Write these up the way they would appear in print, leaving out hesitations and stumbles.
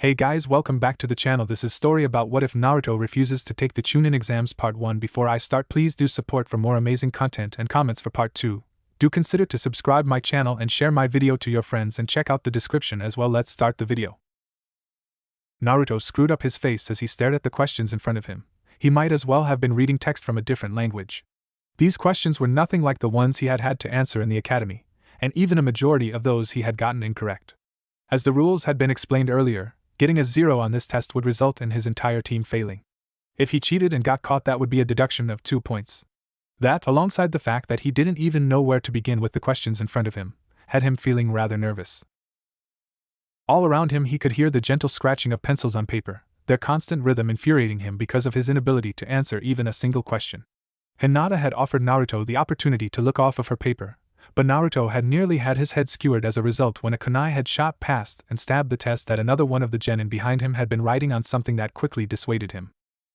Hey guys, welcome back to the channel. This is story about what if Naruto refuses to take the Chunin exams part 1. Before I start, please do support for more amazing content and comments for part 2. Do consider to subscribe my channel and share my video to your friends and check out the description as well. Let's start the video. Naruto screwed up his face as he stared at the questions in front of him. He might as well have been reading text from a different language. These questions were nothing like the ones he had had to answer in the academy, and even a majority of those he had gotten incorrect. As the rules had been explained earlier, getting a 0 on this test would result in his entire team failing. If he cheated and got caught, that would be a deduction of 2 points. That, alongside the fact that he didn't even know where to begin with the questions in front of him, had him feeling rather nervous. All around him he could hear the gentle scratching of pencils on paper, their constant rhythm infuriating him because of his inability to answer even a single question. Hinata had offered Naruto the opportunity to look off of her paper, but Naruto had nearly had his head skewered as a result when a kunai had shot past and stabbed the test that another one of the genin behind him had been writing on something that quickly dissuaded him.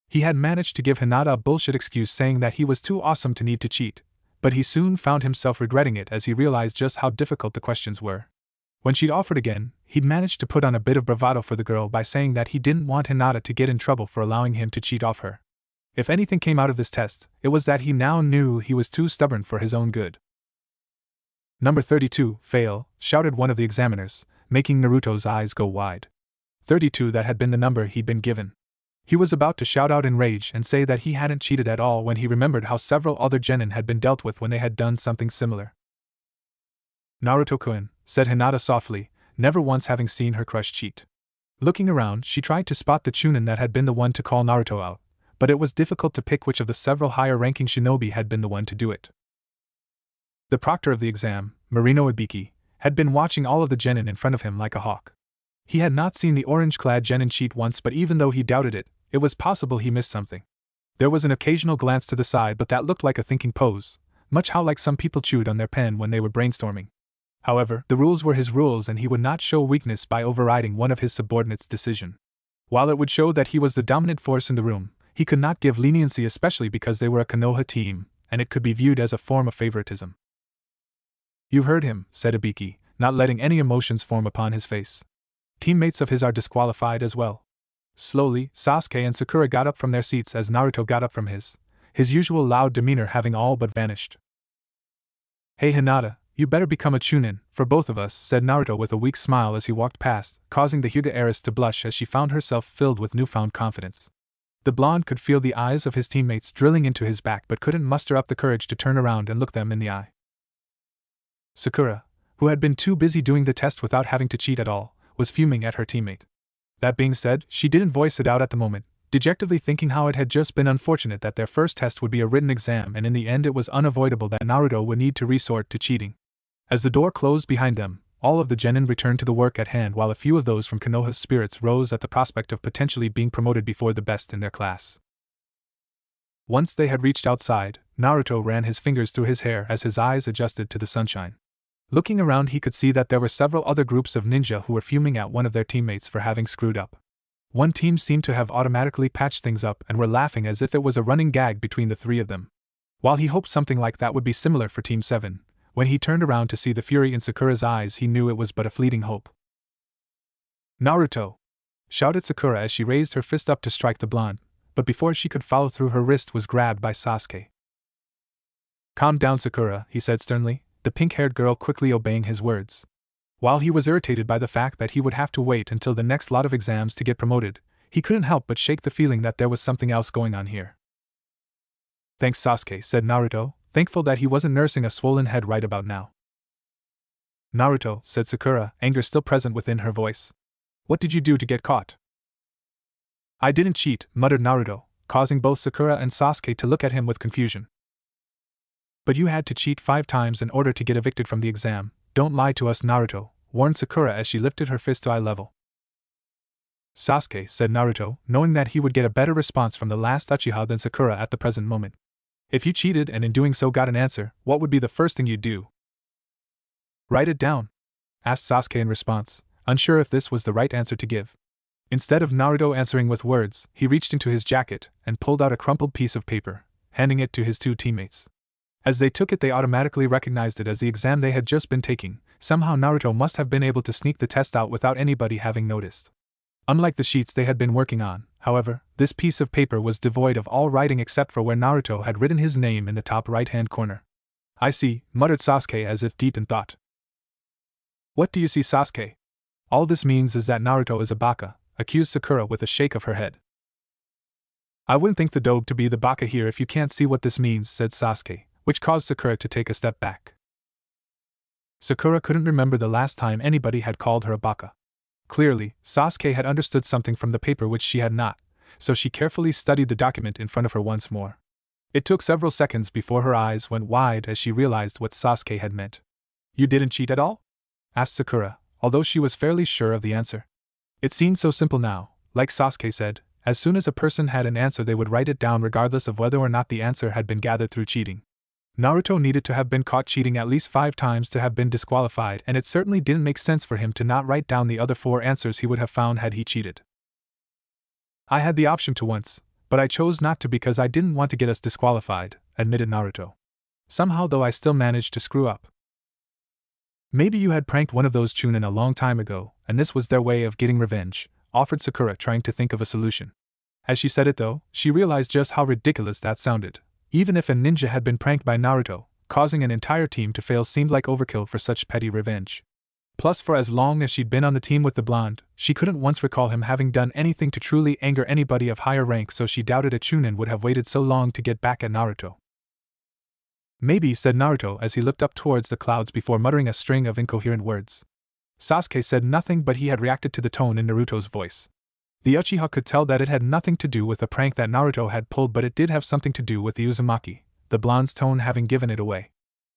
He had managed to give Hinata a bullshit excuse saying that he was too awesome to need to cheat, but he soon found himself regretting it as he realized just how difficult the questions were. When she'd offered again, he'd managed to put on a bit of bravado for the girl by saying that he didn't want Hinata to get in trouble for allowing him to cheat off her. If anything came out of this test, it was that he now knew he was too stubborn for his own good. Number 32, fail, shouted one of the examiners, making Naruto's eyes go wide. 32, that had been the number he'd been given. He was about to shout out in rage and say that he hadn't cheated at all when he remembered how several other genin had been dealt with when they had done something similar. Naruto-kun, said Hinata softly, never once having seen her crush cheat. Looking around, she tried to spot the Chunin that had been the one to call Naruto out, but it was difficult to pick which of the several higher-ranking shinobi had been the one to do it. The proctor of the exam, Marino Ibiki, had been watching all of the genin in front of him like a hawk. He had not seen the orange-clad genin cheat once, but even though he doubted it, it was possible he missed something. There was an occasional glance to the side, but that looked like a thinking pose, much how like some people chewed on their pen when they were brainstorming. However, the rules were his rules and he would not show weakness by overriding one of his subordinates' decision. While it would show that he was the dominant force in the room, he could not give leniency, especially because they were a Konoha team, and it could be viewed as a form of favoritism. You heard him, said Ibiki, not letting any emotions form upon his face. Teammates of his are disqualified as well. Slowly, Sasuke and Sakura got up from their seats as Naruto got up from his usual loud demeanor having all but vanished. Hey Hinata, you better become a Chunin, for both of us, said Naruto with a weak smile as he walked past, causing the Hyuga heiress to blush as she found herself filled with newfound confidence. The blonde could feel the eyes of his teammates drilling into his back but couldn't muster up the courage to turn around and look them in the eye. Sakura, who had been too busy doing the test without having to cheat at all, was fuming at her teammate. That being said, she didn't voice it out at the moment, dejectedly thinking how it had just been unfortunate that their first test would be a written exam and in the end it was unavoidable that Naruto would need to resort to cheating. As the door closed behind them, all of the genin returned to the work at hand while a few of those from Konoha's spirits rose at the prospect of potentially being promoted before the best in their class. Once they had reached outside, Naruto ran his fingers through his hair as his eyes adjusted to the sunshine. Looking around, he could see that there were several other groups of ninja who were fuming at one of their teammates for having screwed up. One team seemed to have automatically patched things up and were laughing as if it was a running gag between the three of them. While he hoped something like that would be similar for Team 7, when he turned around to see the fury in Sakura's eyes, he knew it was but a fleeting hope. Naruto! Shouted Sakura as she raised her fist up to strike the blonde, but before she could follow through, her wrist was grabbed by Sasuke. Calm down, Sakura, he said sternly, the pink-haired girl quickly obeying his words. While he was irritated by the fact that he would have to wait until the next lot of exams to get promoted, he couldn't help but shake the feeling that there was something else going on here. Thanks, Sasuke, said Naruto, thankful that he wasn't nursing a swollen head right about now. Naruto, said Sakura, anger still present within her voice. What did you do to get caught? I didn't cheat, muttered Naruto, causing both Sakura and Sasuke to look at him with confusion. But you had to cheat 5 times in order to get evicted from the exam. Don't lie to us, Naruto, warned Sakura as she lifted her fist to eye level. Sasuke, said Naruto, knowing that he would get a better response from the last Uchiha than Sakura at the present moment. If you cheated and in doing so got an answer, what would be the first thing you'd do? Write it down, asked Sasuke in response, unsure if this was the right answer to give. Instead of Naruto answering with words, he reached into his jacket and pulled out a crumpled piece of paper, handing it to his 2 teammates. As they took it, they automatically recognized it as the exam they had just been taking. Somehow Naruto must have been able to sneak the test out without anybody having noticed. Unlike the sheets they had been working on, however, this piece of paper was devoid of all writing except for where Naruto had written his name in the top right-hand corner. I see, muttered Sasuke as if deep in thought. What do you see, Sasuke? All this means is that Naruto is a baka, accused Sakura with a shake of her head. I wouldn't think the dope to be the baka here if you can't see what this means, said Sasuke, which caused Sakura to take a step back. Sakura couldn't remember the last time anybody had called her a baka. Clearly, Sasuke had understood something from the paper which she had not, so she carefully studied the document in front of her once more. It took several seconds before her eyes went wide as she realized what Sasuke had meant. You didn't cheat at all? Asked Sakura, although she was fairly sure of the answer. It seemed so simple now. Like Sasuke said, as soon as a person had an answer they would write it down regardless of whether or not the answer had been gathered through cheating. Naruto needed to have been caught cheating at least 5 times to have been disqualified, and it certainly didn't make sense for him to not write down the other 4 answers he would have found had he cheated. I had the option to once, but I chose not to because I didn't want to get us disqualified, admitted Naruto. Somehow though I still managed to screw up. Maybe you had pranked one of those Chunin a long time ago, and this was their way of getting revenge, offered Sakura, trying to think of a solution. As she said it though, she realized just how ridiculous that sounded. Even if a ninja had been pranked by Naruto, causing an entire team to fail seemed like overkill for such petty revenge. Plus, for as long as she'd been on the team with the blonde, she couldn't once recall him having done anything to truly anger anybody of higher rank, so she doubted a Chunin would have waited so long to get back at Naruto. Maybe, said Naruto as he looked up towards the clouds before muttering a string of incoherent words. Sasuke said nothing, but he had reacted to the tone in Naruto's voice. The Uchiha could tell that it had nothing to do with the prank that Naruto had pulled, but it did have something to do with the Uzumaki, the blonde's tone having given it away.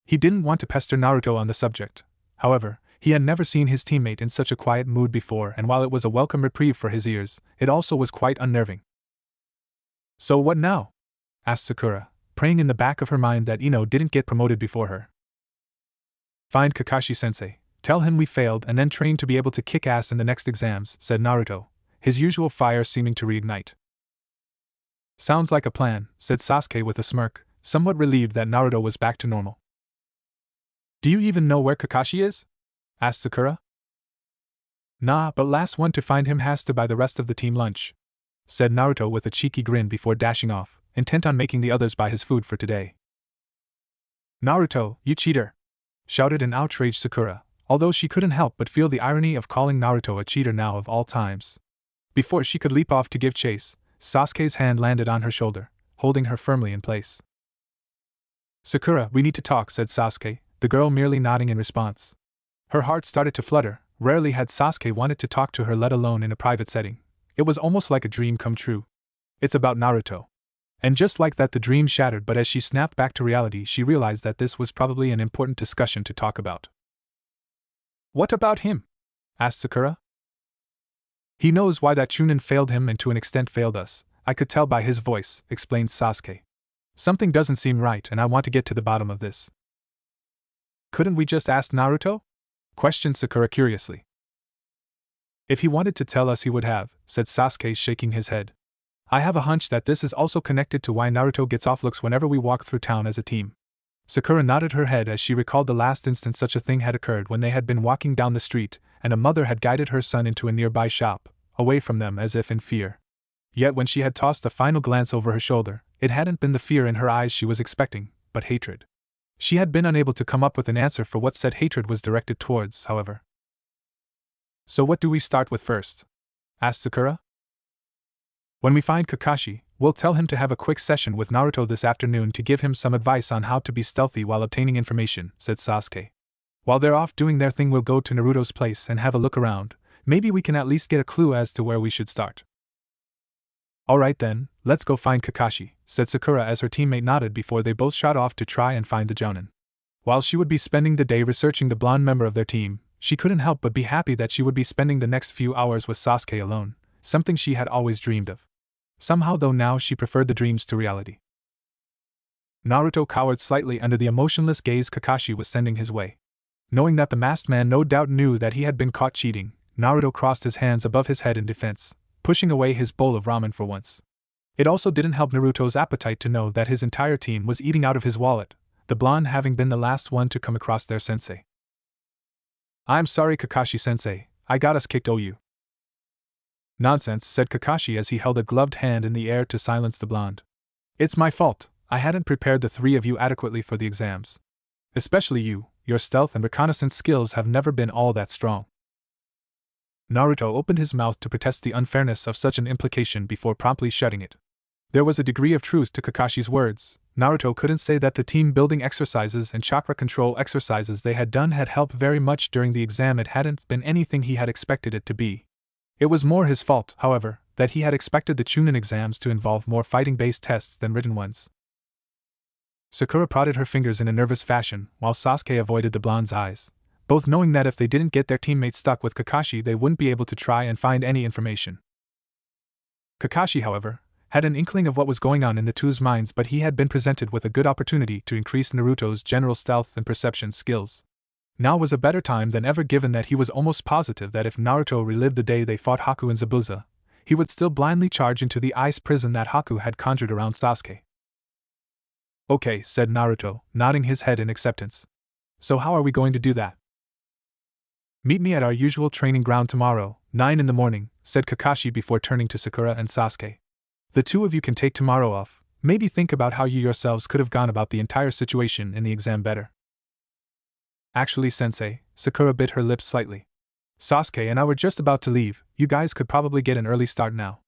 He didn't want to pester Naruto on the subject. However, he had never seen his teammate in such a quiet mood before, and while it was a welcome reprieve for his ears, it also was quite unnerving. So what now? Asked Sakura, praying in the back of her mind that Ino didn't get promoted before her. Find Kakashi-sensei, tell him we failed, and then train to be able to kick ass in the next exams, said Naruto, his usual fire seeming to reignite. Sounds like a plan, said Sasuke with a smirk, somewhat relieved that Naruto was back to normal. Do you even know where Kakashi is? Asked Sakura. Nah, but last one to find him has to buy the rest of the team lunch, said Naruto with a cheeky grin before dashing off, intent on making the others buy his food for today. Naruto, you cheater! Shouted an outraged Sakura, although she couldn't help but feel the irony of calling Naruto a cheater now of all times. Before she could leap off to give chase, Sasuke's hand landed on her shoulder, holding her firmly in place. Sakura, we need to talk, said Sasuke, the girl merely nodding in response. Her heart started to flutter. Rarely had Sasuke wanted to talk to her, let alone in a private setting. It was almost like a dream come true. It's about Naruto. And just like that the dream shattered, but as she snapped back to reality she realized that this was probably an important discussion to talk about. What about him? Asked Sakura. He knows why that Chunin failed him and to an extent failed us. I could tell by his voice, explained Sasuke. Something doesn't seem right and I want to get to the bottom of this. Couldn't we just ask Naruto? Questioned Sakura curiously. If he wanted to tell us he would have, said Sasuke, shaking his head. I have a hunch that this is also connected to why Naruto gets off looks whenever we walk through town as a team. Sakura nodded her head as she recalled the last instance such a thing had occurred when they had been walking down the street, and a mother had guided her son into a nearby shop, away from them as if in fear. Yet when she had tossed a final glance over her shoulder, it hadn't been the fear in her eyes she was expecting, but hatred. She had been unable to come up with an answer for what said hatred was directed towards, however. So what do we start with first? Asked Sakura. When we find Kakashi, we'll tell him to have a quick session with Naruto this afternoon to give him some advice on how to be stealthy while obtaining information, said Sasuke. While they're off doing their thing we'll go to Naruto's place and have a look around. Maybe we can at least get a clue as to where we should start. Alright then, let's go find Kakashi, said Sakura as her teammate nodded before they both shot off to try and find the Jounin. While she would be spending the day researching the blonde member of their team, she couldn't help but be happy that she would be spending the next few hours with Sasuke alone, something she had always dreamed of. Somehow though now she preferred the dreams to reality. Naruto cowered slightly under the emotionless gaze Kakashi was sending his way. Knowing that the masked man no doubt knew that he had been caught cheating, Naruto crossed his hands above his head in defense, pushing away his bowl of ramen for once. It also didn't help Naruto's appetite to know that his entire team was eating out of his wallet, the blonde having been the last one to come across their sensei. I'm sorry Kakashi-sensei, I got us kicked. You. Nonsense, said Kakashi as he held a gloved hand in the air to silence the blonde. It's my fault, I hadn't prepared the three of you adequately for the exams. Especially you, your stealth and reconnaissance skills have never been all that strong. Naruto opened his mouth to protest the unfairness of such an implication before promptly shutting it. There was a degree of truth to Kakashi's words. Naruto couldn't say that the team-building exercises and chakra control exercises they had done had helped very much during the exam. It hadn't been anything he had expected it to be. It was more his fault, however, that he had expected the Chunin exams to involve more fighting-based tests than written ones. Sakura prodded her fingers in a nervous fashion, while Sasuke avoided the blonde's eyes, both knowing that if they didn't get their teammates stuck with Kakashi they wouldn't be able to try and find any information. Kakashi, however, had an inkling of what was going on in the two's minds, but he had been presented with a good opportunity to increase Naruto's general stealth and perception skills. Now was a better time than ever, given that he was almost positive that if Naruto relived the day they fought Haku in Zabuza, he would still blindly charge into the ice prison that Haku had conjured around Sasuke. Okay, said Naruto, nodding his head in acceptance. So how are we going to do that? Meet me at our usual training ground tomorrow, 9 in the morning, said Kakashi before turning to Sakura and Sasuke. The two of you can take tomorrow off, maybe think about how you yourselves could have gone about the entire situation in the exam better. Actually, Sensei, Sakura bit her lips slightly. Sasuke and I were just about to leave, you guys could probably get an early start now.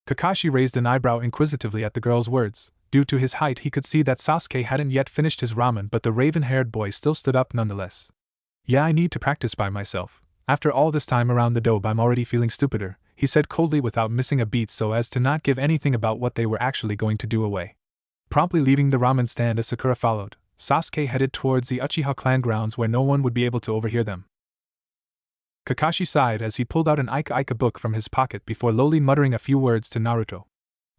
Kakashi raised an eyebrow inquisitively at the girl's words. Due to his height he could see that Sasuke hadn't yet finished his ramen, but the raven-haired boy still stood up nonetheless. Yeah, I need to practice by myself. After all this time around the dobe I'm already feeling stupider, he said coldly without missing a beat so as to not give anything about what they were actually going to do away. Promptly leaving the ramen stand as Sakura followed, Sasuke headed towards the Uchiha clan grounds where no one would be able to overhear them. Kakashi sighed as he pulled out an Ika book from his pocket before lowly muttering a few words to Naruto.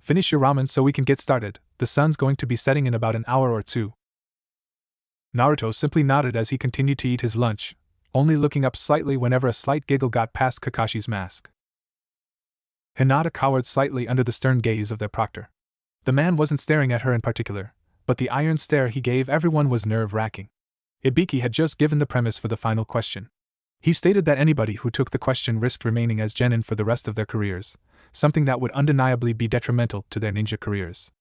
Finish your ramen so we can get started, the sun's going to be setting in about an hour or two. Naruto simply nodded as he continued to eat his lunch, only looking up slightly whenever a slight giggle got past Kakashi's mask. Hinata cowered slightly under the stern gaze of their proctor. The man wasn't staring at her in particular, but the iron stare he gave everyone was nerve-wracking. Ibiki had just given the premise for the final question. He stated that anybody who took the question risked remaining as genin for the rest of their careers, something that would undeniably be detrimental to their ninja careers.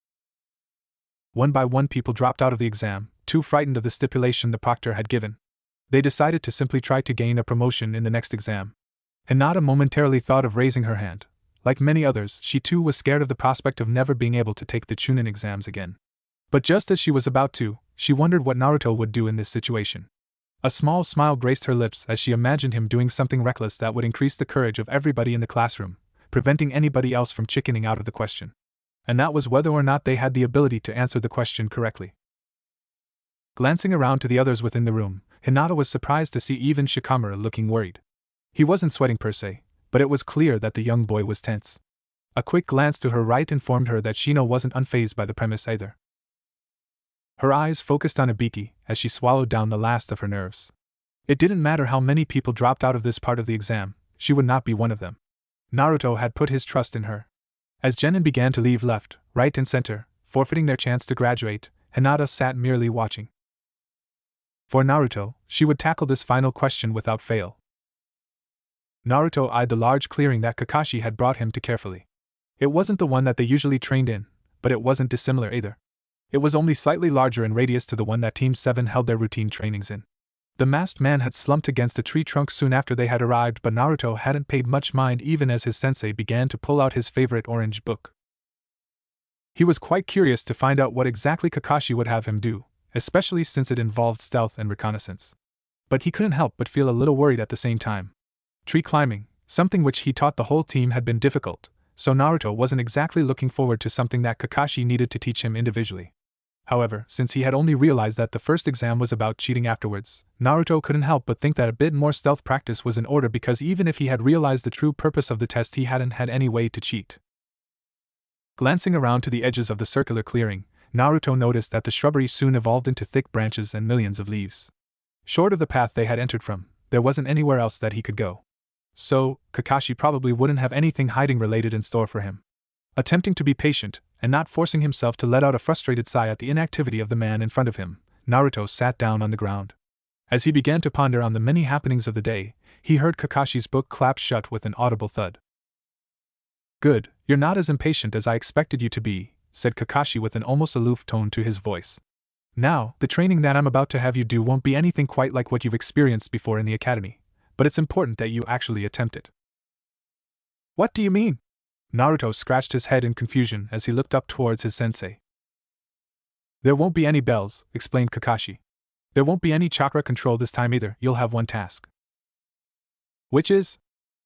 One by one people dropped out of the exam, too frightened of the stipulation the proctor had given. They decided to simply try to gain a promotion in the next exam. Hinata momentarily thought of raising her hand. Like many others, she too was scared of the prospect of never being able to take the Chunin exams again. But just as she was about to, she wondered what Naruto would do in this situation. A small smile graced her lips as she imagined him doing something reckless that would increase the courage of everybody in the classroom, preventing anybody else from chickening out of the question. And that was whether or not they had the ability to answer the question correctly. Glancing around to the others within the room, Hinata was surprised to see even Shikamaru looking worried. He wasn't sweating per se, but it was clear that the young boy was tense. A quick glance to her right informed her that Shino wasn't unfazed by the premise either. Her eyes focused on Ibiki as she swallowed down the last of her nerves. It didn't matter how many people dropped out of this part of the exam, she would not be one of them. Naruto had put his trust in her. As genin began to leave left, right and center, forfeiting their chance to graduate, Hinata sat merely watching. For Naruto, she would tackle this final question without fail. Naruto eyed the large clearing that Kakashi had brought him to carefully. It wasn't the one that they usually trained in, but it wasn't dissimilar either. It was only slightly larger in radius to the one that Team 7 held their routine trainings in. The masked man had slumped against a tree trunk soon after they had arrived, but Naruto hadn't paid much mind even as his sensei began to pull out his favorite orange book. He was quite curious to find out what exactly Kakashi would have him do, especially since it involved stealth and reconnaissance. But he couldn't help but feel a little worried at the same time. Tree climbing, something which he taught the whole team, had been difficult, so Naruto wasn't exactly looking forward to something that Kakashi needed to teach him individually. However, since he had only realized that the first exam was about cheating afterwards, Naruto couldn't help but think that a bit more stealth practice was in order, because even if he had realized the true purpose of the test he hadn't had any way to cheat. Glancing around to the edges of the circular clearing, Naruto noticed that the shrubbery soon evolved into thick branches and millions of leaves. Short of the path they had entered from, there wasn't anywhere else that he could go. So, Kakashi probably wouldn't have anything hiding related in store for him. Attempting to be patient, and not forcing himself to let out a frustrated sigh at the inactivity of the man in front of him, Naruto sat down on the ground. As he began to ponder on the many happenings of the day, he heard Kakashi's book clap shut with an audible thud. Good, you're not as impatient as I expected you to be, said Kakashi with an almost aloof tone to his voice. Now, the training that I'm about to have you do won't be anything quite like what you've experienced before in the academy, but it's important that you actually attempt it. What do you mean? Naruto scratched his head in confusion as he looked up towards his sensei. There won't be any bells, explained Kakashi. There won't be any chakra control this time either, you'll have one task. Which is?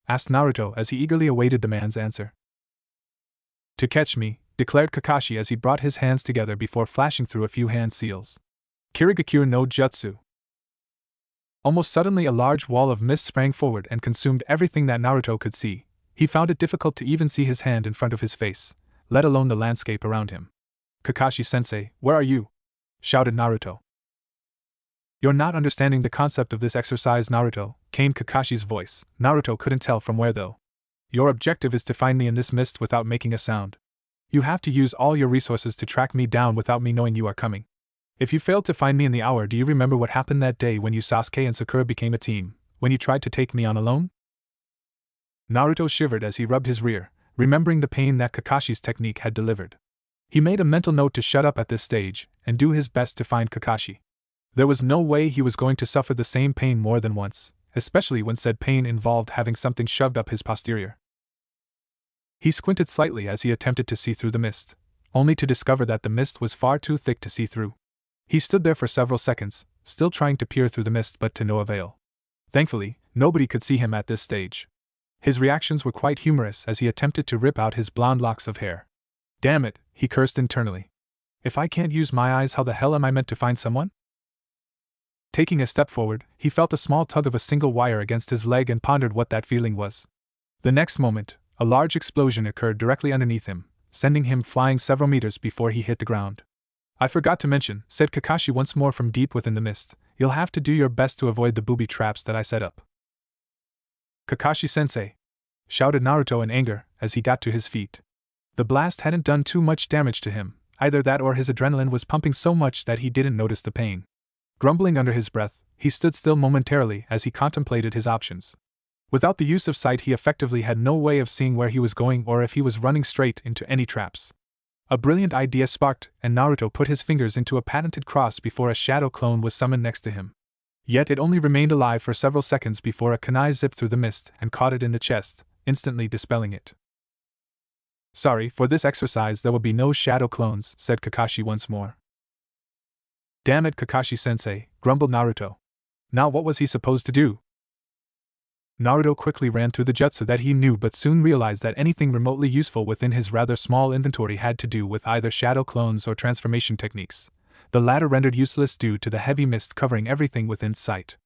Asked Naruto as he eagerly awaited the man's answer. To catch me, declared Kakashi as he brought his hands together before flashing through a few hand seals. Kirigakure no Jutsu. Almost suddenly a large wall of mist sprang forward and consumed everything that Naruto could see. He found it difficult to even see his hand in front of his face, let alone the landscape around him. Kakashi-sensei, where are you? Shouted Naruto. You're not understanding the concept of this exercise, Naruto, came Kakashi's voice. Naruto couldn't tell from where though. Your objective is to find me in this mist without making a sound. You have to use all your resources to track me down without me knowing you are coming. If you failed to find me in the hour, do you remember what happened that day when you Sasuke and Sakura became a team, when you tried to take me on alone? Naruto shivered as he rubbed his rear, remembering the pain that Kakashi's technique had delivered. He made a mental note to shut up at this stage, and do his best to find Kakashi. There was no way he was going to suffer the same pain more than once, especially when said pain involved having something shoved up his posterior. He squinted slightly as he attempted to see through the mist, only to discover that the mist was far too thick to see through. He stood there for several seconds, still trying to peer through the mist but to no avail. Thankfully, nobody could see him at this stage. His reactions were quite humorous as he attempted to rip out his blonde locks of hair. Damn it, he cursed internally. If I can't use my eyes, how the hell am I meant to find someone? Taking a step forward, he felt a small tug of a single wire against his leg and pondered what that feeling was. The next moment, a large explosion occurred directly underneath him, sending him flying several meters before he hit the ground. I forgot to mention, said Kakashi once more from deep within the mist, you'll have to do your best to avoid the booby traps that I set up. Kakashi-sensei! Shouted Naruto in anger as he got to his feet. The blast hadn't done too much damage to him, either that or his adrenaline was pumping so much that he didn't notice the pain. Grumbling under his breath, he stood still momentarily as he contemplated his options. Without the use of sight, he effectively had no way of seeing where he was going or if he was running straight into any traps. A brilliant idea sparked, and Naruto put his fingers into a patented cross before a shadow clone was summoned next to him. Yet it only remained alive for several seconds before a kunai zipped through the mist and caught it in the chest, instantly dispelling it. Sorry, for this exercise there will be no shadow clones, said Kakashi once more. Damn it, Kakashi-sensei, grumbled Naruto. Now what was he supposed to do? Naruto quickly ran through the jutsu that he knew but soon realized that anything remotely useful within his rather small inventory had to do with either shadow clones or transformation techniques, the latter rendered useless due to the heavy mist covering everything within sight.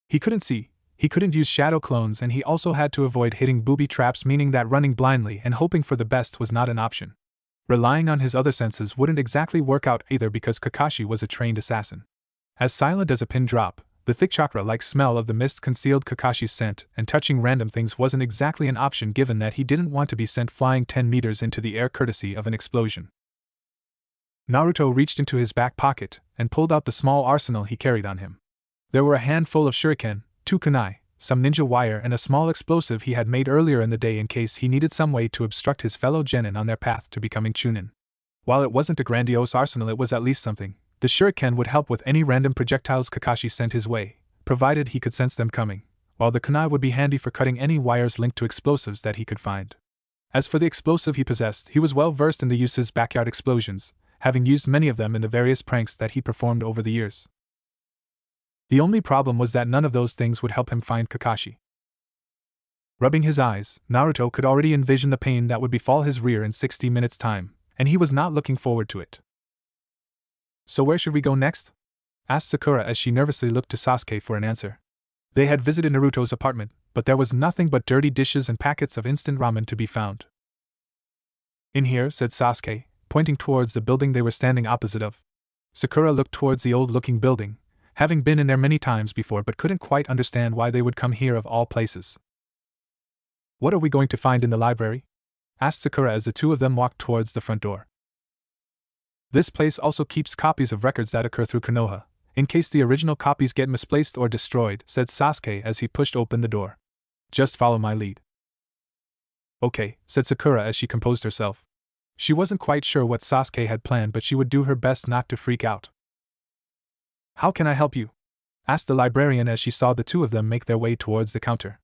He couldn't see, he couldn't use shadow clones, and he also had to avoid hitting booby traps, meaning that running blindly and hoping for the best was not an option. Relying on his other senses wouldn't exactly work out either because Kakashi was a trained assassin. As silent as a pin drop, the thick chakra-like smell of the mist concealed Kakashi's scent, and touching random things wasn't exactly an option given that he didn't want to be sent flying 10 meters into the air courtesy of an explosion. Naruto reached into his back pocket and pulled out the small arsenal he carried on him. There were a handful of shuriken, 2 kunai, some ninja wire, and a small explosive he had made earlier in the day in case he needed some way to obstruct his fellow genin on their path to becoming Chunin. While it wasn't a grandiose arsenal, it was at least something. The shuriken would help with any random projectiles Kakashi sent his way, provided he could sense them coming, while the kunai would be handy for cutting any wires linked to explosives that he could find. As for the explosive he possessed, he was well versed in the use's backyard explosions, having used many of them in the various pranks that he performed over the years. The only problem was that none of those things would help him find Kakashi. Rubbing his eyes, Naruto could already envision the pain that would befall his rear in 60 minutes' time, and he was not looking forward to it. So where should we go next? Asked Sakura as she nervously looked to Sasuke for an answer. They had visited Naruto's apartment, but there was nothing but dirty dishes and packets of instant ramen to be found. In here, said Sasuke, pointing towards the building they were standing opposite of. Sakura looked towards the old-looking building, having been in there many times before but couldn't quite understand why they would come here of all places. What are we going to find in the library? Asked Sakura as the two of them walked towards the front door. This place also keeps copies of records that occur through Konoha, in case the original copies get misplaced or destroyed, said Sasuke as he pushed open the door. Just follow my lead. Okay, said Sakura as she composed herself. She wasn't quite sure what Sasuke had planned, but she would do her best not to freak out. How can I help you? Asked the librarian as she saw the two of them make their way towards the counter.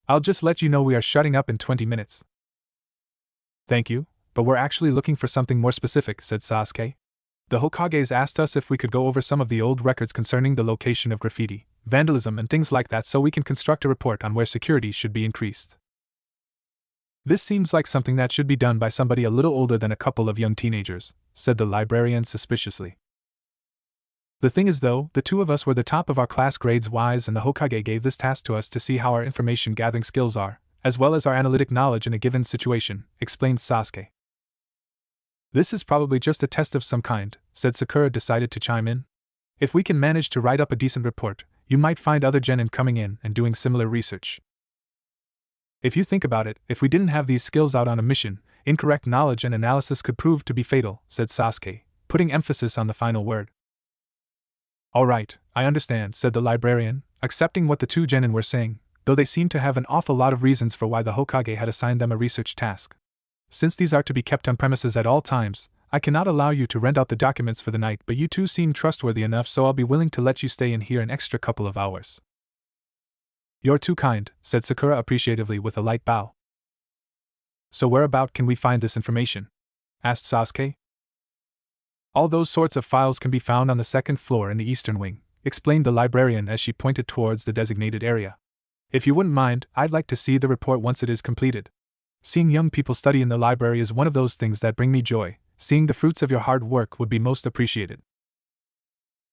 I'll just let you know we are shutting up in 20 minutes. Thank you, but we're actually looking for something more specific, said Sasuke. The Hokages asked us if we could go over some of the old records concerning the location of graffiti, vandalism and things like that so we can construct a report on where security should be increased. This seems like something that should be done by somebody a little older than a couple of young teenagers, said the librarian suspiciously. The thing is though, the two of us were the top of our class grades-wise and the Hokage gave this task to us to see how our information gathering skills are, as well as our analytic knowledge in a given situation, explained Sasuke. This is probably just a test of some kind, said Sakura, decided to chime in. If we can manage to write up a decent report, you might find other genin coming in and doing similar research. If you think about it, if we didn't have these skills out on a mission, incorrect knowledge and analysis could prove to be fatal, said Sasuke, putting emphasis on the final word. All right, I understand, said the librarian, accepting what the two genin were saying, though they seemed to have an awful lot of reasons for why the Hokage had assigned them a research task. Since these are to be kept on premises at all times, I cannot allow you to rent out the documents for the night, but you two seem trustworthy enough, so I'll be willing to let you stay in here an extra couple of hours. You're too kind, said Sakura appreciatively with a light bow. So whereabout can we find this information? Asked Sasuke. All those sorts of files can be found on the second floor in the eastern wing, explained the librarian as she pointed towards the designated area. If you wouldn't mind, I'd like to see the report once it is completed. Seeing young people study in the library is one of those things that bring me joy. Seeing the fruits of your hard work would be most appreciated.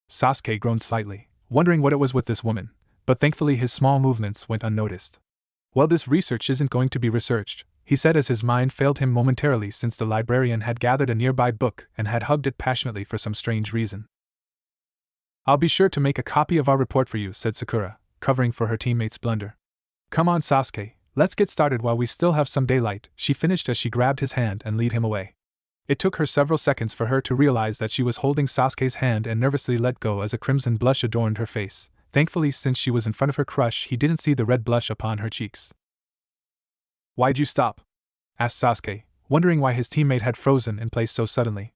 Sasuke groaned slightly, wondering what it was with this woman, but thankfully his small movements went unnoticed. Well, this research isn't going to be researched, he said as his mind failed him momentarily since the librarian had gathered a nearby book and had hugged it passionately for some strange reason. I'll be sure to make a copy of our report for you, said Sakura, covering for her teammate's blunder. Come on, Sasuke, let's get started while we still have some daylight, she finished as she grabbed his hand and led him away. It took her several seconds for her to realize that she was holding Sasuke's hand and nervously let go as a crimson blush adorned her face. Thankfully, since she was in front of her crush, he didn't see the red blush upon her cheeks. Why'd you stop? Asked Sasuke, wondering why his teammate had frozen in place so suddenly.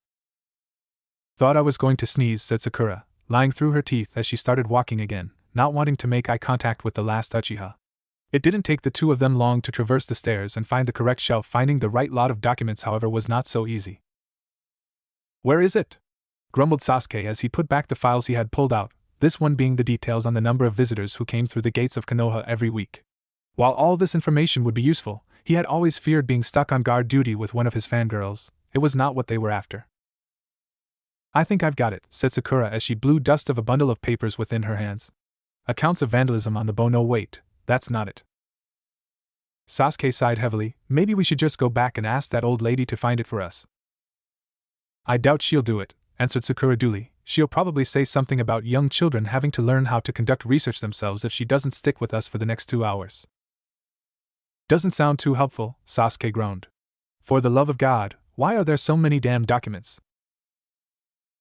Thought I was going to sneeze, said Sakura, lying through her teeth as she started walking again, not wanting to make eye contact with the last Uchiha. It didn't take the two of them long to traverse the stairs and find the correct shelf. Finding the right lot of documents, however, was not so easy. Where is it? Grumbled Sasuke as he put back the files he had pulled out, this one being the details on the number of visitors who came through the gates of Konoha every week. While all this information would be useful, he had always feared being stuck on guard duty with one of his fangirls. It was not what they were after. I think I've got it, said Sakura as she blew dust of a bundle of papers within her hands. Accounts of vandalism on the bow. No, wait, that's not it. Sasuke sighed heavily. Maybe we should just go back and ask that old lady to find it for us. I doubt she'll do it, answered Sakura dully. She'll probably say something about young children having to learn how to conduct research themselves if she doesn't stick with us for the next 2 hours. Doesn't sound too helpful, Sasuke groaned. For the love of God, why are there so many damn documents?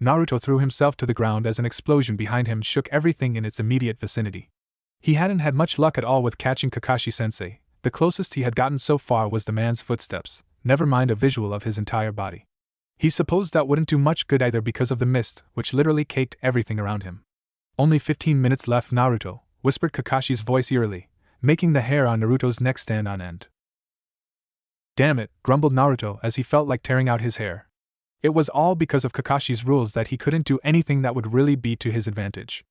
Naruto threw himself to the ground as an explosion behind him shook everything in its immediate vicinity. He hadn't had much luck at all with catching Kakashi-sensei. The closest he had gotten so far was the man's footsteps, never mind a visual of his entire body. He supposed that wouldn't do much good either because of the mist, which literally caked everything around him. Only 15 minutes left, Naruto, whispered Kakashi's voice eerily, making the hair on Naruto's neck stand on end. Damn it, grumbled Naruto as he felt like tearing out his hair. It was all because of Kakashi's rules that he couldn't do anything that would really be to his advantage.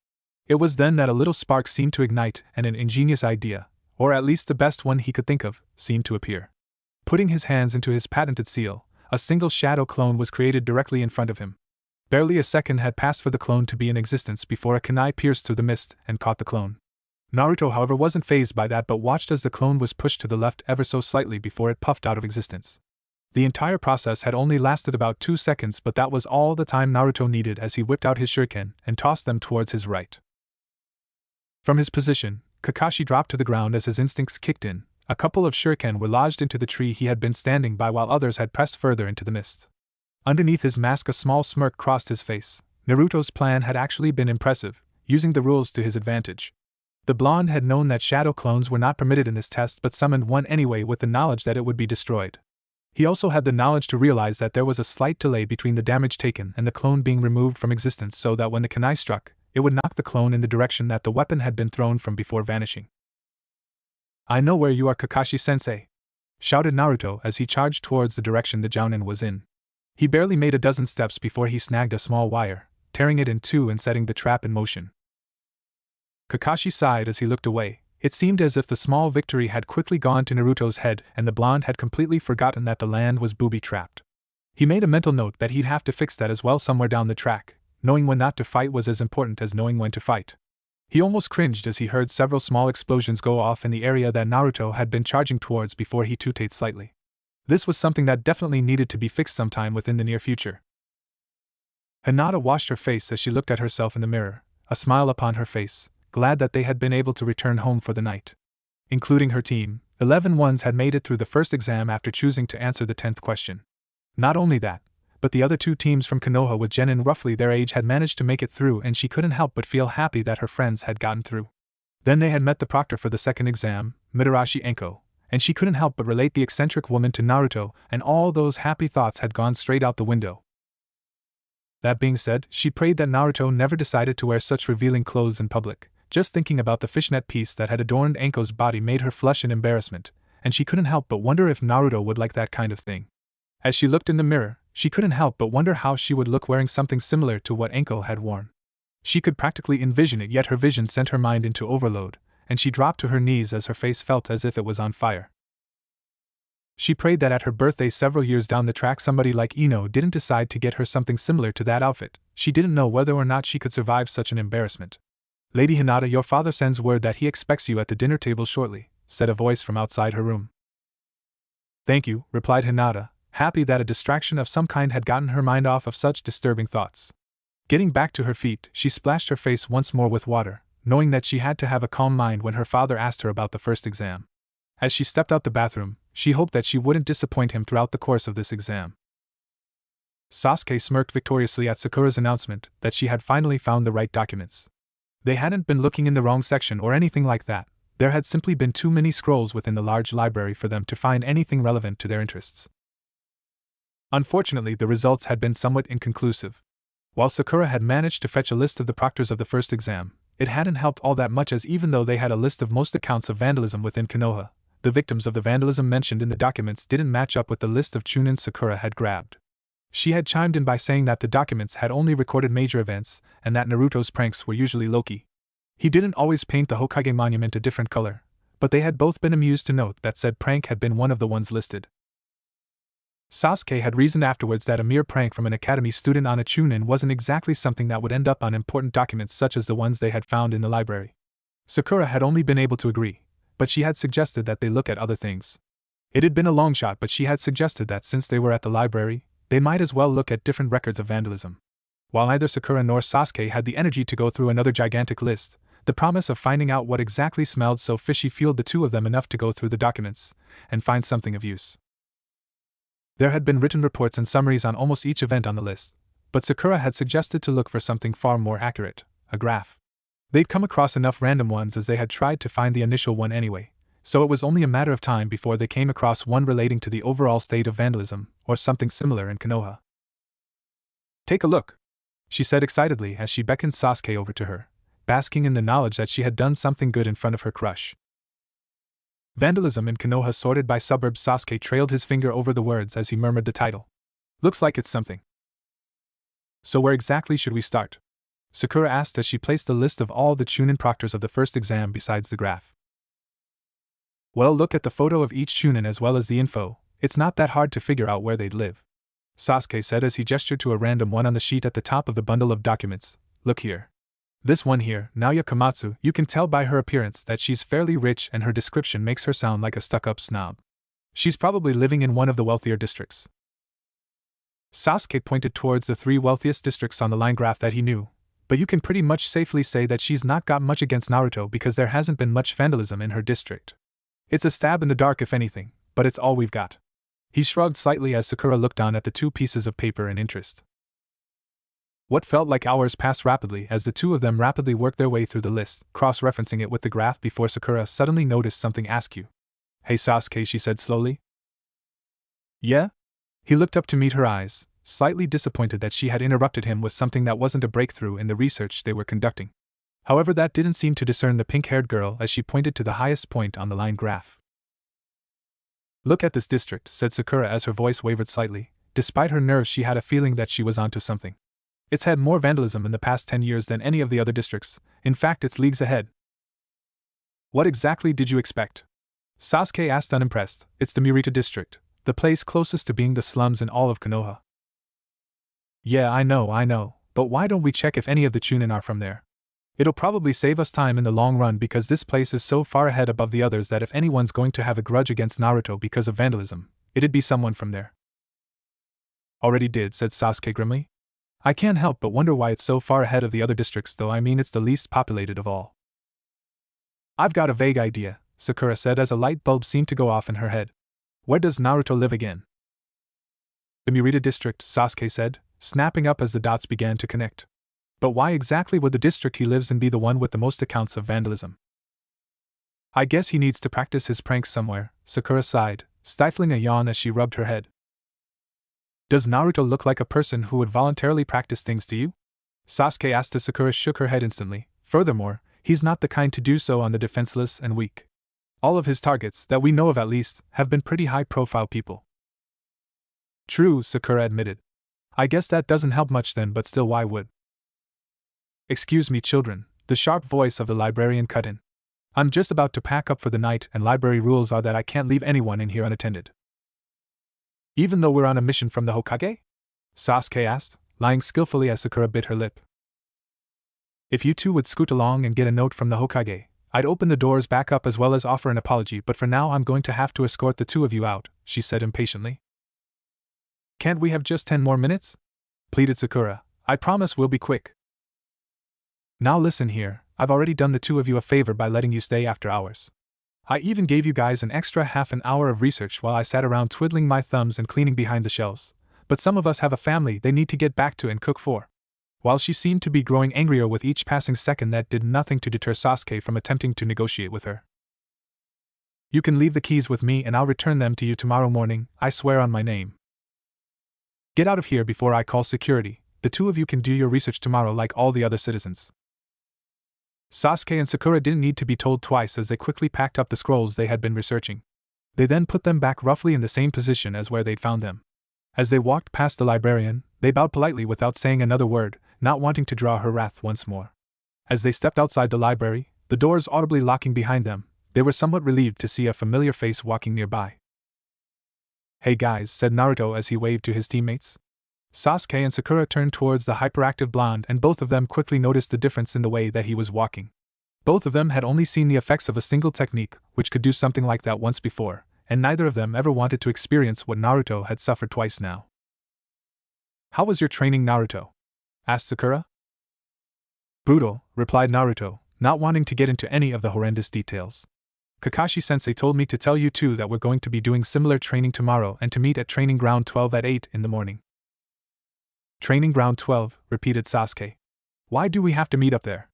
It was then that a little spark seemed to ignite and an ingenious idea, or at least the best one he could think of, seemed to appear. Putting his hands into his patented seal, a single shadow clone was created directly in front of him. Barely a second had passed for the clone to be in existence before a kunai pierced through the mist and caught the clone. Naruto, however, wasn't fazed by that but watched as the clone was pushed to the left ever so slightly before it puffed out of existence. The entire process had only lasted about 2 seconds, but that was all the time Naruto needed as he whipped out his shuriken and tossed them towards his right. From his position, Kakashi dropped to the ground as his instincts kicked in. A couple of shuriken were lodged into the tree he had been standing by while others had pressed further into the mist. Underneath his mask a small smirk crossed his face. Naruto's plan had actually been impressive, using the rules to his advantage. The blonde had known that shadow clones were not permitted in this test but summoned one anyway with the knowledge that it would be destroyed. He also had the knowledge to realize that there was a slight delay between the damage taken and the clone being removed from existence so that when the kunai struck, it would knock the clone in the direction that the weapon had been thrown from before vanishing. "I know where you are, Kakashi-sensei!" shouted Naruto as he charged towards the direction the Jounin was in. He barely made a dozen steps before he snagged a small wire, tearing it in two and setting the trap in motion. Kakashi sighed as he looked away. It seemed as if the small victory had quickly gone to Naruto's head and the blonde had completely forgotten that the land was booby-trapped. He made a mental note that he'd have to fix that as well somewhere down the track. Knowing when not to fight was as important as knowing when to fight. He almost cringed as he heard several small explosions go off in the area that Naruto had been charging towards before he tooted slightly. This was something that definitely needed to be fixed sometime within the near future. Hinata washed her face as she looked at herself in the mirror, a smile upon her face, glad that they had been able to return home for the night. Including her team, 11 ones had made it through the first exam after choosing to answer the 10th question. Not only that, but the other two teams from Konoha with genin roughly their age had managed to make it through and she couldn't help but feel happy that her friends had gotten through. Then they had met the proctor for the second exam, Mitarashi Anko, and she couldn't help but relate the eccentric woman to Naruto and all those happy thoughts had gone straight out the window. That being said, she prayed that Naruto never decided to wear such revealing clothes in public. Just thinking about the fishnet piece that had adorned Anko's body made her flush in embarrassment, and she couldn't help but wonder if Naruto would like that kind of thing. As she looked in the mirror, she couldn't help but wonder how she would look wearing something similar to what Anko had worn. She could practically envision it, yet her vision sent her mind into overload, and she dropped to her knees as her face felt as if it was on fire. She prayed that at her birthday several years down the track somebody like Ino didn't decide to get her something similar to that outfit. She didn't know whether or not she could survive such an embarrassment. "Lady Hinata, your father sends word that he expects you at the dinner table shortly," said a voice from outside her room. "Thank you," replied Hinata, happy that a distraction of some kind had gotten her mind off of such disturbing thoughts. Getting back to her feet, she splashed her face once more with water, knowing that she had to have a calm mind when her father asked her about the first exam. As she stepped out the bathroom, she hoped that she wouldn't disappoint him throughout the course of this exam. Sasuke smirked victoriously at Sakura's announcement that she had finally found the right documents. They hadn't been looking in the wrong section or anything like that. There had simply been too many scrolls within the large library for them to find anything relevant to their interests. Unfortunately, the results had been somewhat inconclusive. While Sakura had managed to fetch a list of the proctors of the first exam, it hadn't helped all that much, as even though they had a list of most accounts of vandalism within Konoha, the victims of the vandalism mentioned in the documents didn't match up with the list of Chunin Sakura had grabbed. She had chimed in by saying that the documents had only recorded major events, and that Naruto's pranks were usually low-key. He didn't always paint the Hokage monument a different color, but they had both been amused to note that said prank had been one of the ones listed. Sasuke had reasoned afterwards that a mere prank from an academy student on a Chunin wasn't exactly something that would end up on important documents such as the ones they had found in the library. Sakura had only been able to agree, but she had suggested that they look at other things. It had been a long shot, but she had suggested that since they were at the library, they might as well look at different records of vandalism. While neither Sakura nor Sasuke had the energy to go through another gigantic list, the promise of finding out what exactly smelled so fishy fueled the two of them enough to go through the documents and find something of use. There had been written reports and summaries on almost each event on the list, but Sakura had suggested to look for something far more accurate, a graph. They'd come across enough random ones as they had tried to find the initial one anyway, so it was only a matter of time before they came across one relating to the overall state of vandalism, or something similar in Konoha. "Take a look," she said excitedly as she beckoned Sasuke over to her, basking in the knowledge that she had done something good in front of her crush. Vandalism in Konoha sorted by suburbs. Sasuke trailed his finger over the words as he murmured the title. "Looks like it's something. So where exactly should we start?" Sakura asked as she placed a list of all the Chunin proctors of the first exam besides the graph. "Well, look at the photo of each Chunin as well as the info. It's not that hard to figure out where they'd live," Sasuke said as he gestured to a random one on the sheet at the top of the bundle of documents. "Look here. This one here, Naoya Komatsu, you can tell by her appearance that she's fairly rich and her description makes her sound like a stuck-up snob. She's probably living in one of the wealthier districts." Sasuke pointed towards the 3 wealthiest districts on the line graph that he knew, but you can pretty much safely say that she's not got much against Naruto because there hasn't been much vandalism in her district. It's a stab in the dark if anything, but it's all we've got. He shrugged slightly as Sakura looked on at the 2 pieces of paper in interest. What felt like hours passed rapidly as the two of them rapidly worked their way through the list, cross-referencing it with the graph before Sakura suddenly noticed something askew. "Hey Sasuke," she said slowly. "Yeah?" He looked up to meet her eyes, slightly disappointed that she had interrupted him with something that wasn't a breakthrough in the research they were conducting. However, that didn't seem to discern the pink-haired girl as she pointed to the highest point on the line graph. "Look at this district," said Sakura as her voice wavered slightly. Despite her nerves, she had a feeling that she was onto something. "It's had more vandalism in the past 10 years than any of the other districts. In fact, it's leagues ahead." "What exactly did you expect?" Sasuke asked, unimpressed. "It's the Murita district, the place closest to being the slums in all of Konoha." "Yeah, I know, but why don't we check if any of the Chunin are from there? It'll probably save us time in the long run because this place is so far ahead above the others that if anyone's going to have a grudge against Naruto because of vandalism, it'd be someone from there." "Already did," said Sasuke grimly. "I can't help but wonder why it's so far ahead of the other districts, though. I mean, it's the least populated of all." "I've got a vague idea," Sakura said as a light bulb seemed to go off in her head. "Where does Naruto live again?" "The Murita district," Sasuke said, snapping up as the dots began to connect. "But why exactly would the district he lives in be the one with the most accounts of vandalism?" "I guess he needs to practice his pranks somewhere," Sakura sighed, stifling a yawn as she rubbed her head. "Does Naruto look like a person who would voluntarily practice things to you?" Sasuke asked as Sakura shook her head instantly. "Furthermore, he's not the kind to do so on the defenseless and weak. All of his targets, that we know of at least, have been pretty high-profile people." "True," Sakura admitted. "I guess that doesn't help much then, but still, why would—" "Excuse me, children," the sharp voice of the librarian cut in. "I'm just about to pack up for the night, and library rules are that I can't leave anyone in here unattended." "Even though we're on a mission from the Hokage?" Sasuke asked, lying skillfully as Sakura bit her lip. "If you two would scoot along and get a note from the Hokage, I'd open the doors back up as well as offer an apology, but for now I'm going to have to escort the two of you out," she said impatiently. "Can't we have just 10 more minutes?" pleaded Sakura. "I promise we'll be quick." "Now listen here, I've already done the two of you a favor by letting you stay after hours. I even gave you guys an extra half an hour of research while I sat around twiddling my thumbs and cleaning behind the shelves, but some of us have a family they need to get back to and cook for." While she seemed to be growing angrier with each passing second, that did nothing to deter Sasuke from attempting to negotiate with her. "You can leave the keys with me and I'll return them to you tomorrow morning, I swear on my name. Get out of here before I call security. The two of you can do your research tomorrow like all the other citizens." Sasuke and Sakura didn't need to be told twice as they quickly packed up the scrolls they had been researching. They then put them back roughly in the same position as where they'd found them. As they walked past the librarian, they bowed politely without saying another word, not wanting to draw her wrath once more. As they stepped outside the library, the doors audibly locking behind them, they were somewhat relieved to see a familiar face walking nearby. "Hey guys," said Naruto as he waved to his teammates. Sasuke and Sakura turned towards the hyperactive blonde and both of them quickly noticed the difference in the way that he was walking. Both of them had only seen the effects of a single technique which could do something like that once before, and neither of them ever wanted to experience what Naruto had suffered twice now. "How was your training, Naruto?" asked Sakura. "Brutal," replied Naruto, not wanting to get into any of the horrendous details. "Kakashi-sensei told me to tell you too that we're going to be doing similar training tomorrow and to meet at Training Ground 12 at 8 in the morning." "Training Ground 12, repeated Sasuke. "Why do we have to meet up there?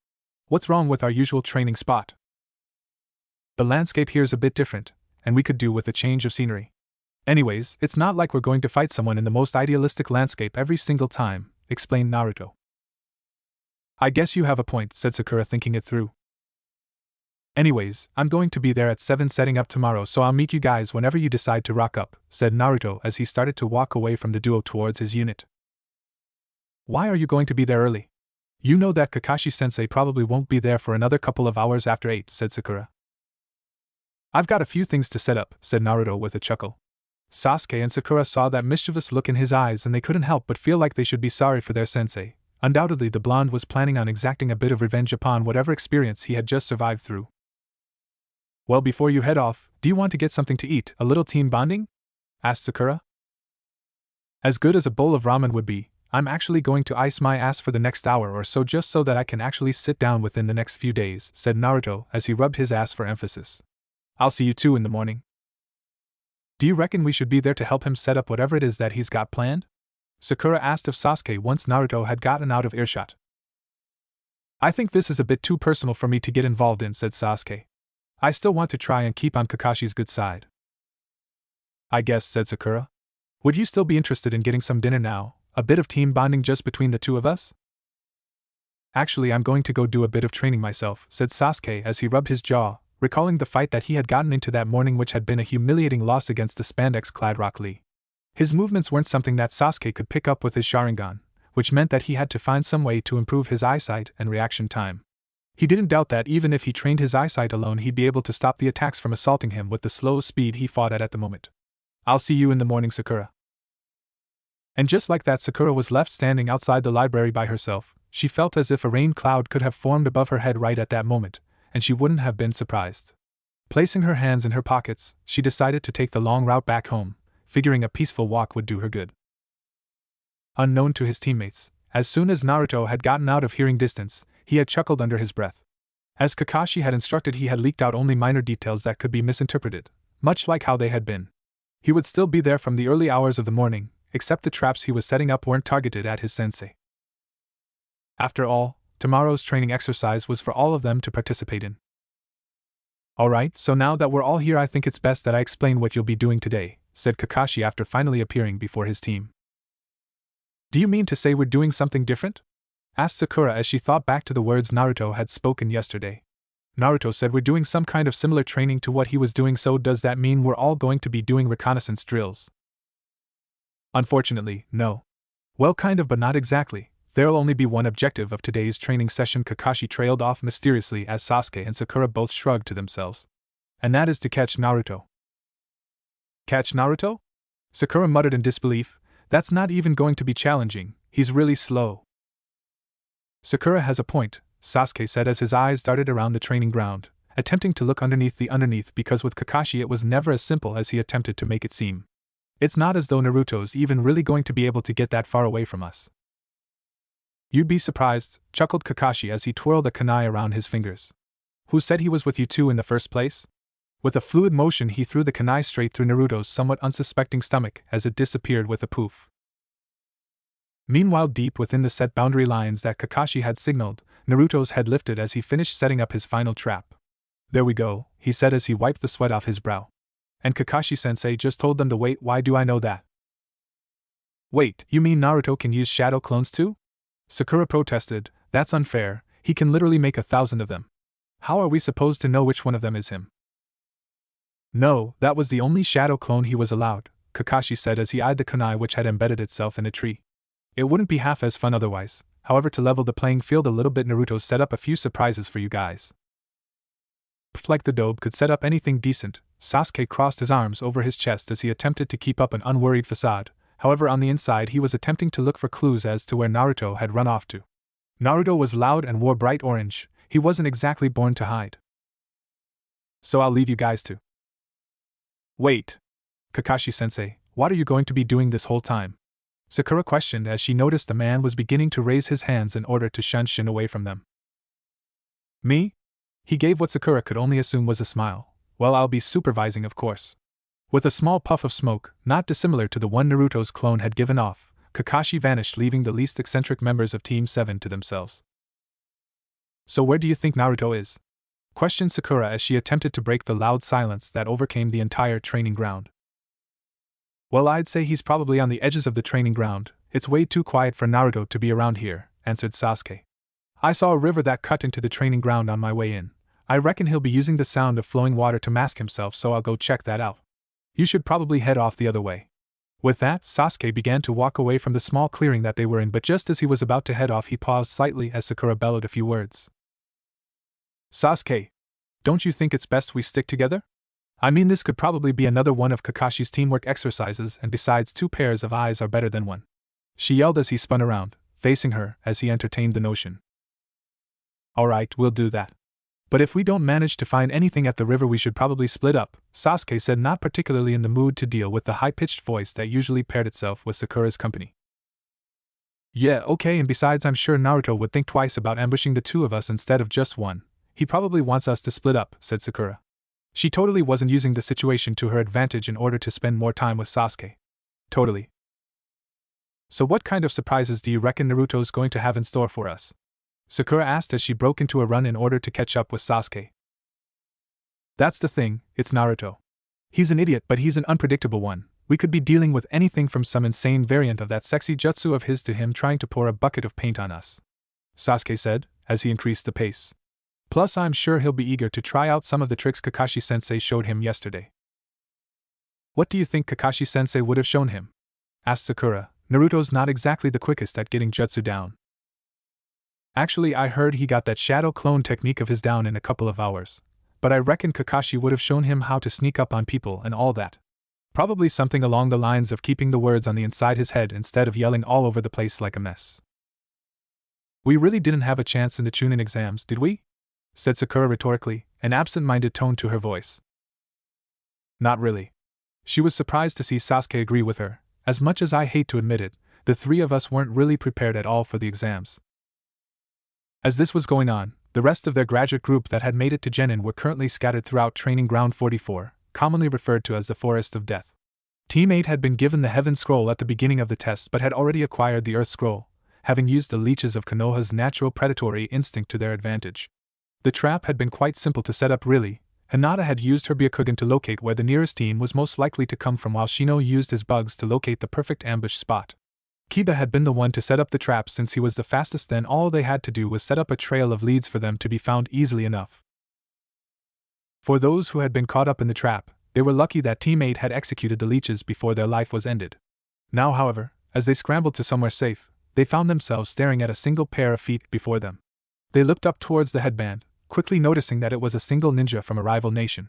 What's wrong with our usual training spot?" "The landscape here's a bit different, and we could do with a change of scenery. Anyways, it's not like we're going to fight someone in the most idealistic landscape every single time," explained Naruto. "I guess you have a point," said Sakura, thinking it through. "Anyways, I'm going to be there at 7 setting up tomorrow, so I'll meet you guys whenever you decide to rock up," said Naruto as he started to walk away from the duo towards his unit. "Why are you going to be there early? You know that Kakashi-sensei probably won't be there for another couple of hours after 8, said Sakura. "I've got a few things to set up," said Naruto with a chuckle. Sasuke and Sakura saw that mischievous look in his eyes and they couldn't help but feel like they should be sorry for their sensei. Undoubtedly the blonde was planning on exacting a bit of revenge upon whatever experience he had just survived through. "Well, before you head off, do you want to get something to eat, a little team bonding?" asked Sakura. "As good as a bowl of ramen would be, I'm actually going to ice my ass for the next hour or so just so that I can actually sit down within the next few days," said Naruto as he rubbed his ass for emphasis. "I'll see you two in the morning." "Do you reckon we should be there to help him set up whatever it is that he's got planned?" Sakura asked of Sasuke once Naruto had gotten out of earshot. I think this is a bit too personal for me to get involved in, said Sasuke. I still want to try and keep on Kakashi's good side. I guess, said Sakura. Would you still be interested in getting some dinner now, a bit of team bonding just between the two of us? Actually, I'm going to go do a bit of training myself, said Sasuke as he rubbed his jaw, recalling the fight that he had gotten into that morning, which had been a humiliating loss against the spandex-clad Rock Lee. His movements weren't something that Sasuke could pick up with his Sharingan, which meant that he had to find some way to improve his eyesight and reaction time. He didn't doubt that even if he trained his eyesight alone, he'd be able to stop the attacks from assaulting him with the slow speed he fought at the moment. I'll see you in the morning, Sakura. And just like that, Sakura was left standing outside the library by herself. She felt as if a rain cloud could have formed above her head right at that moment, and she wouldn't have been surprised. Placing her hands in her pockets, she decided to take the long route back home, figuring a peaceful walk would do her good. Unknown to his teammates, as soon as Naruto had gotten out of hearing distance, he had chuckled under his breath. As Kakashi had instructed, he had leaked out only minor details that could be misinterpreted, much like how they had been. He would still be there from the early hours of the morning, except the traps he was setting up weren't targeted at his sensei. After all, tomorrow's training exercise was for all of them to participate in. Alright, so now that we're all here, I think it's best that I explain what you'll be doing today, said Kakashi after finally appearing before his team. Do you mean to say we're doing something different? Asked Sakura as she thought back to the words Naruto had spoken yesterday. Naruto said we're doing some kind of similar training to what he was doing, so does that mean we're all going to be doing reconnaissance drills? Unfortunately, no. Well, kind of, but not exactly. There'll only be one objective of today's training session, Kakashi trailed off mysteriously as Sasuke and Sakura both shrugged to themselves. And that is to catch Naruto. Catch Naruto? Sakura muttered in disbelief. That's not even going to be challenging, he's really slow. Sakura has a point, Sasuke said as his eyes darted around the training ground, attempting to look underneath because with Kakashi it was never as simple as he attempted to make it seem. It's not as though Naruto's even really going to be able to get that far away from us. You'd be surprised, chuckled Kakashi as he twirled a kunai around his fingers. Who said he was with you two in the first place? With a fluid motion he threw the kunai straight through Naruto's somewhat unsuspecting stomach as it disappeared with a poof. Meanwhile, deep within the set boundary lines that Kakashi had signaled, Naruto's head lifted as he finished setting up his final trap. There we go, he said as he wiped the sweat off his brow. And Kakashi-sensei just told them to wait. Why do I know that? Wait, you mean Naruto can use shadow clones too? Sakura protested. That's unfair, he can literally make 1,000 of them. How are we supposed to know which one of them is him? No, that was the only shadow clone he was allowed, Kakashi said as he eyed the kunai which had embedded itself in a tree. It wouldn't be half as fun otherwise. However, to level the playing field a little bit, Naruto set up a few surprises for you guys. Like the Dobe could set up anything decent, Sasuke crossed his arms over his chest as he attempted to keep up an unworried facade. However, on the inside he was attempting to look for clues as to where Naruto had run off to. Naruto was loud and wore bright orange. He wasn't exactly born to hide. So I'll leave you guys to. Wait. Kakashi-sensei, what are you going to be doing this whole time? Sakura questioned as she noticed the man was beginning to raise his hands in order to shun Shin away from them. Me? He gave what Sakura could only assume was a smile. Well, I'll be supervising, of course. With a small puff of smoke, not dissimilar to the one Naruto's clone had given off, Kakashi vanished, leaving the least eccentric members of Team 7 to themselves. So where do you think Naruto is? Questioned Sakura as she attempted to break the loud silence that overcame the entire training ground. Well, I'd say he's probably on the edges of the training ground. It's way too quiet for Naruto to be around here, answered Sasuke. I saw a river that cut into the training ground on my way in. I reckon he'll be using the sound of flowing water to mask himself, so I'll go check that out. You should probably head off the other way. With that, Sasuke began to walk away from the small clearing that they were in, but just as he was about to head off he paused slightly as Sakura bellowed a few words. Sasuke, don't you think it's best we stick together? I mean, this could probably be another one of Kakashi's teamwork exercises, and besides, 2 pairs of eyes are better than 1. She yelled as he spun around, facing her, as he entertained the notion. Alright, we'll do that. But if we don't manage to find anything at the river, we should probably split up, Sasuke said, not particularly in the mood to deal with the high-pitched voice that usually paired itself with Sakura's company. Yeah, okay, and besides, I'm sure Naruto would think twice about ambushing the 2 of us instead of just 1. He probably wants us to split up, said Sakura. She totally wasn't using the situation to her advantage in order to spend more time with Sasuke. Totally. So what kind of surprises do you reckon Naruto's going to have in store for us? Sakura asked as she broke into a run in order to catch up with Sasuke. That's the thing, it's Naruto. He's an idiot, but he's an unpredictable one. We could be dealing with anything from some insane variant of that sexy jutsu of his to him trying to pour a bucket of paint on us, Sasuke said, as he increased the pace. Plus I'm sure he'll be eager to try out some of the tricks Kakashi-sensei showed him yesterday. What do you think Kakashi-sensei would have shown him? Asked Sakura. Naruto's not exactly the quickest at getting jutsu down. Actually, I heard he got that shadow clone technique of his down in a couple of hours, but I reckon Kakashi would have shown him how to sneak up on people and all that. Probably something along the lines of keeping the words on the inside his head instead of yelling all over the place like a mess. We really didn't have a chance in the Chunin exams, did we? Said Sakura rhetorically, an absent-minded tone to her voice. Not really. She was surprised to see Sasuke agree with her. As much as I hate to admit it, the three of us weren't really prepared at all for the exams. As this was going on, the rest of their graduate group that had made it to Genin were currently scattered throughout Training Ground 44, commonly referred to as the Forest of Death. Team 8 had been given the Heaven Scroll at the beginning of the test but had already acquired the Earth Scroll, having used the leeches of Konoha's natural predatory instinct to their advantage. The trap had been quite simple to set up really. Hinata had used her Byakugan to locate where the nearest team was most likely to come from while Shino used his bugs to locate the perfect ambush spot. Kiba had been the one to set up the trap since he was the fastest, then all they had to do was set up a trail of leads for them to be found easily enough. For those who had been caught up in the trap, they were lucky that Team 8 had executed the leeches before their life was ended. Now, however, as they scrambled to somewhere safe, they found themselves staring at a single pair of feet before them. They looked up towards the headband, quickly noticing that it was a single ninja from a rival nation.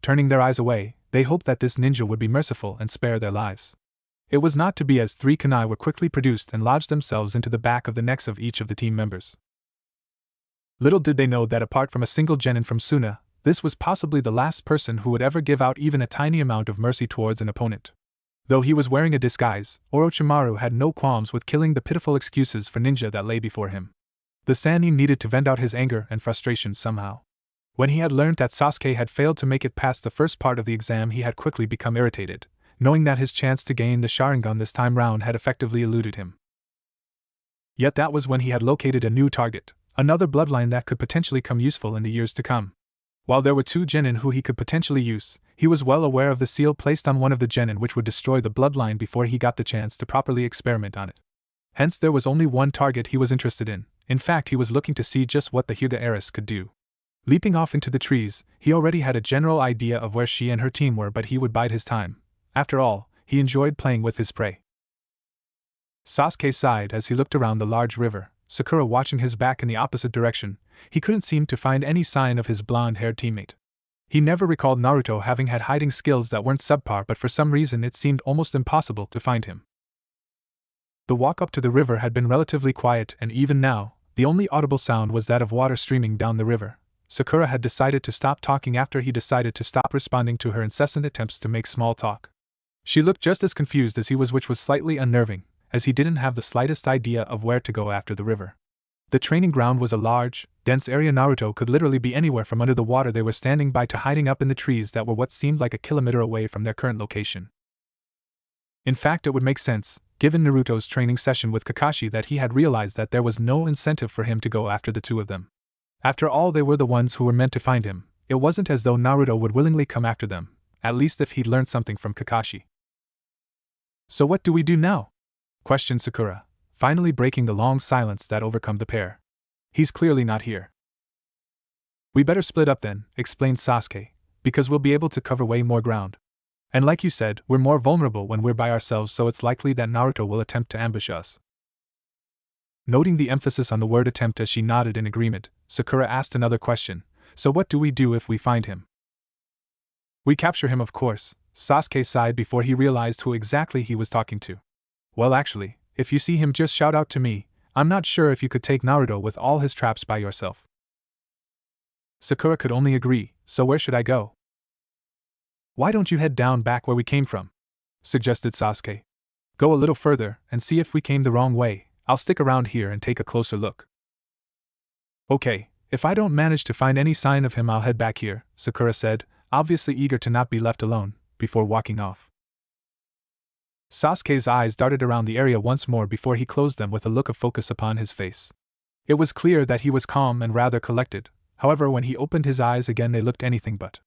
Turning their eyes away, they hoped that this ninja would be merciful and spare their lives. It was not to be, as 3 kunai were quickly produced and lodged themselves into the back of the necks of each of the team members. Little did they know that apart from a single genin from Suna, this was possibly the last person who would ever give out even a tiny amount of mercy towards an opponent. Though he was wearing a disguise, Orochimaru had no qualms with killing the pitiful excuses for ninja that lay before him. The Sannin needed to vent out his anger and frustration somehow. When he had learned that Sasuke had failed to make it past the first part of the exam, he had quickly become irritated, knowing that his chance to gain the Sharingan this time round had effectively eluded him. Yet that was when he had located a new target, another bloodline that could potentially come useful in the years to come. While there were 2 genin who he could potentially use, he was well aware of the seal placed on one of the genin which would destroy the bloodline before he got the chance to properly experiment on it. Hence there was only one target he was interested in. In fact, he was looking to see just what the Hyuga heiress could do. Leaping off into the trees, he already had a general idea of where she and her team were, but he would bide his time. After all, he enjoyed playing with his prey. Sasuke sighed as he looked around the large river, Sakura watching his back in the opposite direction. He couldn't seem to find any sign of his blonde-haired teammate. He never recalled Naruto having had hiding skills that weren't subpar, but for some reason it seemed almost impossible to find him. The walk up to the river had been relatively quiet, and even now, the only audible sound was that of water streaming down the river. Sakura had decided to stop talking after he decided to stop responding to her incessant attempts to make small talk. She looked just as confused as he was, which was slightly unnerving, as he didn't have the slightest idea of where to go after the river. The training ground was a large, dense area. Naruto could literally be anywhere from under the water they were standing by to hiding up in the trees that were what seemed like a kilometer away from their current location. In fact, it would make sense, given Naruto's training session with Kakashi, that he had realized that there was no incentive for him to go after the 2 of them. After all, they were the ones who were meant to find him. It wasn't as though Naruto would willingly come after them, at least if he'd learned something from Kakashi. So what do we do now? Questioned Sakura, finally breaking the long silence that overcome the pair. He's clearly not here. We better split up then, explained Sasuke, because we'll be able to cover way more ground. And like you said, we're more vulnerable when we're by ourselves, so it's likely that Naruto will attempt to ambush us. Noting the emphasis on the word attempt as she nodded in agreement, Sakura asked another question. So what do we do if we find him? We capture him, of course. Sasuke sighed before he realized who exactly he was talking to. Well, actually, if you see him, just shout out to me. I'm not sure if you could take Naruto with all his traps by yourself. Sakura could only agree. So where should I go? Why don't you head down back where we came from? Suggested Sasuke. Go a little further and see if we came the wrong way. I'll stick around here and take a closer look. Okay, if I don't manage to find any sign of him, I'll head back here, Sakura said, obviously eager to not be left alone, before walking off. Sasuke's eyes darted around the area once more before he closed them with a look of focus upon his face. It was clear that he was calm and rather collected, however when he opened his eyes again they looked anything but.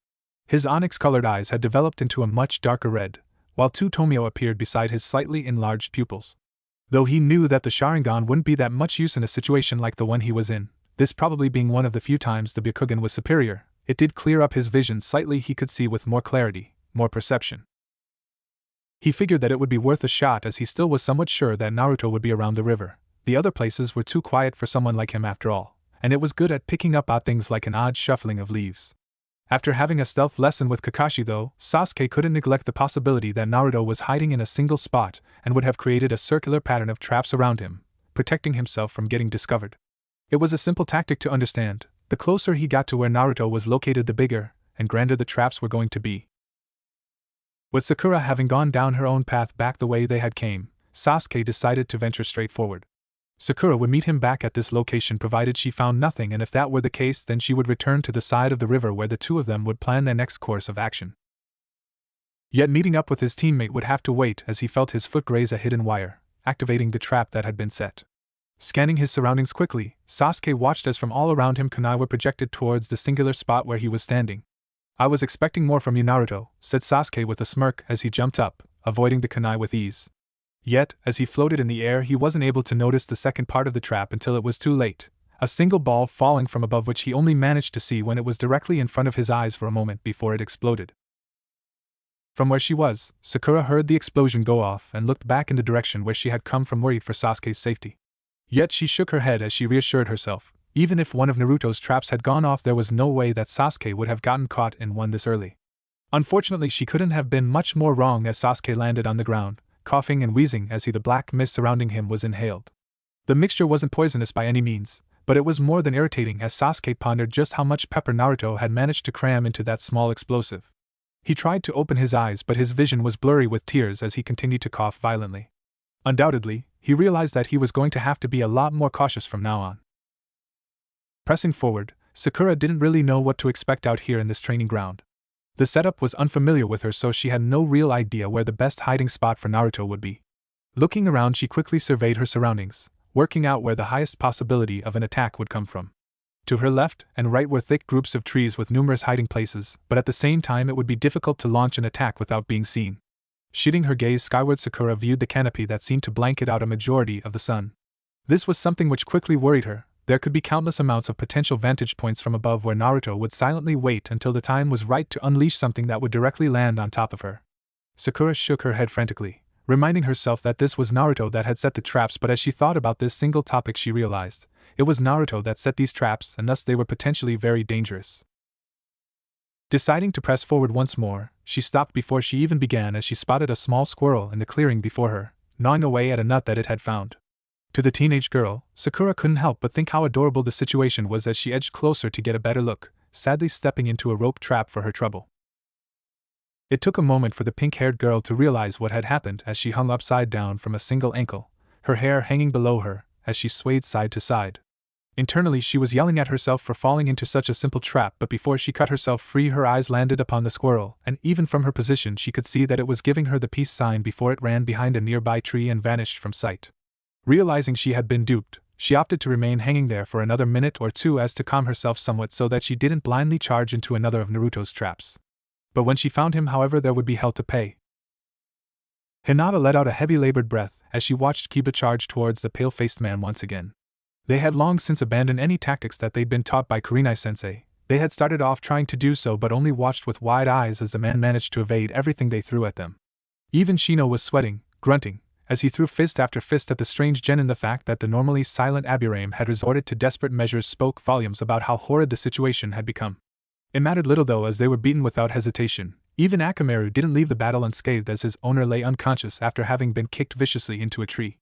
His onyx-colored eyes had developed into a much darker red, while two tomio appeared beside his slightly enlarged pupils. Though he knew that the Sharingan wouldn't be that much use in a situation like the one he was in, this probably being one of the few times the Byakugan was superior, it did clear up his vision slightly. He could see with more clarity, more perception. He figured that it would be worth a shot as he still was somewhat sure that Naruto would be around the river. The other places were too quiet for someone like him after all, and it was good at picking up odd things like an odd shuffling of leaves. After having a stealth lesson with Kakashi though, Sasuke couldn't neglect the possibility that Naruto was hiding in a single spot and would have created a circular pattern of traps around him, protecting himself from getting discovered. It was a simple tactic to understand. The closer he got to where Naruto was located, the bigger and grander the traps were going to be. With Sakura having gone down her own path back the way they had came, Sasuke decided to venture straight forward. Sakura would meet him back at this location provided she found nothing, and if that were the case then she would return to the side of the river where the two of them would plan their next course of action. Yet meeting up with his teammate would have to wait as he felt his foot graze a hidden wire, activating the trap that had been set. Scanning his surroundings quickly, Sasuke watched as from all around him kunai were projected towards the singular spot where he was standing. "I was expecting more from you, Naruto," said Sasuke with a smirk as he jumped up, avoiding the kunai with ease. Yet, as he floated in the air he wasn't able to notice the second part of the trap until it was too late, a single ball falling from above which he only managed to see when it was directly in front of his eyes for a moment before it exploded. From where she was, Sakura heard the explosion go off and looked back in the direction where she had come from, worried for Sasuke's safety. Yet she shook her head as she reassured herself. Even if one of Naruto's traps had gone off, there was no way that Sasuke would have gotten caught in one this early. Unfortunately, she couldn't have been much more wrong as Sasuke landed on the ground, coughing and wheezing as the black mist surrounding him was inhaled. The mixture wasn't poisonous by any means, but it was more than irritating as Sasuke pondered just how much pepper Naruto had managed to cram into that small explosive. He tried to open his eyes, but his vision was blurry with tears as he continued to cough violently. Undoubtedly, he realized that he was going to have to be a lot more cautious from now on. Pressing forward, Sakura didn't really know what to expect out here in this training ground. The setup was unfamiliar with her, so she had no real idea where the best hiding spot for Naruto would be. Looking around, she quickly surveyed her surroundings, working out where the highest possibility of an attack would come from. To her left and right were thick groups of trees with numerous hiding places, but at the same time it would be difficult to launch an attack without being seen. Shooting her gaze skyward, Sakura viewed the canopy that seemed to blanket out a majority of the sun. This was something which quickly worried her. There could be countless amounts of potential vantage points from above where Naruto would silently wait until the time was right to unleash something that would directly land on top of her. Sakura shook her head frantically, reminding herself that this was Naruto that had set the traps, but as she thought about this single topic she realized, it was Naruto that set these traps and thus they were potentially very dangerous. Deciding to press forward once more, she stopped before she even began as she spotted a small squirrel in the clearing before her, gnawing away at a nut that it had found. To the teenage girl, Sakura couldn't help but think how adorable the situation was as she edged closer to get a better look, sadly stepping into a rope trap for her trouble. It took a moment for the pink-haired girl to realize what had happened as she hung upside down from a single ankle, her hair hanging below her as she swayed side to side. Internally she was yelling at herself for falling into such a simple trap, but before she cut herself free her eyes landed upon the squirrel, and even from her position she could see that it was giving her the peace sign before it ran behind a nearby tree and vanished from sight. Realizing she had been duped, she opted to remain hanging there for another minute or two as to calm herself somewhat so that she didn't blindly charge into another of Naruto's traps. But when she found him, however, there would be hell to pay. Hinata let out a heavy labored breath as she watched Kiba charge towards the pale-faced man once again. They had long since abandoned any tactics that they'd been taught by Kurenai-sensei. They had started off trying to do so but only watched with wide eyes as the man managed to evade everything they threw at them. Even Shino was sweating, grunting, as he threw fist after fist at the strange genin. The fact that the normally silent Aburame had resorted to desperate measures spoke volumes about how horrid the situation had become. It mattered little though, as they were beaten without hesitation. Even Akamaru didn't leave the battle unscathed as his owner lay unconscious after having been kicked viciously into a tree.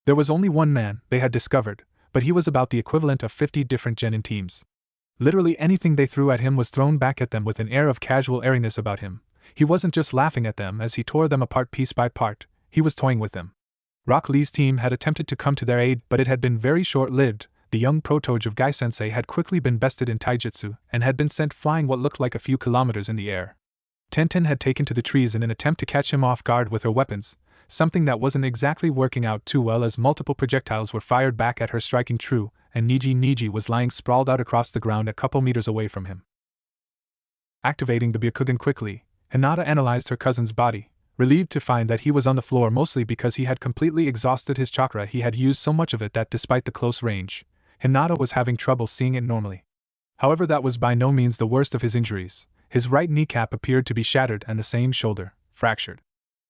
There was only one man, they had discovered, but he was about the equivalent of 50 different genin teams. Literally anything they threw at him was thrown back at them with an air of casual airiness about him. He wasn't just laughing at them as he tore them apart piece by part, he was toying with them. Rock Lee's team had attempted to come to their aid, but it had been very short-lived. The young protoge of Gai-sensei had quickly been bested in taijutsu and had been sent flying what looked like a few kilometers in the air. Tenten had taken to the trees in an attempt to catch him off guard with her weapons, something that wasn't exactly working out too well as multiple projectiles were fired back at her, striking true, and Niji was lying sprawled out across the ground a couple meters away from him. Activating the Byakugan quickly, Hinata analyzed her cousin's body, relieved to find that he was on the floor mostly because he had completely exhausted his chakra. He had used so much of it that despite the close range, Hinata was having trouble seeing it normally. However, that was by no means the worst of his injuries. His right kneecap appeared to be shattered and the same shoulder, fractured.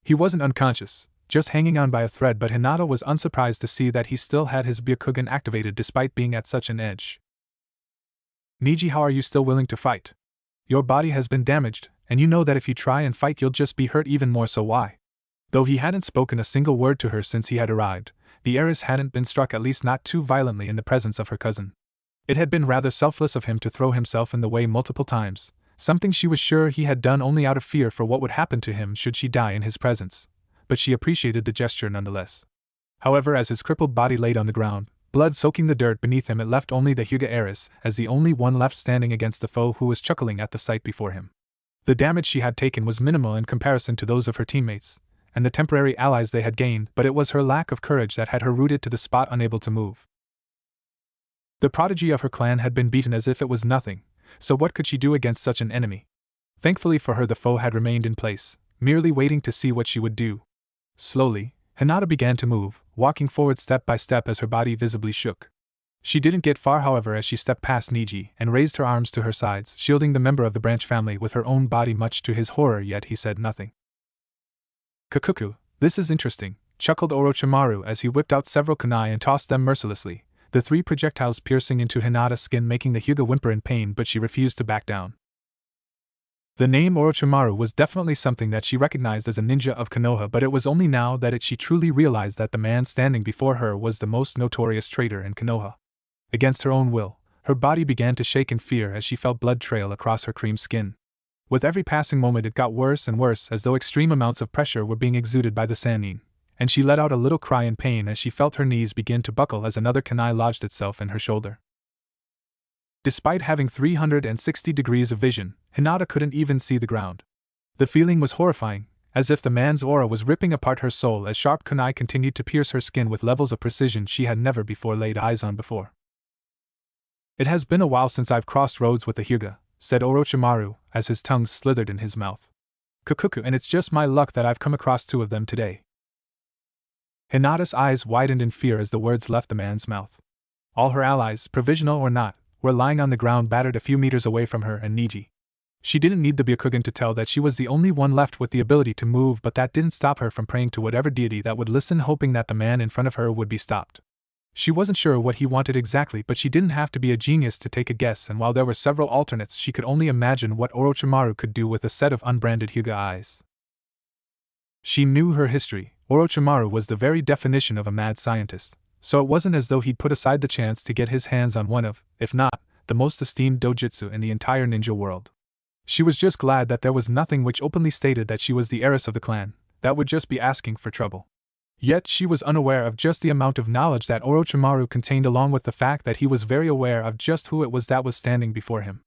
He wasn't unconscious, just hanging on by a thread, but Hinata was unsurprised to see that he still had his Byakugan activated despite being at such an edge. Niji, how are you still willing to fight? Your body has been damaged, and you know that if you try and fight you'll just be hurt even more, so why? Though he hadn't spoken a single word to her since he had arrived, the heiress hadn't been struck, at least not too violently, in the presence of her cousin. It had been rather selfless of him to throw himself in the way multiple times, something she was sure he had done only out of fear for what would happen to him should she die in his presence, but she appreciated the gesture nonetheless. However, as his crippled body laid on the ground, blood soaking the dirt beneath him, it left only the Hyuga heiress as the only one left standing against the foe, who was chuckling at the sight before him. The damage she had taken was minimal in comparison to those of her teammates, and the temporary allies they had gained, but it was her lack of courage that had her rooted to the spot, unable to move. The prodigy of her clan had been beaten as if it was nothing, so what could she do against such an enemy? Thankfully for her, the foe had remained in place, merely waiting to see what she would do. Slowly, Hinata began to move, walking forward step by step as her body visibly shook. She didn't get far, however, as she stepped past Niji and raised her arms to her sides, shielding the member of the branch family with her own body, much to his horror, yet he said nothing. Kakuku, this is interesting, chuckled Orochimaru as he whipped out several kunai and tossed them mercilessly, the 3 projectiles piercing into Hinata's skin, making the Hyuga whimper in pain, but she refused to back down. The name Orochimaru was definitely something that she recognized as a ninja of Konoha, but it was only now that she truly realized that the man standing before her was the most notorious traitor in Konoha. Against her own will, her body began to shake in fear as she felt blood trail across her cream skin. With every passing moment it got worse and worse, as though extreme amounts of pressure were being exuded by the Sannin, and she let out a little cry in pain as she felt her knees begin to buckle as another kunai lodged itself in her shoulder. Despite having 360 degrees of vision, Hinata couldn't even see the ground. The feeling was horrifying, as if the man's aura was ripping apart her soul as sharp kunai continued to pierce her skin with levels of precision she had never before laid eyes on before. It has been a while since I've crossed roads with the Hyuga, said Orochimaru, as his tongue slithered in his mouth. Kakuku, and it's just my luck that I've come across 2 of them today. Hinata's eyes widened in fear as the words left the man's mouth. All her allies, provisional or not, were lying on the ground, battered a few meters away from her and Niji. She didn't need the Byakugan to tell that she was the only one left with the ability to move, but that didn't stop her from praying to whatever deity that would listen, hoping that the man in front of her would be stopped. She wasn't sure what he wanted exactly, but she didn't have to be a genius to take a guess, and while there were several alternates, she could only imagine what Orochimaru could do with a set of unbranded Hyuga eyes. She knew her history. Orochimaru was the very definition of a mad scientist, so it wasn't as though he'd put aside the chance to get his hands on one of, if not, the most esteemed dojutsu in the entire ninja world. She was just glad that there was nothing which openly stated that she was the heiress of the clan. That would just be asking for trouble. Yet she was unaware of just the amount of knowledge that Orochimaru contained, along with the fact that he was very aware of just who it was that was standing before him.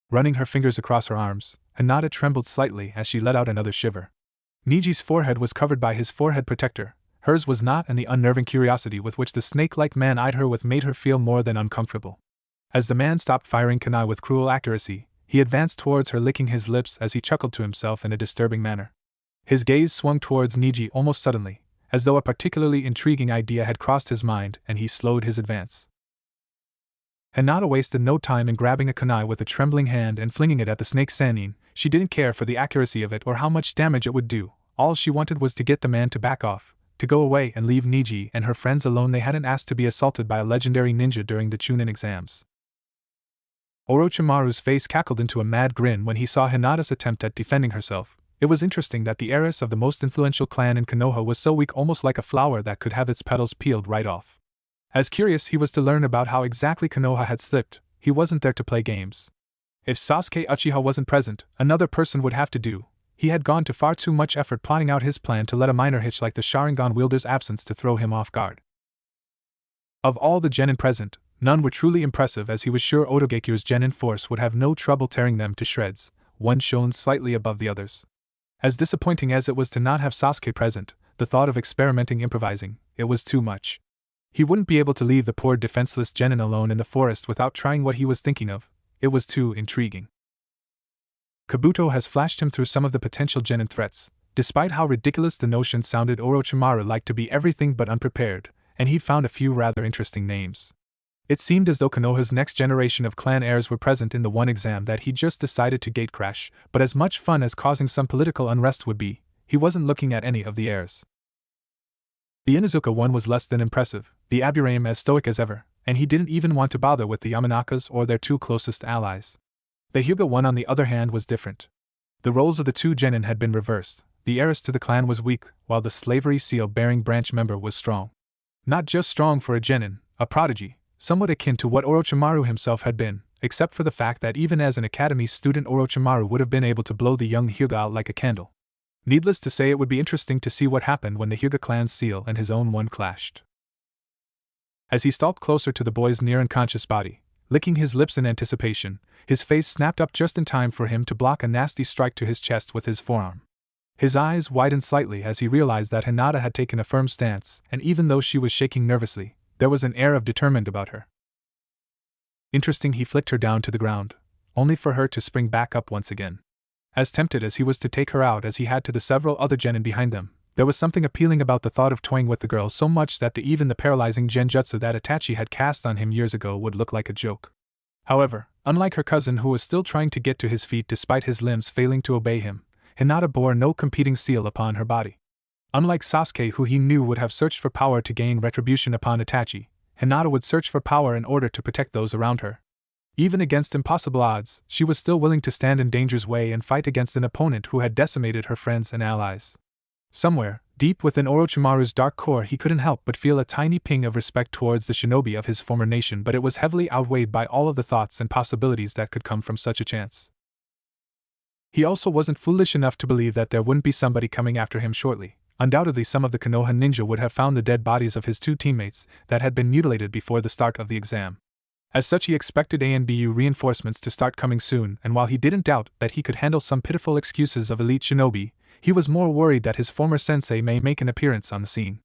Running her fingers across her arms, Hinata trembled slightly as she let out another shiver. Niji's forehead was covered by his forehead protector, hers was not, and the unnerving curiosity with which the snake-like man eyed her with made her feel more than uncomfortable. As the man stopped firing kunai with cruel accuracy, he advanced towards her, licking his lips as he chuckled to himself in a disturbing manner. His gaze swung towards Niji almost suddenly, as though a particularly intriguing idea had crossed his mind, and he slowed his advance. Hinata wasted no time in grabbing a kunai with a trembling hand and flinging it at the snake Sannin. She didn't care for the accuracy of it or how much damage it would do. All she wanted was to get the man to back off, to go away and leave Niji and her friends alone. They hadn't asked to be assaulted by a legendary ninja during the Chunin exams. Orochimaru's face cackled into a mad grin when he saw Hinata's attempt at defending herself. It was interesting that the heiress of the most influential clan in Konoha was so weak, almost like a flower that could have its petals peeled right off. As curious he was to learn about how exactly Konoha had slipped, he wasn't there to play games. If Sasuke Uchiha wasn't present, another person would have to do. He had gone to far too much effort plotting out his plan to let a minor hitch like the Sharingan wielder's absence to throw him off guard. Of all the genin present, none were truly impressive, as he was sure Otogekyu's genin force would have no trouble tearing them to shreds, one shone slightly above the others. As disappointing as it was to not have Sasuke present, the thought of experimenting improvising, it was too much. He wouldn't be able to leave the poor defenseless genin alone in the forest without trying what he was thinking of. It was too intriguing. Kabuto has flashed him through some of the potential genin threats. Despite how ridiculous the notion sounded, Orochimaru liked to be everything but unprepared, and he'd found a few rather interesting names. It seemed as though Konoha's next generation of clan heirs were present in the one exam that he'd just decided to gatecrash, but as much fun as causing some political unrest would be, he wasn't looking at any of the heirs. The Inuzuka one was less than impressive, the Aburame as stoic as ever, and he didn't even want to bother with the Yamanakas or their two closest allies. The Hyuga one, on the other hand, was different. The roles of the two genin had been reversed. The heiress to the clan was weak, while the slavery seal-bearing branch member was strong. Not just strong for a genin, a prodigy, somewhat akin to what Orochimaru himself had been, except for the fact that even as an academy student Orochimaru would have been able to blow the young Hyuga out like a candle. Needless to say, it would be interesting to see what happened when the Hyuga clan's seal and his own one clashed. As he stalked closer to the boy's near-unconscious body, licking his lips in anticipation, his face snapped up just in time for him to block a nasty strike to his chest with his forearm. His eyes widened slightly as he realized that Hinata had taken a firm stance, and even though she was shaking nervously, there was an air of determined about her. Interesting, he flicked her down to the ground, only for her to spring back up once again. As tempted as he was to take her out as he had to the several other genin behind them, there was something appealing about the thought of toying with the girl so much that even the paralyzing genjutsu that Itachi had cast on him years ago would look like a joke. However, unlike her cousin who was still trying to get to his feet despite his limbs failing to obey him, Hinata bore no competing seal upon her body. Unlike Sasuke, who he knew would have searched for power to gain retribution upon Itachi, Hinata would search for power in order to protect those around her. Even against impossible odds, she was still willing to stand in danger's way and fight against an opponent who had decimated her friends and allies. Somewhere, deep within Orochimaru's dark core, he couldn't help but feel a tiny ping of respect towards the shinobi of his former nation, but it was heavily outweighed by all of the thoughts and possibilities that could come from such a chance. He also wasn't foolish enough to believe that there wouldn't be somebody coming after him shortly. Undoubtedly, some of the Konoha ninja would have found the dead bodies of his two teammates that had been mutilated before the start of the exam. As such, he expected ANBU reinforcements to start coming soon, and while he didn't doubt that he could handle some pitiful excuses of elite shinobi, he was more worried that his former sensei may make an appearance on the scene.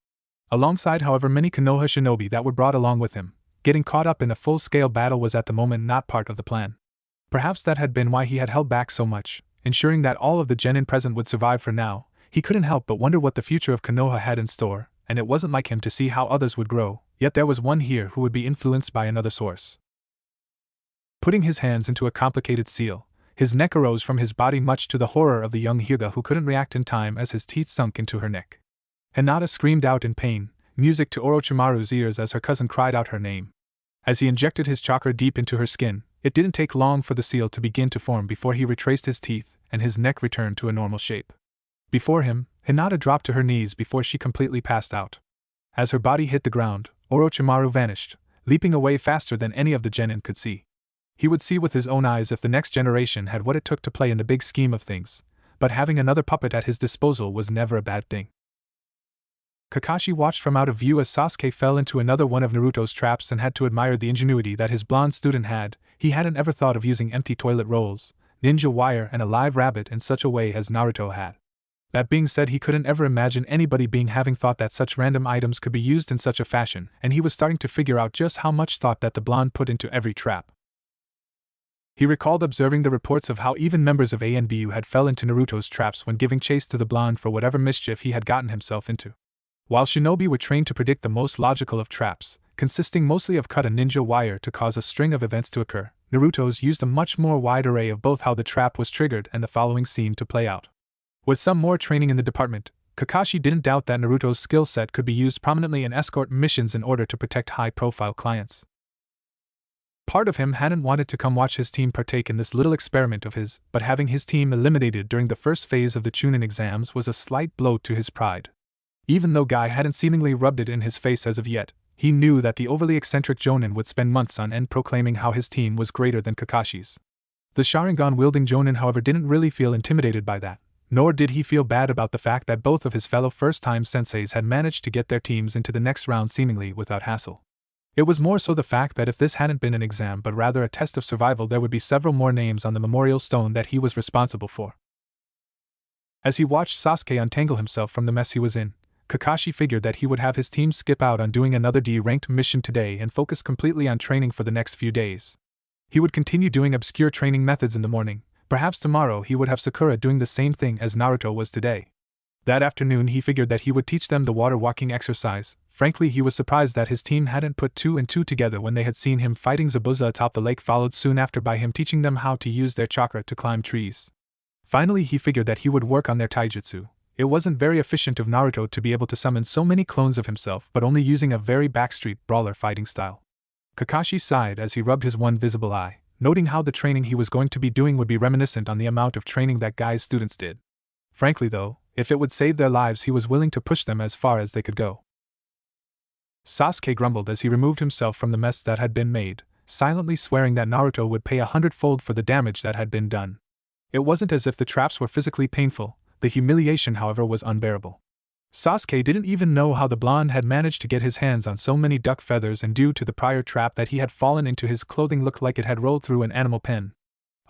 Alongside, however, many Konoha shinobi that were brought along with him, getting caught up in a full-scale battle was at the moment not part of the plan. Perhaps that had been why he had held back so much, ensuring that all of the genin present would survive for now. He couldn't help but wonder what the future of Konoha had in store, and it wasn't like him to see how others would grow, yet there was one here who would be influenced by another source. Putting his hands into a complicated seal, his neck arose from his body, much to the horror of the young Hyuga, who couldn't react in time as his teeth sunk into her neck. Hinata screamed out in pain, music to Orochimaru's ears as her cousin cried out her name. As he injected his chakra deep into her skin, it didn't take long for the seal to begin to form before he retraced his teeth and his neck returned to a normal shape. Before him, Hinata dropped to her knees before she completely passed out. As her body hit the ground, Orochimaru vanished, leaping away faster than any of the genin could see. He would see with his own eyes if the next generation had what it took to play in the big scheme of things, but having another puppet at his disposal was never a bad thing. Kakashi watched from out of view as Sasuke fell into another one of Naruto's traps and had to admire the ingenuity that his blonde student had. He hadn't ever thought of using empty toilet rolls, ninja wire, and a live rabbit in such a way as Naruto had. That being said, he couldn't ever imagine anybody having thought that such random items could be used in such a fashion, and he was starting to figure out just how much thought that the blonde put into every trap. He recalled observing the reports of how even members of ANBU had fell into Naruto's traps when giving chase to the blonde for whatever mischief he had gotten himself into. While shinobi were trained to predict the most logical of traps, consisting mostly of cut and ninja wire to cause a string of events to occur, Naruto's used a much more wide array of both how the trap was triggered and the following scene to play out. With some more training in the department, Kakashi didn't doubt that Naruto's skill set could be used prominently in escort missions in order to protect high-profile clients. Part of him hadn't wanted to come watch his team partake in this little experiment of his, but having his team eliminated during the first phase of the Chunin exams was a slight blow to his pride. Even though Guy hadn't seemingly rubbed it in his face as of yet, he knew that the overly eccentric Jonin would spend months on end proclaiming how his team was greater than Kakashi's. The Sharingan-wielding Jonin, however, didn't really feel intimidated by that, nor did he feel bad about the fact that both of his fellow first-time senseis had managed to get their teams into the next round seemingly without hassle. It was more so the fact that if this hadn't been an exam but rather a test of survival, there would be several more names on the memorial stone that he was responsible for. As he watched Sasuke untangle himself from the mess he was in, Kakashi figured that he would have his team skip out on doing another D-ranked mission today and focus completely on training for the next few days. He would continue doing obscure training methods in the morning. Perhaps tomorrow he would have Sakura doing the same thing as Naruto was today. That afternoon he figured that he would teach them the water walking exercise. Frankly, he was surprised that his team hadn't put two and two together when they had seen him fighting Zabuza atop the lake, followed soon after by him teaching them how to use their chakra to climb trees. Finally, he figured that he would work on their taijutsu. It wasn't very efficient of Naruto to be able to summon so many clones of himself, but only using a very backstreet brawler fighting style. Kakashi sighed as he rubbed his one visible eye, noting how the training he was going to be doing would be reminiscent on the amount of training that Guy's students did. Frankly though, if it would save their lives, he was willing to push them as far as they could go. Sasuke grumbled as he removed himself from the mess that had been made, silently swearing that Naruto would pay 100-fold for the damage that had been done. It wasn't as if the traps were physically painful, the humiliation, however, was unbearable. Sasuke didn't even know how the blonde had managed to get his hands on so many duck feathers, and due to the prior trap that he had fallen into, his clothing looked like it had rolled through an animal pen.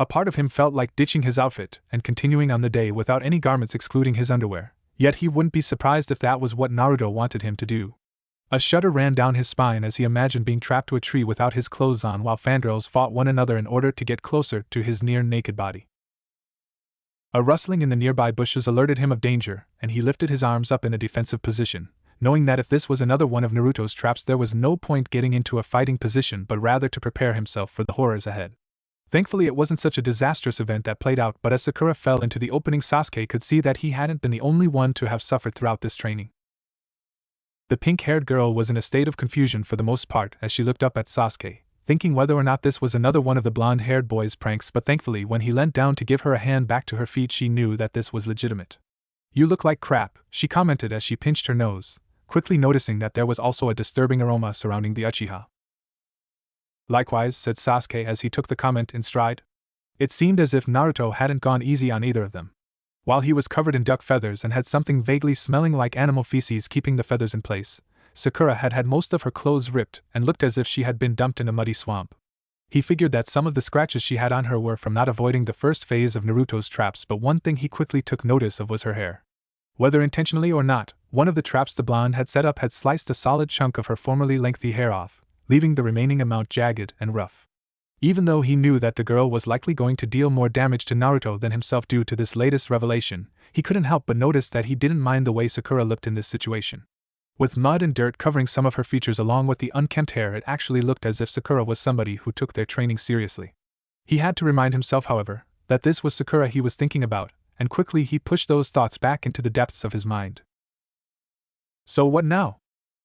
A part of him felt like ditching his outfit and continuing on the day without any garments excluding his underwear, yet he wouldn't be surprised if that was what Naruto wanted him to do. A shudder ran down his spine as he imagined being trapped to a tree without his clothes on while fangirls fought one another in order to get closer to his near-naked body. A rustling in the nearby bushes alerted him of danger, and he lifted his arms up in a defensive position, knowing that if this was another one of Naruto's traps, there was no point getting into a fighting position but rather to prepare himself for the horrors ahead. Thankfully, it wasn't such a disastrous event that played out, but as Sakura fell into the opening, Sasuke could see that he hadn't been the only one to have suffered throughout this training. The pink-haired girl was in a state of confusion for the most part as she looked up at Sasuke, thinking whether or not this was another one of the blonde-haired boy's pranks, but thankfully when he leant down to give her a hand back to her feet, she knew that this was legitimate. "You look like crap," she commented as she pinched her nose, quickly noticing that there was also a disturbing aroma surrounding the Uchiha. "Likewise," said Sasuke as he took the comment in stride. It seemed as if Naruto hadn't gone easy on either of them. While he was covered in duck feathers and had something vaguely smelling like animal feces keeping the feathers in place, Sakura had had most of her clothes ripped and looked as if she had been dumped in a muddy swamp. He figured that some of the scratches she had on her were from not avoiding the first phase of Naruto's traps, but one thing he quickly took notice of was her hair. Whether intentionally or not, one of the traps the blonde had set up had sliced a solid chunk of her formerly lengthy hair off, leaving the remaining amount jagged and rough. Even though he knew that the girl was likely going to deal more damage to Naruto than himself due to this latest revelation, he couldn't help but notice that he didn't mind the way Sakura looked in this situation. With mud and dirt covering some of her features along with the unkempt hair, it actually looked as if Sakura was somebody who took their training seriously. He had to remind himself, however, that this was Sakura he was thinking about, and quickly he pushed those thoughts back into the depths of his mind. "So what now?"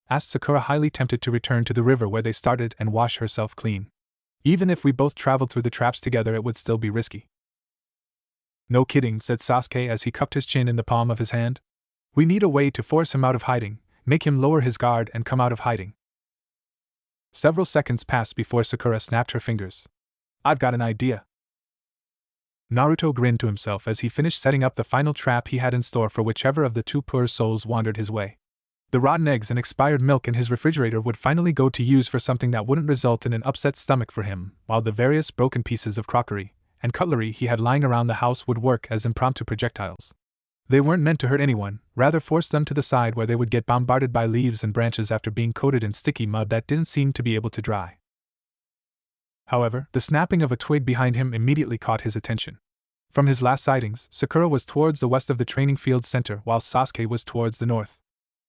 asked Sakura, highly tempted to return to the river where they started and wash herself clean. "Even if we both traveled through the traps together, it would still be risky." "No kidding," said Sasuke as he cupped his chin in the palm of his hand. "We need a way to force him out of hiding, make him lower his guard and come out of hiding." Several seconds passed before Sakura snapped her fingers. "I've got an idea." Naruto grinned to himself as he finished setting up the final trap he had in store for whichever of the two poor souls wandered his way. The rotten eggs and expired milk in his refrigerator would finally go to use for something that wouldn't result in an upset stomach for him, while the various broken pieces of crockery and cutlery he had lying around the house would work as impromptu projectiles. They weren't meant to hurt anyone, rather force them to the side where they would get bombarded by leaves and branches after being coated in sticky mud that didn't seem to be able to dry. However, the snapping of a twig behind him immediately caught his attention. From his last sightings, Sakura was towards the west of the training field center while Sasuke was towards the north.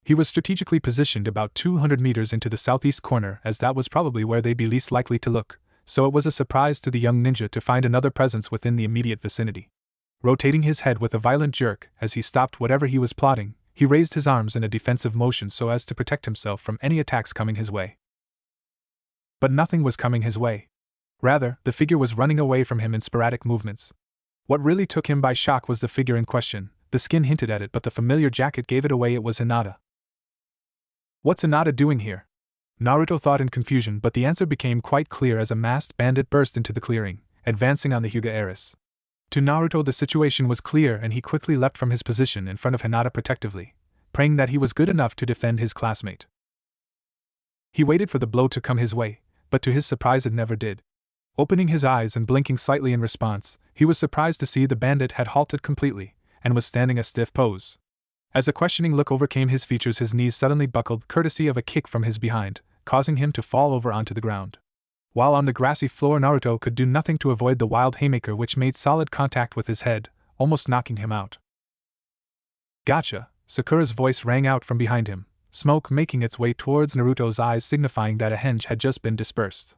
He was strategically positioned about 200 meters into the southeast corner, as that was probably where they'd be least likely to look, so it was a surprise to the young ninja to find another presence within the immediate vicinity. Rotating his head with a violent jerk as he stopped whatever he was plotting, he raised his arms in a defensive motion so as to protect himself from any attacks coming his way. But nothing was coming his way. Rather, the figure was running away from him in sporadic movements. What really took him by shock was the figure in question. The skin hinted at it, but the familiar jacket gave it away. It was Hinata. "What's Hinata doing here?" Naruto thought in confusion, but the answer became quite clear as a masked bandit burst into the clearing, advancing on the Hyuga heiress. To Naruto the situation was clear, and he quickly leapt from his position in front of Hinata protectively, praying that he was good enough to defend his classmate. He waited for the blow to come his way, but to his surprise it never did. Opening his eyes and blinking slightly in response, he was surprised to see the bandit had halted completely, and was standing a stiff pose. As a questioning look overcame his features, his knees suddenly buckled courtesy of a kick from his behind, causing him to fall over onto the ground. While on the grassy floor, Naruto could do nothing to avoid the wild haymaker which made solid contact with his head, almost knocking him out. "Gotcha," Sakura's voice rang out from behind him, smoke making its way towards Naruto's eyes signifying that a henge had just been dispersed.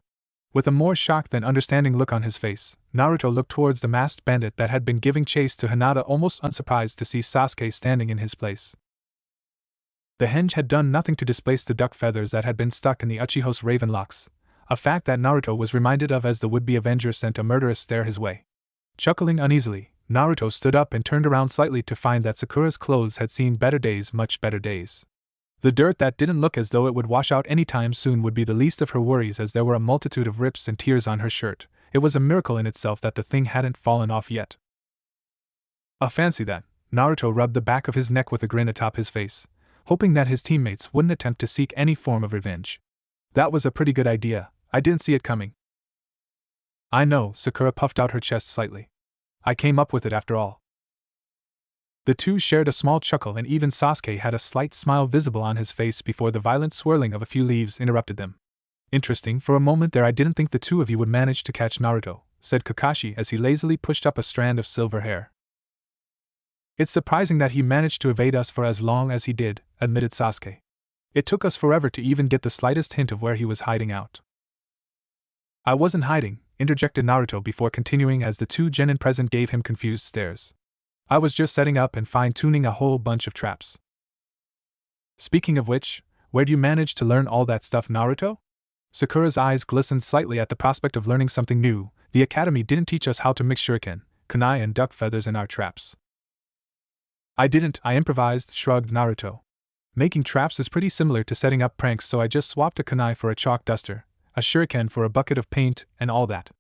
With a more shocked than understanding look on his face, Naruto looked towards the masked bandit that had been giving chase to Hinata, almost unsurprised to see Sasuke standing in his place. The henge had done nothing to displace the duck feathers that had been stuck in the Uchiha's raven locks, a fact that Naruto was reminded of as the would-be avenger sent a murderous stare his way. Chuckling uneasily, Naruto stood up and turned around slightly to find that Sakura's clothes had seen better days, much better days. The dirt that didn't look as though it would wash out anytime soon would be the least of her worries, as there were a multitude of rips and tears on her shirt. It was a miracle in itself that the thing hadn't fallen off yet. Fancy that. Naruto rubbed the back of his neck with a grin atop his face, hoping that his teammates wouldn't attempt to seek any form of revenge. That was a pretty good idea. I didn't see it coming. I know, Sakura puffed out her chest slightly. I came up with it after all. The two shared a small chuckle, and even Sasuke had a slight smile visible on his face before the violent swirling of a few leaves interrupted them. Interesting, for a moment there I didn't think the two of you would manage to catch Naruto, said Kakashi as he lazily pushed up a strand of silver hair. It's surprising that he managed to evade us for as long as he did, admitted Sasuke. It took us forever to even get the slightest hint of where he was hiding out. I wasn't hiding, interjected Naruto before continuing as the two genin present gave him confused stares. I was just setting up and fine-tuning a whole bunch of traps. Speaking of which, where'd you manage to learn all that stuff, Naruto? Sakura's eyes glistened slightly at the prospect of learning something new. The academy didn't teach us how to mix shuriken, kunai and duck feathers in our traps. I didn't, I improvised, shrugged Naruto. Making traps is pretty similar to setting up pranks, so I just swapped a kunai for a chalk duster, a shuriken for a bucket of paint, and all that.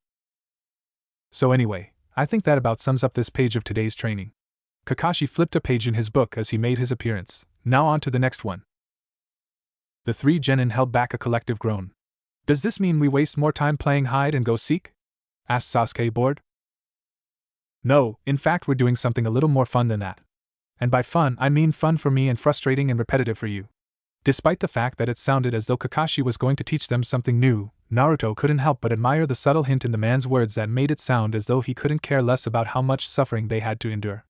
So anyway, I think that about sums up this page of today's training. Kakashi flipped a page in his book as he made his appearance. Now on to the next one. The three genin held back a collective groan. Does this mean we waste more time playing hide and go seek? Asked Sasuke, bored. No, in fact we're doing something a little more fun than that. And by fun I mean fun for me and frustrating and repetitive for you. Despite the fact that it sounded as though Kakashi was going to teach them something new, Naruto couldn't help but admire the subtle hint in the man's words that made it sound as though he couldn't care less about how much suffering they had to endure.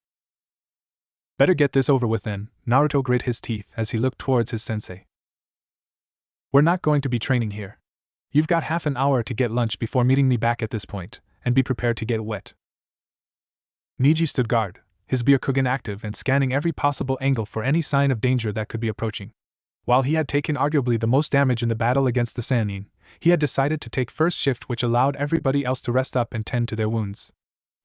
Better get this over with then, Naruto grit his teeth as he looked towards his sensei. We're not going to be training here. You've got half an hour to get lunch before meeting me back at this point, and be prepared to get wet. Niji stood guard, his Byakugan active and scanning every possible angle for any sign of danger that could be approaching. While he had taken arguably the most damage in the battle against the Sannin, he had decided to take first shift, which allowed everybody else to rest up and tend to their wounds.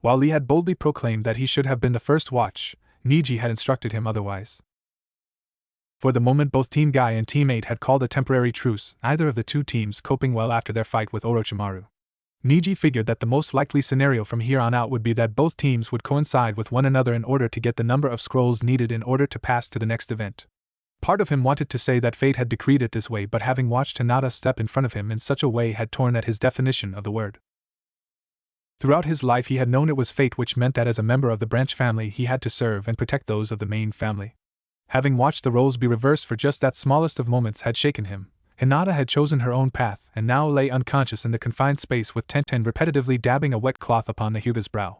While Lee had boldly proclaimed that he should have been the first watch, Niji had instructed him otherwise. For the moment both Team Guy and Team 8 had called a temporary truce, neither of the two teams coping well after their fight with Orochimaru. Niji figured that the most likely scenario from here on out would be that both teams would coincide with one another in order to get the number of scrolls needed in order to pass to the next event. Part of him wanted to say that fate had decreed it this way, but having watched Hinata step in front of him in such a way had torn at his definition of the word. Throughout his life he had known it was fate, which meant that as a member of the branch family he had to serve and protect those of the main family. Having watched the roles be reversed for just that smallest of moments had shaken him. Hinata had chosen her own path and now lay unconscious in the confined space with Tenten repetitively dabbing a wet cloth upon the Hyuga's brow.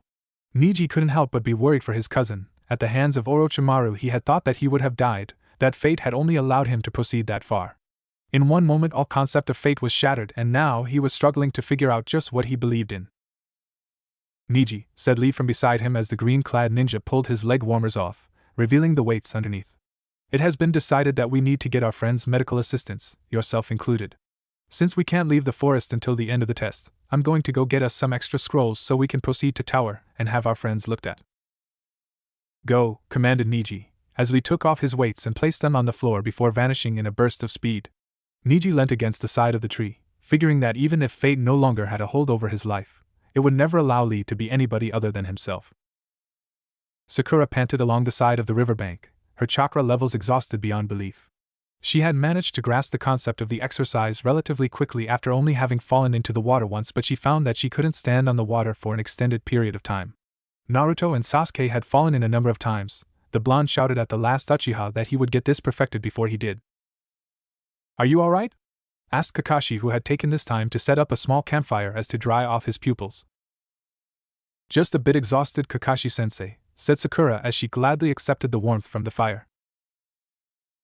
Niji couldn't help but be worried for his cousin. At the hands of Orochimaru he had thought that he would have died, that fate had only allowed him to proceed that far. In one moment all concept of fate was shattered, and now he was struggling to figure out just what he believed in. Niji, said Lee from beside him as the green-clad ninja pulled his leg warmers off, revealing the weights underneath. It has been decided that we need to get our friends medical assistance, yourself included. Since we can't leave the forest until the end of the test, I'm going to go get us some extra scrolls so we can proceed to tower and have our friends looked at. Go, commanded Niji, as Lee took off his weights and placed them on the floor before vanishing in a burst of speed. Niji leant against the side of the tree, figuring that even if fate no longer had a hold over his life, it would never allow Lee to be anybody other than himself. Sakura panted along the side of the riverbank, her chakra levels exhausted beyond belief. She had managed to grasp the concept of the exercise relatively quickly after only having fallen into the water once, but she found that she couldn't stand on the water for an extended period of time. Naruto and Sasuke had fallen in a number of times. The blonde shouted at the last Uchiha that he would get this perfected before he did. "Are you alright?" asked Kakashi, who had taken this time to set up a small campfire as to dry off his pupils. "Just a bit exhausted, Kakashi-sensei," said Sakura as she gladly accepted the warmth from the fire.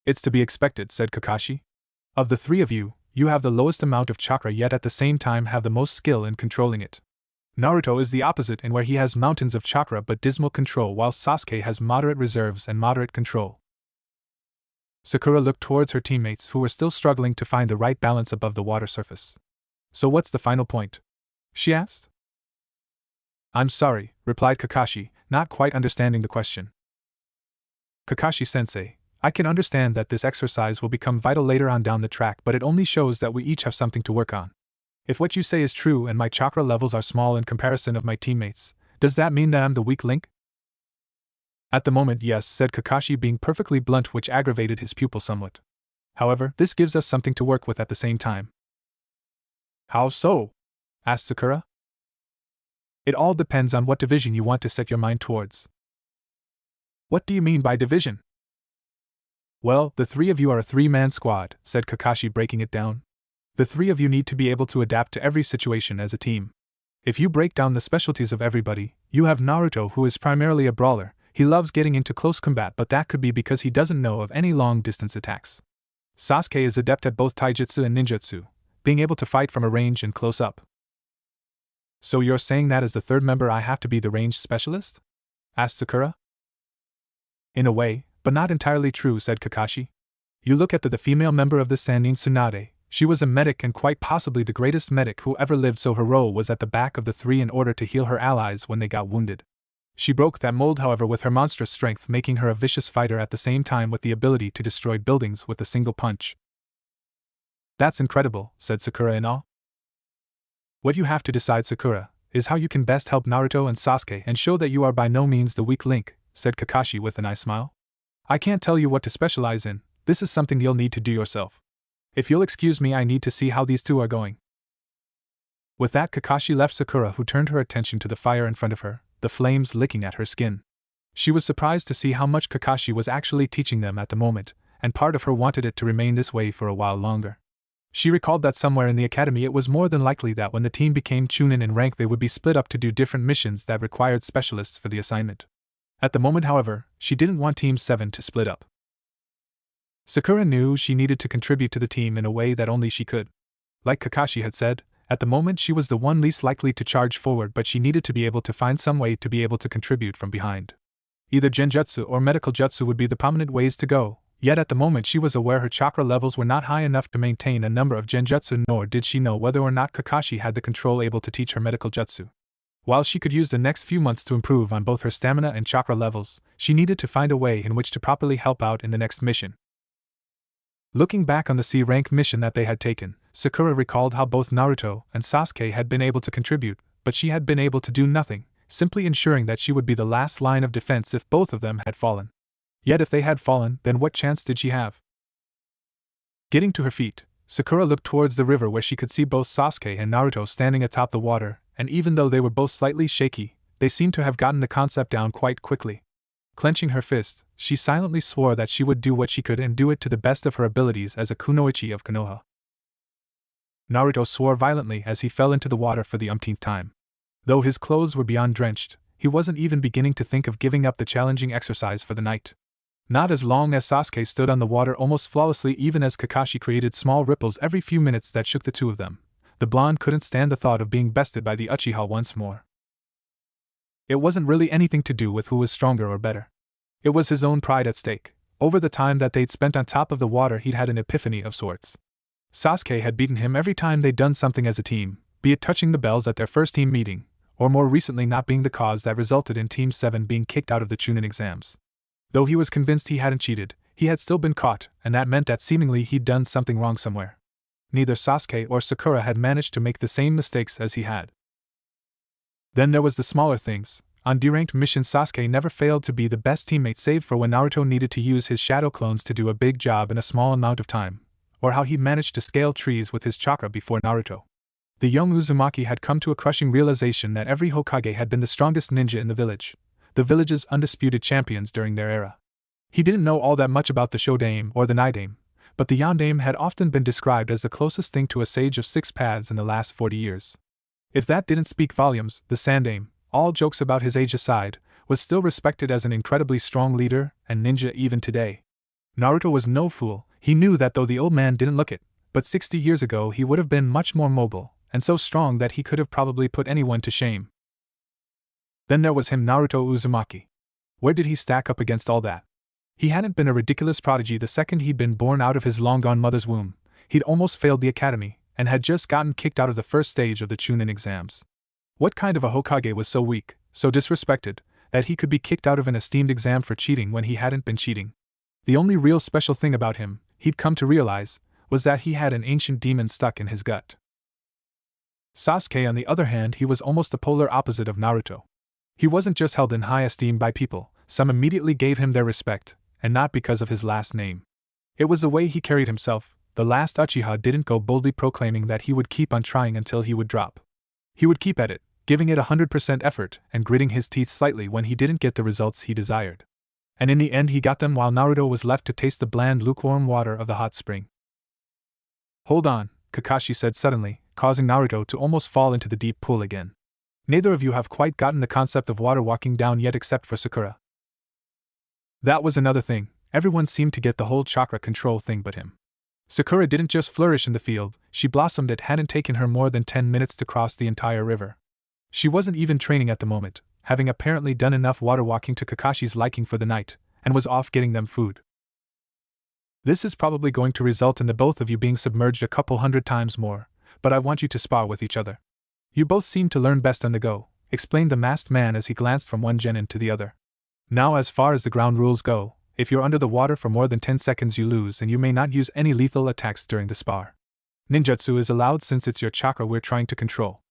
"It's to be expected," said Kakashi. "Of the three of you, you have the lowest amount of chakra yet at the same time have the most skill in controlling it. Naruto is the opposite in where he has mountains of chakra but dismal control, while Sasuke has moderate reserves and moderate control." Sakura looked towards her teammates who were still struggling to find the right balance above the water surface. "So what's the final point?" she asked. "I'm sorry," replied Kakashi, not quite understanding the question. "Kakashi-sensei, I can understand that this exercise will become vital later on down the track, but it only shows that we each have something to work on. If what you say is true and my chakra levels are small in comparison of my teammates, does that mean that I'm the weak link?" "At the moment, yes," said Kakashi, being perfectly blunt, which aggravated his pupil somewhat. "However, this gives us something to work with at the same time." "How so?" asked Sakura. "It all depends on what division you want to set your mind towards." "What do you mean by division?" "Well, the three of you are a three-man squad," said Kakashi, breaking it down. "The three of you need to be able to adapt to every situation as a team. If you break down the specialties of everybody, you have Naruto, who is primarily a brawler. He loves getting into close combat, but that could be because he doesn't know of any long-distance attacks. Sasuke is adept at both taijutsu and ninjutsu, being able to fight from a range and close up." "So you're saying that as the third member I have to be the range specialist?" asked Sakura. "In a way, but not entirely true," said Kakashi. "You look at the female member of the Sannin Tsunade. She was a medic and quite possibly the greatest medic who ever lived, so her role was at the back of the three in order to heal her allies when they got wounded. She broke that mold, however, with her monstrous strength, making her a vicious fighter at the same time with the ability to destroy buildings with a single punch." "That's incredible," said Sakura in awe. "What you have to decide, Sakura, is how you can best help Naruto and Sasuke and show that you are by no means the weak link," said Kakashi with a nice smile. "I can't tell you what to specialize in. This is something you'll need to do yourself. If you'll excuse me, I need to see how these two are going." With that, Kakashi left Sakura, who turned her attention to the fire in front of her, the flames licking at her skin. She was surprised to see how much Kakashi was actually teaching them at the moment, and part of her wanted it to remain this way for a while longer. She recalled that somewhere in the academy it was more than likely that when the team became Chunin in rank they would be split up to do different missions that required specialists for the assignment. At the moment, however, she didn't want Team 7 to split up. Sakura knew she needed to contribute to the team in a way that only she could. Like Kakashi had said, at the moment she was the one least likely to charge forward, but she needed to be able to find some way to be able to contribute from behind. Either genjutsu or medical jutsu would be the prominent ways to go, yet at the moment she was aware her chakra levels were not high enough to maintain a number of genjutsu, nor did she know whether or not Kakashi had the control able to teach her medical jutsu. While she could use the next few months to improve on both her stamina and chakra levels, she needed to find a way in which to properly help out in the next mission. Looking back on the C-rank mission that they had taken, Sakura recalled how both Naruto and Sasuke had been able to contribute, but she had been able to do nothing, simply ensuring that she would be the last line of defense if both of them had fallen. Yet if they had fallen, then what chance did she have? Getting to her feet, Sakura looked towards the river where she could see both Sasuke and Naruto standing atop the water, and even though they were both slightly shaky, they seemed to have gotten the concept down quite quickly. Clenching her fist, she silently swore that she would do what she could and do it to the best of her abilities as a kunoichi of Konoha. Naruto swore violently as he fell into the water for the umpteenth time. Though his clothes were beyond drenched, he wasn't even beginning to think of giving up the challenging exercise for the night. Not as long as Sasuke stood on the water almost flawlessly, even as Kakashi created small ripples every few minutes that shook the two of them. The blonde couldn't stand the thought of being bested by the Uchiha once more. It wasn't really anything to do with who was stronger or better. It was his own pride at stake. Over the time that they'd spent on top of the water, he'd had an epiphany of sorts. Sasuke had beaten him every time they'd done something as a team, be it touching the bells at their first team meeting, or more recently not being the cause that resulted in Team 7 being kicked out of the Chunin exams. Though he was convinced he hadn't cheated, he had still been caught, and that meant that seemingly he'd done something wrong somewhere. Neither Sasuke or Sakura had managed to make the same mistakes as he had. Then there was the smaller things. On D-ranked missions, Sasuke never failed to be the best teammate save for when Naruto needed to use his shadow clones to do a big job in a small amount of time, or how he managed to scale trees with his chakra before Naruto. The young Uzumaki had come to a crushing realization that every Hokage had been the strongest ninja in the village's undisputed champions during their era. He didn't know all that much about the Shodaime or the Nidaime, but the Yondaime had often been described as the closest thing to a sage of 6 paths in the last 40 years. If that didn't speak volumes, the Sandaime, all jokes about his age aside, was still respected as an incredibly strong leader and ninja even today. Naruto was no fool. He knew that though the old man didn't look it, but 60 years ago he would have been much more mobile, and so strong that he could have probably put anyone to shame. Then there was him, Naruto Uzumaki. Where did he stack up against all that? He hadn't been a ridiculous prodigy the second he'd been born out of his long-gone mother's womb. He'd almost failed the academy, and had just gotten kicked out of the first stage of the Chunin exams. What kind of a Hokage was so weak, so disrespected, that he could be kicked out of an esteemed exam for cheating when he hadn't been cheating? The only real special thing about him, he'd come to realize, was that he had an ancient demon stuck in his gut. Sasuke, on the other hand, he was almost the polar opposite of Naruto. He wasn't just held in high esteem by people, some immediately gave him their respect, and not because of his last name. It was the way he carried himself. The last Uchiha didn't go boldly proclaiming that he would keep on trying until he would drop. He would keep at it, giving it 100% effort and gritting his teeth slightly when he didn't get the results he desired. And in the end he got them while Naruto was left to taste the bland, lukewarm water of the hot spring. "Hold on," Kakashi said suddenly, causing Naruto to almost fall into the deep pool again. "Neither of you have quite gotten the concept of water walking down yet except for Sakura." That was another thing. Everyone seemed to get the whole chakra control thing but him. Sakura didn't just flourish in the field, she blossomed. It hadn't taken her more than 10 minutes to cross the entire river. She wasn't even training at the moment, having apparently done enough water walking to Kakashi's liking for the night, and was off getting them food. "This is probably going to result in the both of you being submerged a couple 100 times more, but I want you to spar with each other. You both seem to learn best on the go," explained the masked man as he glanced from one genin to the other. "Now, as far as the ground rules go, if you're under the water for more than 10 seconds you lose, and you may not use any lethal attacks during the spar. Ninjutsu is allowed since it's your chakra we're trying to control.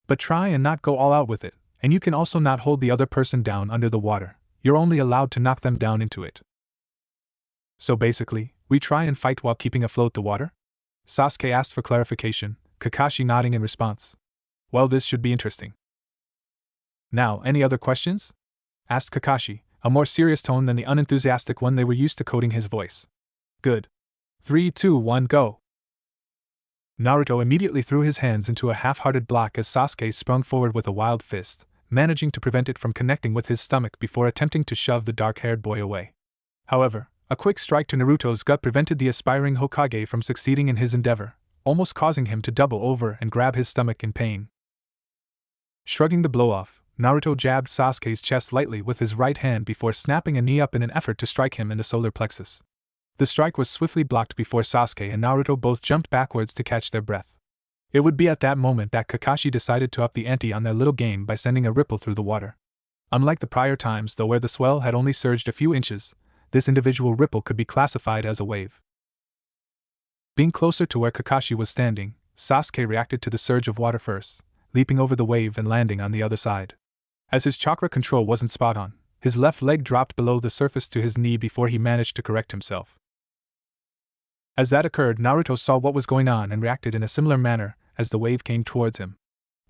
But try and not go all out with it, and you can also not hold the other person down under the water. You're only allowed to knock them down into it." "So basically, we try and fight while keeping afloat the water?" Sasuke asked for clarification, Kakashi nodding in response. "Well, this should be interesting." "Now, any other questions?" asked Kakashi, a more serious tone than the unenthusiastic one they were used to coating his voice. "Good. 3, 2, 1, go!" Naruto immediately threw his hands into a half-hearted block as Sasuke sprung forward with a wild fist, managing to prevent it from connecting with his stomach before attempting to shove the dark-haired boy away. However, a quick strike to Naruto's gut prevented the aspiring Hokage from succeeding in his endeavor, almost causing him to double over and grab his stomach in pain. Shrugging the blow off, Naruto jabbed Sasuke's chest lightly with his right hand before snapping a knee up in an effort to strike him in the solar plexus. The strike was swiftly blocked before Sasuke and Naruto both jumped backwards to catch their breath. It would be at that moment that Kakashi decided to up the ante on their little game by sending a ripple through the water. Unlike the prior times, though, where the swell had only surged a few inches, this individual ripple could be classified as a wave. Being closer to where Kakashi was standing, Sasuke reacted to the surge of water first, leaping over the wave and landing on the other side. As his chakra control wasn't spot on, his left leg dropped below the surface to his knee before he managed to correct himself. As that occurred, Naruto saw what was going on and reacted in a similar manner as the wave came towards him.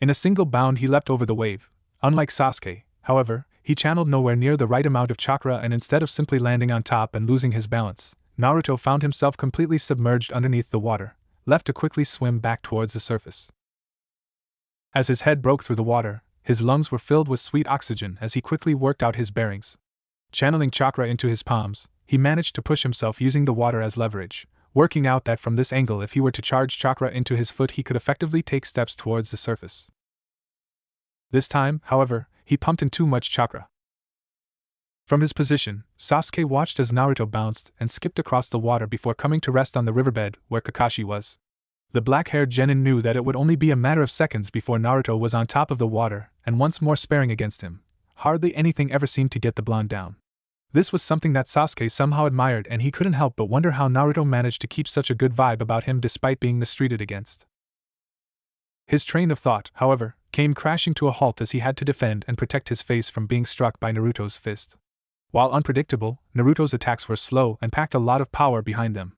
In a single bound he leapt over the wave. Unlike Sasuke, however, he channeled nowhere near the right amount of chakra, and instead of simply landing on top and losing his balance, Naruto found himself completely submerged underneath the water, left to quickly swim back towards the surface. As his head broke through the water, his lungs were filled with sweet oxygen as he quickly worked out his bearings. Channeling chakra into his palms, he managed to push himself using the water as leverage, working out that from this angle if he were to charge chakra into his foot he could effectively take steps towards the surface. This time, however, he pumped in too much chakra. From his position, Sasuke watched as Naruto bounced and skipped across the water before coming to rest on the riverbed where Kakashi was. The black-haired genin knew that it would only be a matter of seconds before Naruto was on top of the water and once more sparring against him. Hardly anything ever seemed to get the blonde down. This was something that Sasuke somehow admired, and he couldn't help but wonder how Naruto managed to keep such a good vibe about him despite being mistreated against. His train of thought, however, came crashing to a halt as he had to defend and protect his face from being struck by Naruto's fist. While unpredictable, Naruto's attacks were slow and packed a lot of power behind them.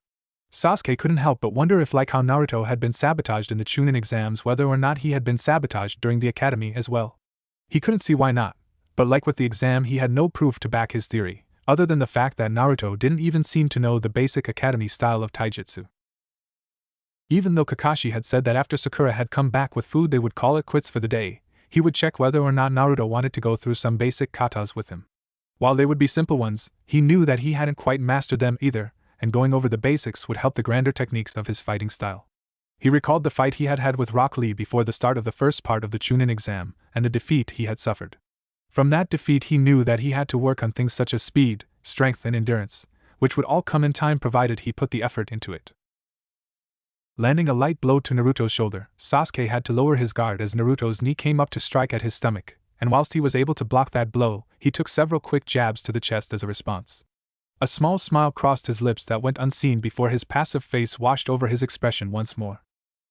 Sasuke couldn't help but wonder if, like how Naruto had been sabotaged in the Chunin exams, whether or not he had been sabotaged during the academy as well. He couldn't see why not, but like with the exam, he had no proof to back his theory, other than the fact that Naruto didn't even seem to know the basic academy style of taijutsu. Even though Kakashi had said that after Sakura had come back with food they would call it quits for the day, he would check whether or not Naruto wanted to go through some basic katas with him. While they would be simple ones, he knew that he hadn't quite mastered them either, and going over the basics would help the grander techniques of his fighting style. He recalled the fight he had had with Rock Lee before the start of the first part of the Chunin exam, and the defeat he had suffered. From that defeat he knew that he had to work on things such as speed, strength and endurance, which would all come in time provided he put the effort into it. Landing a light blow to Naruto's shoulder, Sasuke had to lower his guard as Naruto's knee came up to strike at his stomach, and whilst he was able to block that blow, he took several quick jabs to the chest as a response. A small smile crossed his lips that went unseen before his passive face washed over his expression once more.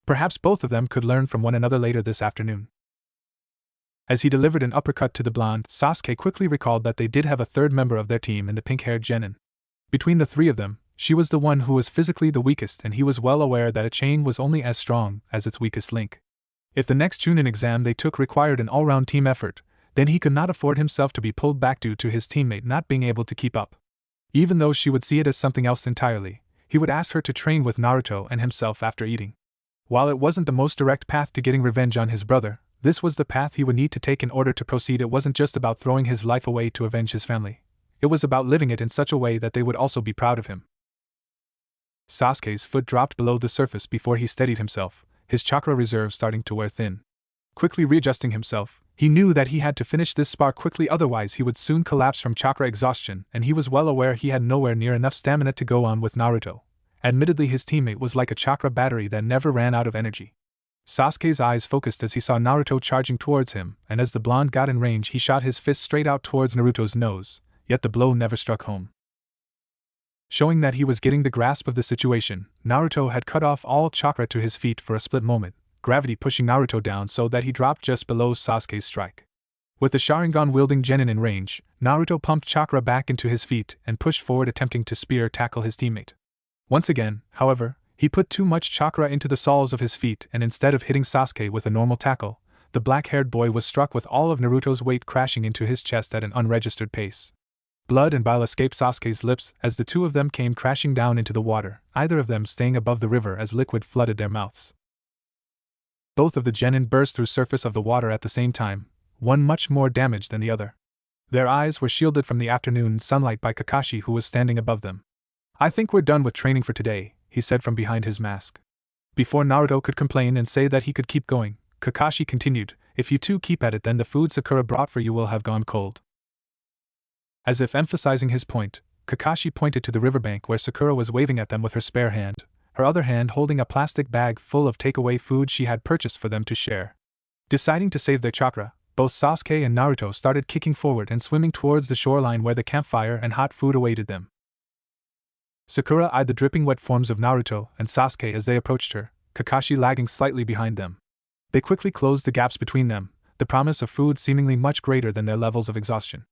Perhaps both of them could learn from one another later this afternoon. As he delivered an uppercut to the blonde, Sasuke quickly recalled that they did have a third member of their team in the pink-haired genin. Between the three of them, she was the one who was physically the weakest, and he was well aware that a chain was only as strong as its weakest link. If the next Chunin exam they took required an all-round team effort, then he could not afford himself to be pulled back due to his teammate not being able to keep up. Even though she would see it as something else entirely, he would ask her to train with Naruto and himself after eating. While it wasn't the most direct path to getting revenge on his brother, this was the path he would need to take in order to proceed. It wasn't just about throwing his life away to avenge his family. It was about living it in such a way that they would also be proud of him. Sasuke's foot dropped below the surface before he steadied himself, his chakra reserve starting to wear thin. Quickly readjusting himself, he knew that he had to finish this spar quickly, otherwise he would soon collapse from chakra exhaustion, and he was well aware he had nowhere near enough stamina to go on with Naruto. Admittedly, his teammate was like a chakra battery that never ran out of energy. Sasuke's eyes focused as he saw Naruto charging towards him, and as the blonde got in range he shot his fist straight out towards Naruto's nose, yet the blow never struck home. Showing that he was getting the grasp of the situation, Naruto had cut off all chakra to his feet for a split moment, gravity pushing Naruto down so that he dropped just below Sasuke's strike. With the Sharingan-wielding genin in range, Naruto pumped chakra back into his feet and pushed forward, attempting to spear tackle his teammate. Once again, however, he put too much chakra into the soles of his feet, and instead of hitting Sasuke with a normal tackle, the black-haired boy was struck with all of Naruto's weight crashing into his chest at an unregistered pace. Blood and bile escaped Sasuke's lips as the two of them came crashing down into the water, either of them staying above the river as liquid flooded their mouths. Both of the genin burst through surface of the water at the same time, one much more damaged than the other. Their eyes were shielded from the afternoon sunlight by Kakashi, who was standing above them. "I think we're done with training for today," he said from behind his mask. Before Naruto could complain and say that he could keep going, Kakashi continued, "If you two keep at it, then the food Sakura brought for you will have gone cold." As if emphasizing his point, Kakashi pointed to the riverbank where Sakura was waving at them with her spare hand, her other hand holding a plastic bag full of takeaway food she had purchased for them to share. Deciding to save their chakra, both Sasuke and Naruto started kicking forward and swimming towards the shoreline where the campfire and hot food awaited them. Sakura eyed the dripping wet forms of Naruto and Sasuke as they approached her, Kakashi lagging slightly behind them. They quickly closed the gaps between them, the promise of food seemingly much greater than their levels of exhaustion.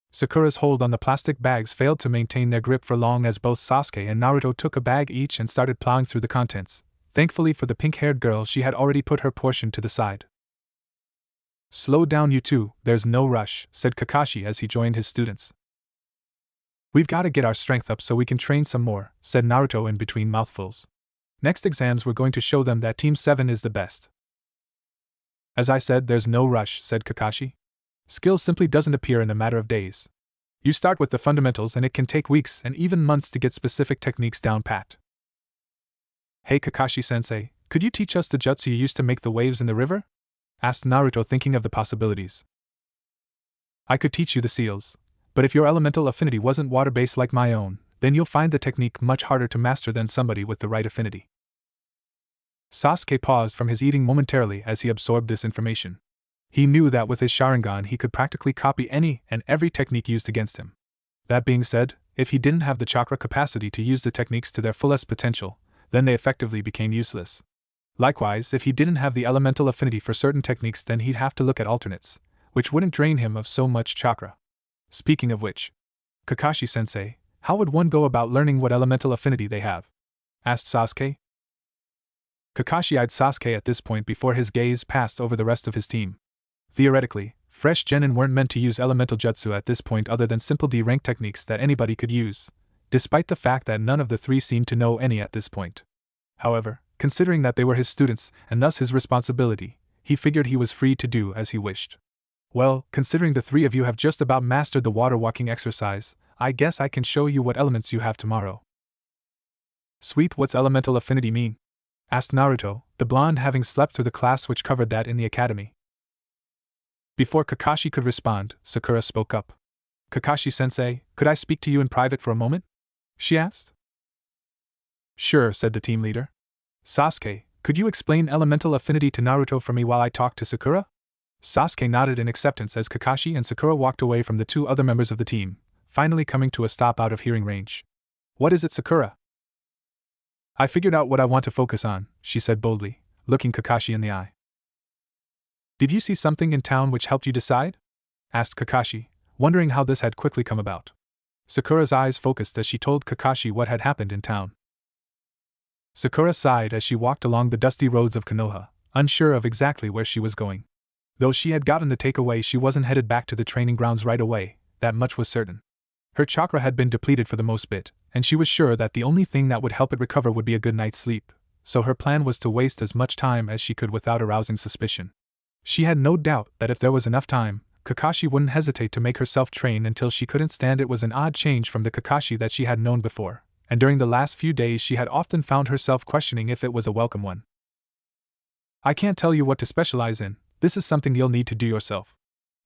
Sakura's hold on the plastic bags failed to maintain their grip for long as both Sasuke and Naruto took a bag each and started plowing through the contents. Thankfully for the pink-haired girl, she had already put her portion to the side. "Slow down, you two, there's no rush," said Kakashi as he joined his students. "We've got to get our strength up so we can train some more," said Naruto in between mouthfuls. "Next exams we're going to show them that Team 7 is the best." "As I said, there's no rush," said Kakashi. "Skill simply doesn't appear in a matter of days. You start with the fundamentals and it can take weeks and even months to get specific techniques down pat." "Hey Kakashi-sensei, could you teach us the jutsu you used to make the waves in the river?" asked Naruto, thinking of the possibilities. "I could teach you the seals, but if your elemental affinity wasn't water-based like my own, then you'll find the technique much harder to master than somebody with the right affinity." Sasuke paused from his eating momentarily as he absorbed this information. He knew that with his Sharingan he could practically copy any and every technique used against him. That being said, if he didn't have the chakra capacity to use the techniques to their fullest potential, then they effectively became useless. Likewise, if he didn't have the elemental affinity for certain techniques, then he'd have to look at alternates, which wouldn't drain him of so much chakra. Speaking of which, Kakashi-sensei, how would one go about learning what elemental affinity they have? Asked Sasuke. Kakashi eyed Sasuke at this point before his gaze passed over the rest of his team. Theoretically, fresh genin weren't meant to use elemental jutsu at this point other than simple D-rank techniques that anybody could use, despite the fact that none of the three seemed to know any at this point. However, considering that they were his students, and thus his responsibility, he figured he was free to do as he wished. Well, considering the three of you have just about mastered the water walking exercise, I guess I can show you what elements you have tomorrow. Sweet, what's elemental affinity mean? Asked Naruto, the blonde having slept through the class which covered that in the academy. Before Kakashi could respond, Sakura spoke up. Kakashi-sensei, could I speak to you in private for a moment? She asked. Sure, said the team leader. Sasuke, could you explain elemental affinity to Naruto for me while I talk to Sakura? Sasuke nodded in acceptance as Kakashi and Sakura walked away from the two other members of the team, finally coming to a stop out of hearing range. What is it, Sakura? I figured out what I want to focus on, she said boldly, looking Kakashi in the eye. Did you see something in town which helped you decide? Asked Kakashi, wondering how this had quickly come about. Sakura's eyes focused as she told Kakashi what had happened in town. Sakura sighed as she walked along the dusty roads of Konoha, unsure of exactly where she was going. Though she had gotten the takeaway, she wasn't headed back to the training grounds right away, that much was certain. Her chakra had been depleted for the most bit, and she was sure that the only thing that would help it recover would be a good night's sleep, so her plan was to waste as much time as she could without arousing suspicion. She had no doubt that if there was enough time, Kakashi wouldn't hesitate to make herself train until she couldn't stand it. Was an odd change from the Kakashi that she had known before, and during the last few days she had often found herself questioning if it was a welcome one. I can't tell you what to specialize in, this is something you'll need to do yourself.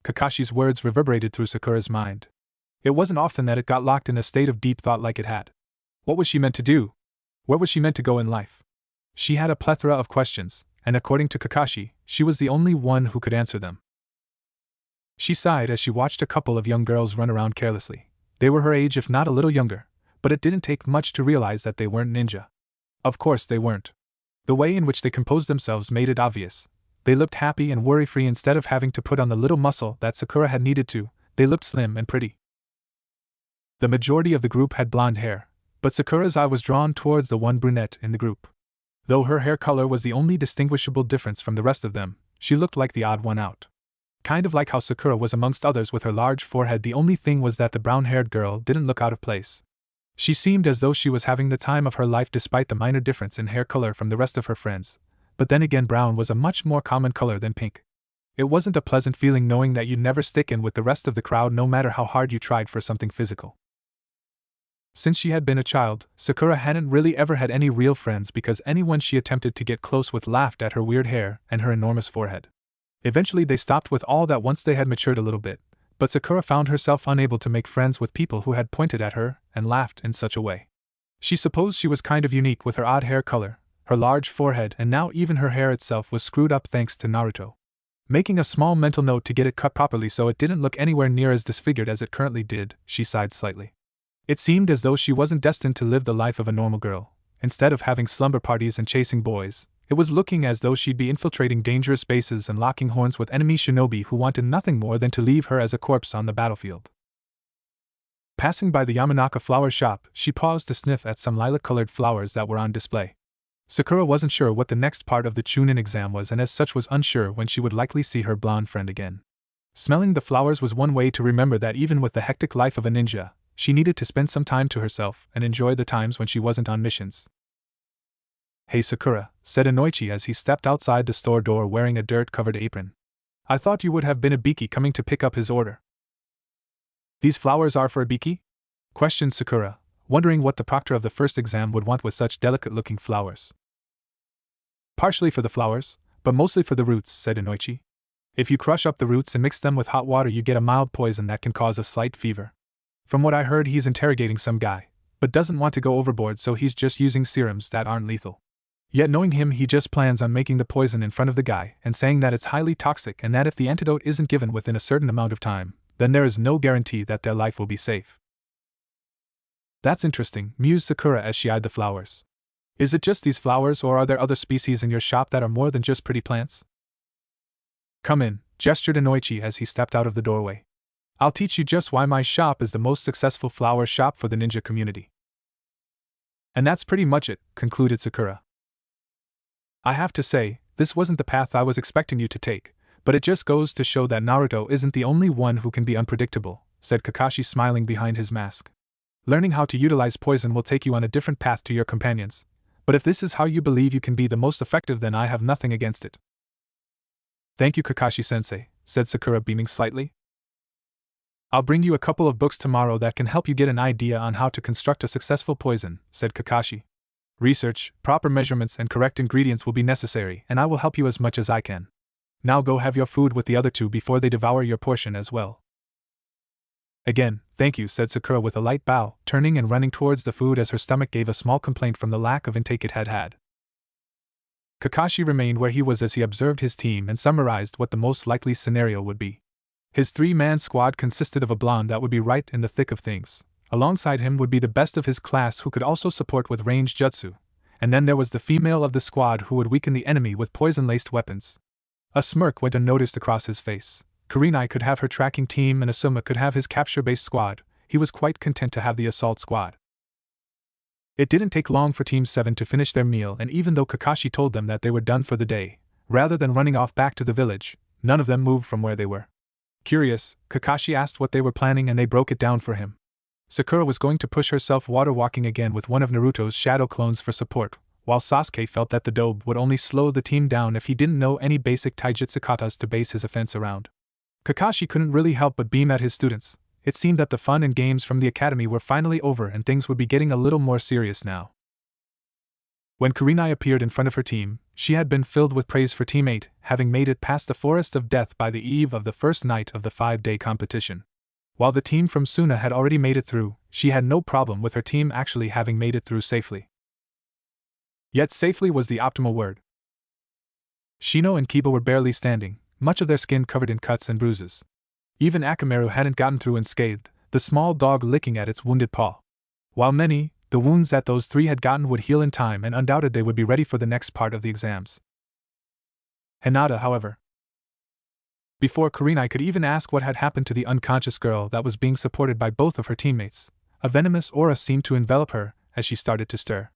Kakashi's words reverberated through Sakura's mind. It wasn't often that it got locked in a state of deep thought like it had. What was she meant to do? Where was she meant to go in life? She had a plethora of questions, and according to Kakashi, she was the only one who could answer them. She sighed as she watched a couple of young girls run around carelessly. They were her age, if not a little younger, but it didn't take much to realize that they weren't ninja. Of course they weren't. The way in which they composed themselves made it obvious. They looked happy and worry-free instead of having to put on the little muscle that Sakura had needed to. They looked slim and pretty. The majority of the group had blonde hair, but Sakura's eye was drawn towards the one brunette in the group. Though her hair color was the only distinguishable difference from the rest of them, she looked like the odd one out. Kind of like how Sakura was amongst others with her large forehead. The only thing was that the brown-haired girl didn't look out of place. She seemed as though she was having the time of her life despite the minor difference in hair color from the rest of her friends, but then again brown was a much more common color than pink. It wasn't a pleasant feeling knowing that you'd never stick in with the rest of the crowd no matter how hard you tried for something physical. Since she had been a child, Sakura hadn't really ever had any real friends because anyone she attempted to get close with laughed at her weird hair and her enormous forehead. Eventually they stopped with all that once they had matured a little bit, but Sakura found herself unable to make friends with people who had pointed at her and laughed in such a way. She supposed she was kind of unique with her odd hair color, her large forehead, and now even her hair itself was screwed up thanks to Naruto. Making a small mental note to get it cut properly so it didn't look anywhere near as disfigured as it currently did, she sighed slightly. It seemed as though she wasn't destined to live the life of a normal girl. Instead of having slumber parties and chasing boys, it was looking as though she'd be infiltrating dangerous bases and locking horns with enemy shinobi who wanted nothing more than to leave her as a corpse on the battlefield. Passing by the Yamanaka flower shop, she paused to sniff at some lilac-colored flowers that were on display. Sakura wasn't sure what the next part of the Chunin exam was and as such was unsure when she would likely see her blonde friend again. Smelling the flowers was one way to remember that even with the hectic life of a ninja, she needed to spend some time to herself and enjoy the times when she wasn't on missions. Hey Sakura, said Inoichi as he stepped outside the store door wearing a dirt-covered apron. I thought you would have been Ibiki coming to pick up his order. These flowers are for Ibiki? Questioned Sakura, wondering what the proctor of the first exam would want with such delicate-looking flowers. Partially for the flowers, but mostly for the roots, said Inoichi. If you crush up the roots and mix them with hot water you get a mild poison that can cause a slight fever. From what I heard he's interrogating some guy, but doesn't want to go overboard so he's just using serums that aren't lethal. Yet knowing him he just plans on making the poison in front of the guy and saying that it's highly toxic and that if the antidote isn't given within a certain amount of time, then there is no guarantee that their life will be safe. That's interesting, mused Sakura as she eyed the flowers. Is it just these flowers, or are there other species in your shop that are more than just pretty plants? Come in, gestured Inoichi as he stepped out of the doorway. I'll teach you just why my shop is the most successful flower shop for the ninja community. And that's pretty much it, concluded Sakura. I have to say, this wasn't the path I was expecting you to take, but it just goes to show that Naruto isn't the only one who can be unpredictable, said Kakashi, smiling behind his mask. Learning how to utilize poison will take you on a different path to your companions, but if this is how you believe you can be the most effective, then I have nothing against it. Thank you, Kakashi-sensei, said Sakura, beaming slightly. I'll bring you a couple of books tomorrow that can help you get an idea on how to construct a successful poison, said Kakashi. Research, proper measurements, and correct ingredients will be necessary, and I will help you as much as I can. Now go have your food with the other two before they devour your portion as well. Again, thank you, said Sakura with a light bow, turning and running towards the food as her stomach gave a small complaint from the lack of intake it had had. Kakashi remained where he was as he observed his team and summarized what the most likely scenario would be. His three-man squad consisted of a blonde that would be right in the thick of things. Alongside him would be the best of his class who could also support with ranged jutsu, and then there was the female of the squad who would weaken the enemy with poison-laced weapons. A smirk went unnoticed across his face. Kurenai could have her tracking team and Asuma could have his capture-based squad. He was quite content to have the assault squad. It didn't take long for Team 7 to finish their meal, and even though Kakashi told them that they were done for the day, rather than running off back to the village, none of them moved from where they were. Curious, Kakashi asked what they were planning and they broke it down for him. Sakura was going to push herself water walking again with one of Naruto's shadow clones for support, while Sasuke felt that the dobe would only slow the team down if he didn't know any basic taijutsu katas to base his offense around. Kakashi couldn't really help but beam at his students. It seemed that the fun and games from the academy were finally over and things would be getting a little more serious now. When Kurenai appeared in front of her team, she had been filled with praise for Team 8, having made it past the Forest of Death by the eve of the first night of the 5-day competition. While the team from Suna had already made it through, she had no problem with her team actually having made it through safely. Yet safely was the optimal word. Shino and Kiba were barely standing, much of their skin covered in cuts and bruises. Even Akamaru hadn't gotten through unscathed, the small dog licking at its wounded paw. While many, the wounds that those three had gotten would heal in time and undoubted they would be ready for the next part of the exams. Hinata, however. Before Kurenai could even ask what had happened to the unconscious girl that was being supported by both of her teammates, a venomous aura seemed to envelop her as she started to stir.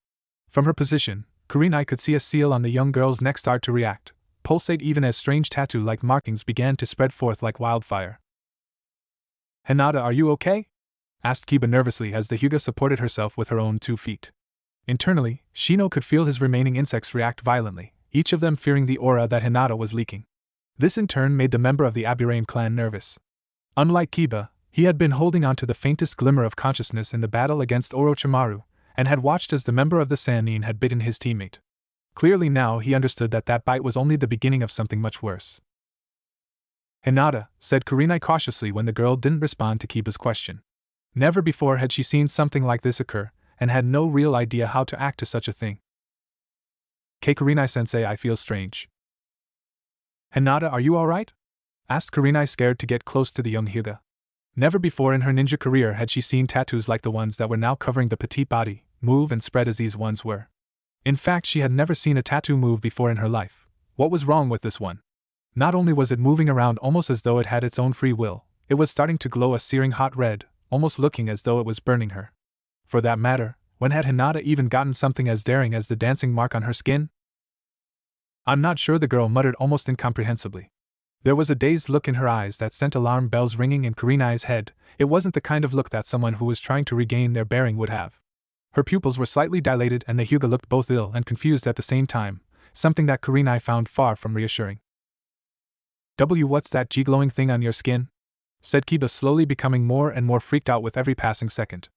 From her position, Kurenai could see a seal on the young girl's neck start to react, pulsate even as strange tattoo-like markings began to spread forth like wildfire. Hinata, are you okay? Asked Kiba nervously as the Hyuga supported herself with her own 2 feet. Internally, Shino could feel his remaining insects react violently, each of them fearing the aura that Hinata was leaking. This in turn made the member of the Aburame clan nervous. Unlike Kiba, he had been holding on to the faintest glimmer of consciousness in the battle against Orochimaru, and had watched as the member of the Sannin had bitten his teammate. Clearly now he understood that that bite was only the beginning of something much worse. Hinata, said Kurenai cautiously when the girl didn't respond to Kiba's question. Never before had she seen something like this occur, and had no real idea how to act to such a thing. Kurenai-sensei, I feel strange. Hinata, are you alright? Asked Kurenai, scared to get close to the young Hyuga. Never before in her ninja career had she seen tattoos like the ones that were now covering the petite body, move and spread as these ones were. In fact, she had never seen a tattoo move before in her life. What was wrong with this one? Not only was it moving around almost as though it had its own free will, it was starting to glow a searing hot red, almost looking as though it was burning her. For that matter, when had Hinata even gotten something as daring as the dancing mark on her skin? I'm not sure, the girl muttered almost incomprehensibly. There was a dazed look in her eyes that sent alarm bells ringing in Kurenai's head. It wasn't the kind of look that someone who was trying to regain their bearing would have. Her pupils were slightly dilated and the Hyuga looked both ill and confused at the same time, something that Kurenai found far from reassuring. What's that glowing thing on your skin? Said Kiba, slowly becoming more and more freaked out with every passing second.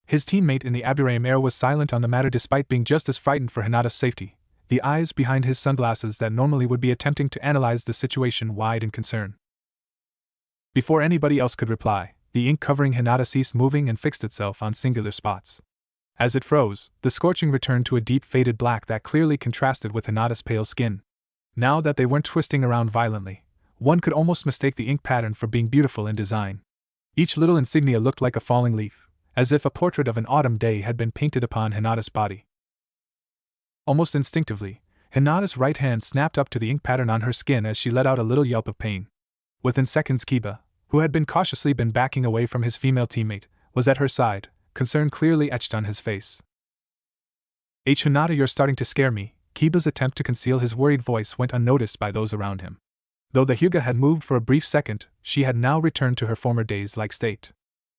His teammate in the Aburame air was silent on the matter despite being just as frightened for Hinata's safety, the eyes behind his sunglasses that normally would be attempting to analyze the situation wide in concern. Before anybody else could reply, the ink covering Hinata ceased moving and fixed itself on singular spots. As it froze, the scorching returned to a deep faded black that clearly contrasted with Hinata's pale skin. Now that they weren't twisting around violently, one could almost mistake the ink pattern for being beautiful in design. Each little insignia looked like a falling leaf, as if a portrait of an autumn day had been painted upon Hinata's body. Almost instinctively, Hinata's right hand snapped up to the ink pattern on her skin as she let out a little yelp of pain. Within seconds, Kiba, who had cautiously been backing away from his female teammate, was at her side, concern clearly etched on his face. Hinata, you're starting to scare me." Kiba's attempt to conceal his worried voice went unnoticed by those around him. Though the Hyuga had moved for a brief second, she had now returned to her former daze-like state.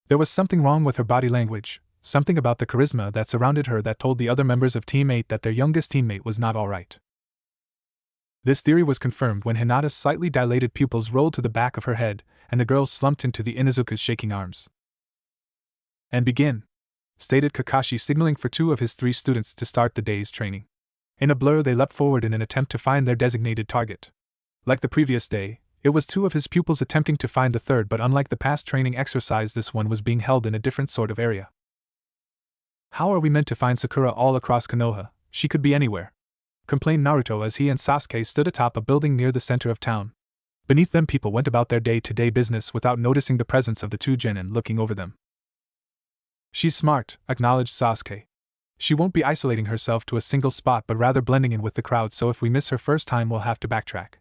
There was something wrong with her body language, something about the charisma that surrounded her that told the other members of Team 8 that their youngest teammate was not alright. This theory was confirmed when Hinata's slightly dilated pupils rolled to the back of her head, and the girl slumped into the Inuzuka's shaking arms. "And begin," stated Kakashi, signaling for 2 of his 3 students to start the day's training. In a blur, they leapt forward in an attempt to find their designated target. Like the previous day, it was 2 of his pupils attempting to find the third, but unlike the past training exercise, this one was being held in a different sort of area. "How are we meant to find Sakura all across Konoha? She could be anywhere," complained Naruto as he and Sasuke stood atop a building near the center of town. Beneath them, people went about their day-to-day business without noticing the presence of the 2 genin looking over them. "She's smart," acknowledged Sasuke. "She won't be isolating herself to a single spot but rather blending in with the crowd, so if we miss her first time we'll have to backtrack."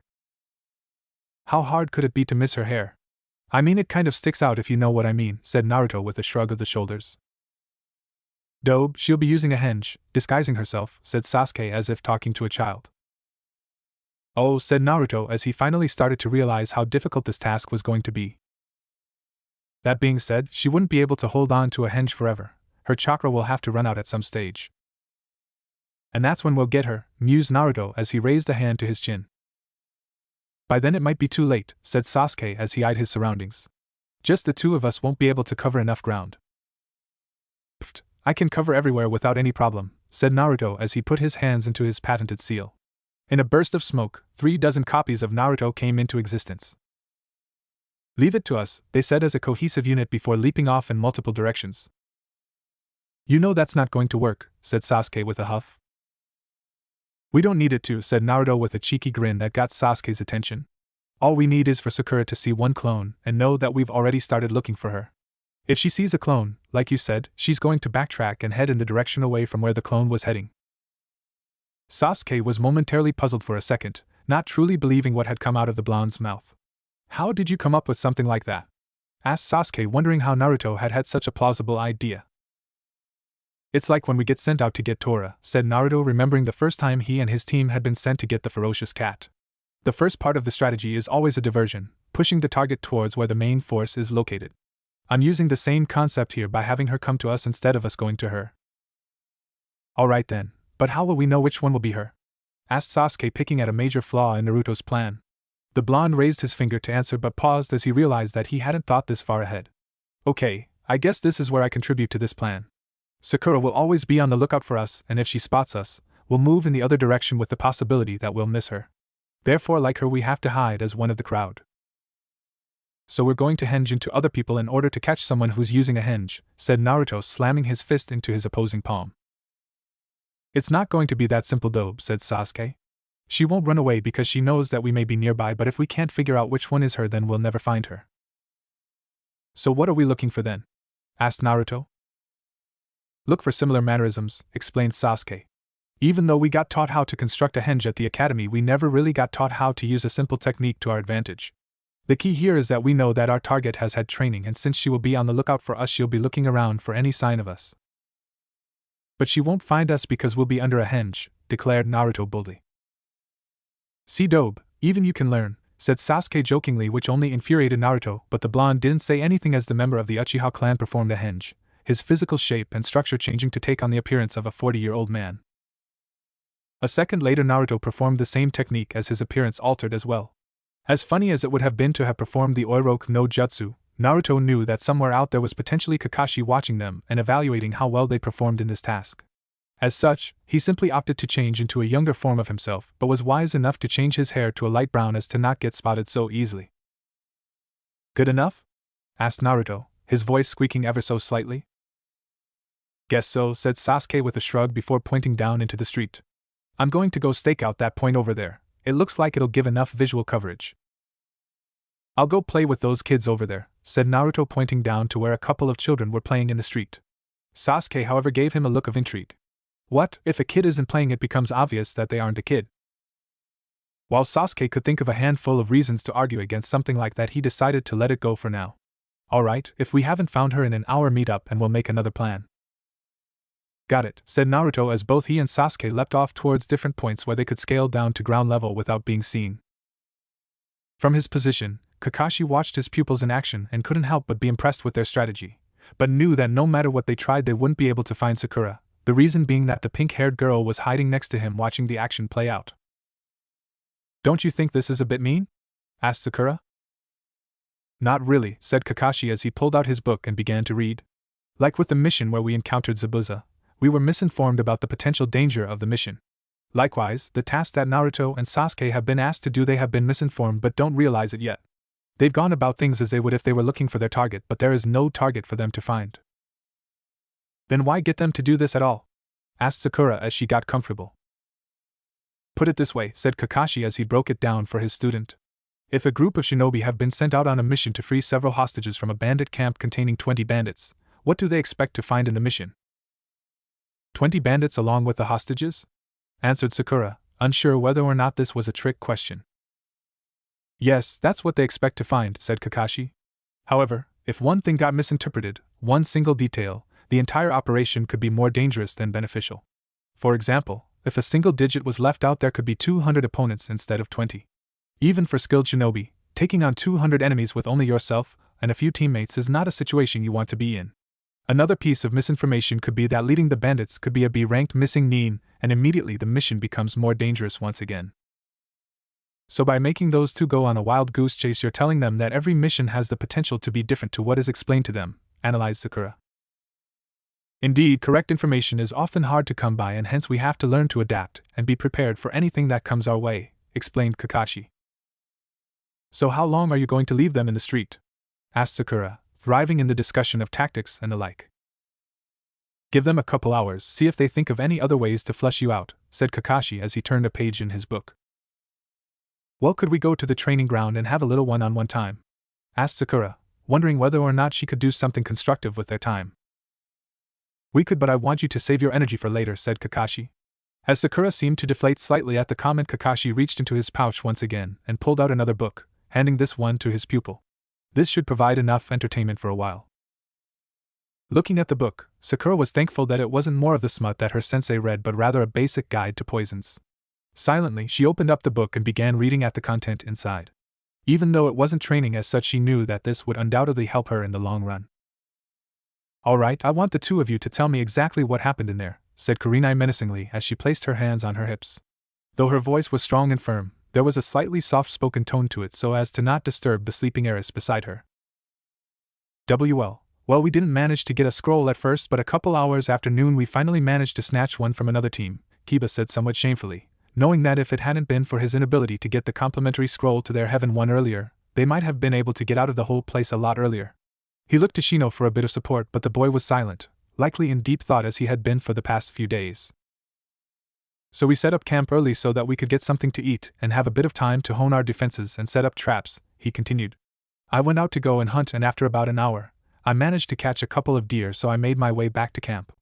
"How hard could it be to miss her hair?" "I mean, it kind of sticks out if you know what I mean," said Naruto with a shrug of the shoulders. "Dobe, she'll be using a henge, disguising herself," said Sasuke as if talking to a child. "Oh," said Naruto as he finally started to realize how difficult this task was going to be. "That being said, she wouldn't be able to hold on to a henge forever. Her chakra will have to run out at some stage. And that's when we'll get her," mused Naruto as he raised a hand to his chin. "By then it might be too late," said Sasuke as he eyed his surroundings. "Just the 2 of us won't be able to cover enough ground." "Pfft, I can cover everywhere without any problem," said Naruto as he put his hands into his patented seal. In a burst of smoke, 3 dozen copies of Naruto came into existence. "Leave it to us," they said as a cohesive unit before leaping off in multiple directions. "You know that's not going to work," said Sasuke with a huff. "We don't need it to," said Naruto with a cheeky grin that got Sasuke's attention. "All we need is for Sakura to see one clone and know that we've already started looking for her. If she sees a clone, like you said, she's going to backtrack and head in the direction away from where the clone was heading." Sasuke was momentarily puzzled for a second, not truly believing what had come out of the blonde's mouth. "How did you come up with something like that?" asked Sasuke, wondering how Naruto had had such a plausible idea. "It's like when we get sent out to get Tora," said Naruto, remembering the first time he and his team had been sent to get the ferocious cat. "The first part of the strategy is always a diversion, pushing the target towards where the main force is located. I'm using the same concept here by having her come to us instead of us going to her." "Alright then, but how will we know which one will be her?" asked Sasuke, picking at a major flaw in Naruto's plan. The blonde raised his finger to answer but paused as he realized that he hadn't thought this far ahead. "Okay, I guess this is where I contribute to this plan. Sakura will always be on the lookout for us, and if she spots us, we'll move in the other direction with the possibility that we'll miss her. Therefore, like her, we have to hide as one of the crowd. So we're going to henge into other people in order to catch someone who's using a henge," said Naruto, slamming his fist into his opposing palm. "It's not going to be that simple, Dobe," said Sasuke. "She won't run away because she knows that we may be nearby, but if we can't figure out which one is her, then we'll never find her." "So what are we looking for then?" asked Naruto. "Look for similar mannerisms," explained Sasuke. "Even though we got taught how to construct a henge at the academy, we never really got taught how to use a simple technique to our advantage. The key here is that we know that our target has had training, and since she will be on the lookout for us, she'll be looking around for any sign of us." "But she won't find us because we'll be under a henge," declared Naruto boldly. "See, Dobe, even you can learn," said Sasuke jokingly, which only infuriated Naruto, but the blonde didn't say anything as the member of the Uchiha clan performed a henge, his physical shape and structure changing to take on the appearance of a 40-year-old man. A second later, Naruto performed the same technique as his appearance altered as well. As funny as it would have been to have performed the Oiroku no Jutsu, Naruto knew that somewhere out there was potentially Kakashi watching them and evaluating how well they performed in this task. As such, he simply opted to change into a younger form of himself, but was wise enough to change his hair to a light brown as to not get spotted so easily. "Good enough?" asked Naruto, his voice squeaking ever so slightly. "Guess so," said Sasuke with a shrug before pointing down into the street. "I'm going to go stake out that point over there. It looks like it'll give enough visual coverage." "I'll go play with those kids over there," said Naruto, pointing down to where a couple of children were playing in the street. Sasuke, however, gave him a look of intrigue. What, if a kid isn't playing, it becomes obvious that they aren't a kid. While Sasuke could think of a handful of reasons to argue against something like that, he decided to let it go for now. Alright, if we haven't found her in an hour, meet up and we'll make another plan. Got it, said Naruto as both he and Sasuke leapt off towards different points where they could scale down to ground level without being seen. From his position, Kakashi watched his pupils in action and couldn't help but be impressed with their strategy, but knew that no matter what they tried they wouldn't be able to find Sakura, the reason being that the pink-haired girl was hiding next to him watching the action play out. Don't you think this is a bit mean? Asked Sakura. Not really, said Kakashi as he pulled out his book and began to read. Like with the mission where we encountered Zabuza, we were misinformed about the potential danger of the mission. Likewise, the task that Naruto and Sasuke have been asked to do, they have been misinformed but don't realize it yet. They've gone about things as they would if they were looking for their target, but there is no target for them to find. Then why get them to do this at all? Asked Sakura as she got comfortable. Put it this way, said Kakashi as he broke it down for his student. If a group of shinobi have been sent out on a mission to free several hostages from a bandit camp containing 20 bandits, what do they expect to find in the mission? 20 bandits along with the hostages? Answered Sakura, unsure whether or not this was a trick question. Yes, that's what they expect to find, said Kakashi. However, if one thing got misinterpreted, one single detail, the entire operation could be more dangerous than beneficial. For example, if a single digit was left out, there could be 200 opponents instead of 20. Even for skilled shinobi, taking on 200 enemies with only yourself and a few teammates is not a situation you want to be in. Another piece of misinformation could be that leading the bandits could be a B-ranked missing nin, and immediately the mission becomes more dangerous once again. So by making those two go on a wild goose chase, you're telling them that every mission has the potential to be different to what is explained to them, analyzed Sakura. Indeed, correct information is often hard to come by, and hence we have to learn to adapt and be prepared for anything that comes our way, explained Kakashi. So how long are you going to leave them in the street? Asked Sakura, thriving in the discussion of tactics and the like. Give them a couple hours, see if they think of any other ways to flush you out, said Kakashi as he turned a page in his book. Well, could we go to the training ground and have a little one-on-one time? Asked Sakura, wondering whether or not she could do something constructive with their time. We could, but I want you to save your energy for later, said Kakashi. As Sakura seemed to deflate slightly at the comment, Kakashi reached into his pouch once again and pulled out another book, handing this one to his pupil. This should provide enough entertainment for a while. Looking at the book, Sakura was thankful that it wasn't more of the smut that her sensei read, but rather a basic guide to poisons. Silently, she opened up the book and began reading at the content inside. Even though it wasn't training as such, she knew that this would undoubtedly help her in the long run. Alright, I want the two of you to tell me exactly what happened in there, said Kurenai menacingly as she placed her hands on her hips. Though her voice was strong and firm, there was a slightly soft-spoken tone to it so as to not disturb the sleeping heiress beside her. Well, we didn't manage to get a scroll at first, but a couple hours after noon we finally managed to snatch one from another team, Kiba said somewhat shamefully, knowing that if it hadn't been for his inability to get the complimentary scroll to their heaven one earlier, they might have been able to get out of the whole place a lot earlier. He looked to Shino for a bit of support, but the boy was silent, likely in deep thought as he had been for the past few days. So we set up camp early so that we could get something to eat and have a bit of time to hone our defenses and set up traps, he continued. I went out to go and hunt, and after about an hour, I managed to catch a couple of deer, so I made my way back to camp.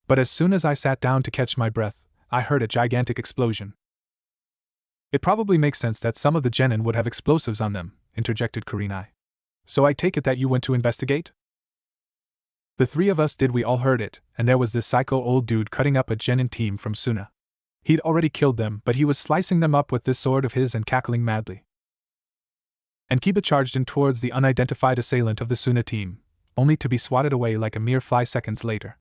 But as soon as I sat down to catch my breath, I heard a gigantic explosion. It probably makes sense that some of the genin would have explosives on them, interjected Kurenai. So I take it that you went to investigate? The three of us did. We all heard it, and there was this psycho old dude cutting up a genin team from Suna. He'd already killed them, but he was slicing them up with this sword of his and cackling madly. And Kiba charged in towards the unidentified assailant of the Suna team, only to be swatted away like a mere 5 seconds later.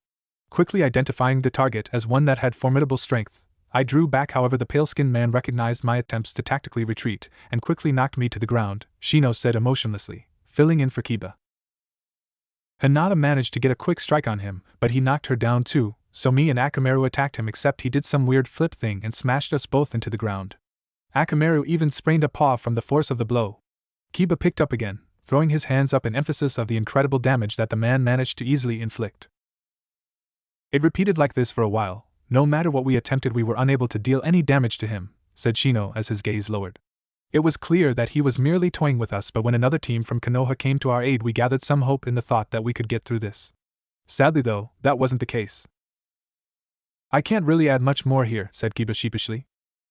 Quickly identifying the target as one that had formidable strength, I drew back. However, the pale-skinned man recognized my attempts to tactically retreat and quickly knocked me to the ground, Shino said emotionlessly, filling in for Kiba. Hinata managed to get a quick strike on him, but he knocked her down too, so me and Akamaru attacked him, except he did some weird flip thing and smashed us both into the ground. Akamaru even sprained a paw from the force of the blow. Kiba picked up again, throwing his hands up in emphasis of the incredible damage that the man managed to easily inflict. It repeated like this for a while. No matter what we attempted, we were unable to deal any damage to him, said Shino as his gaze lowered. It was clear that he was merely toying with us, but when another team from Konoha came to our aid, we gathered some hope in the thought that we could get through this. Sadly though, that wasn't the case. I can't really add much more here, said Kiba sheepishly.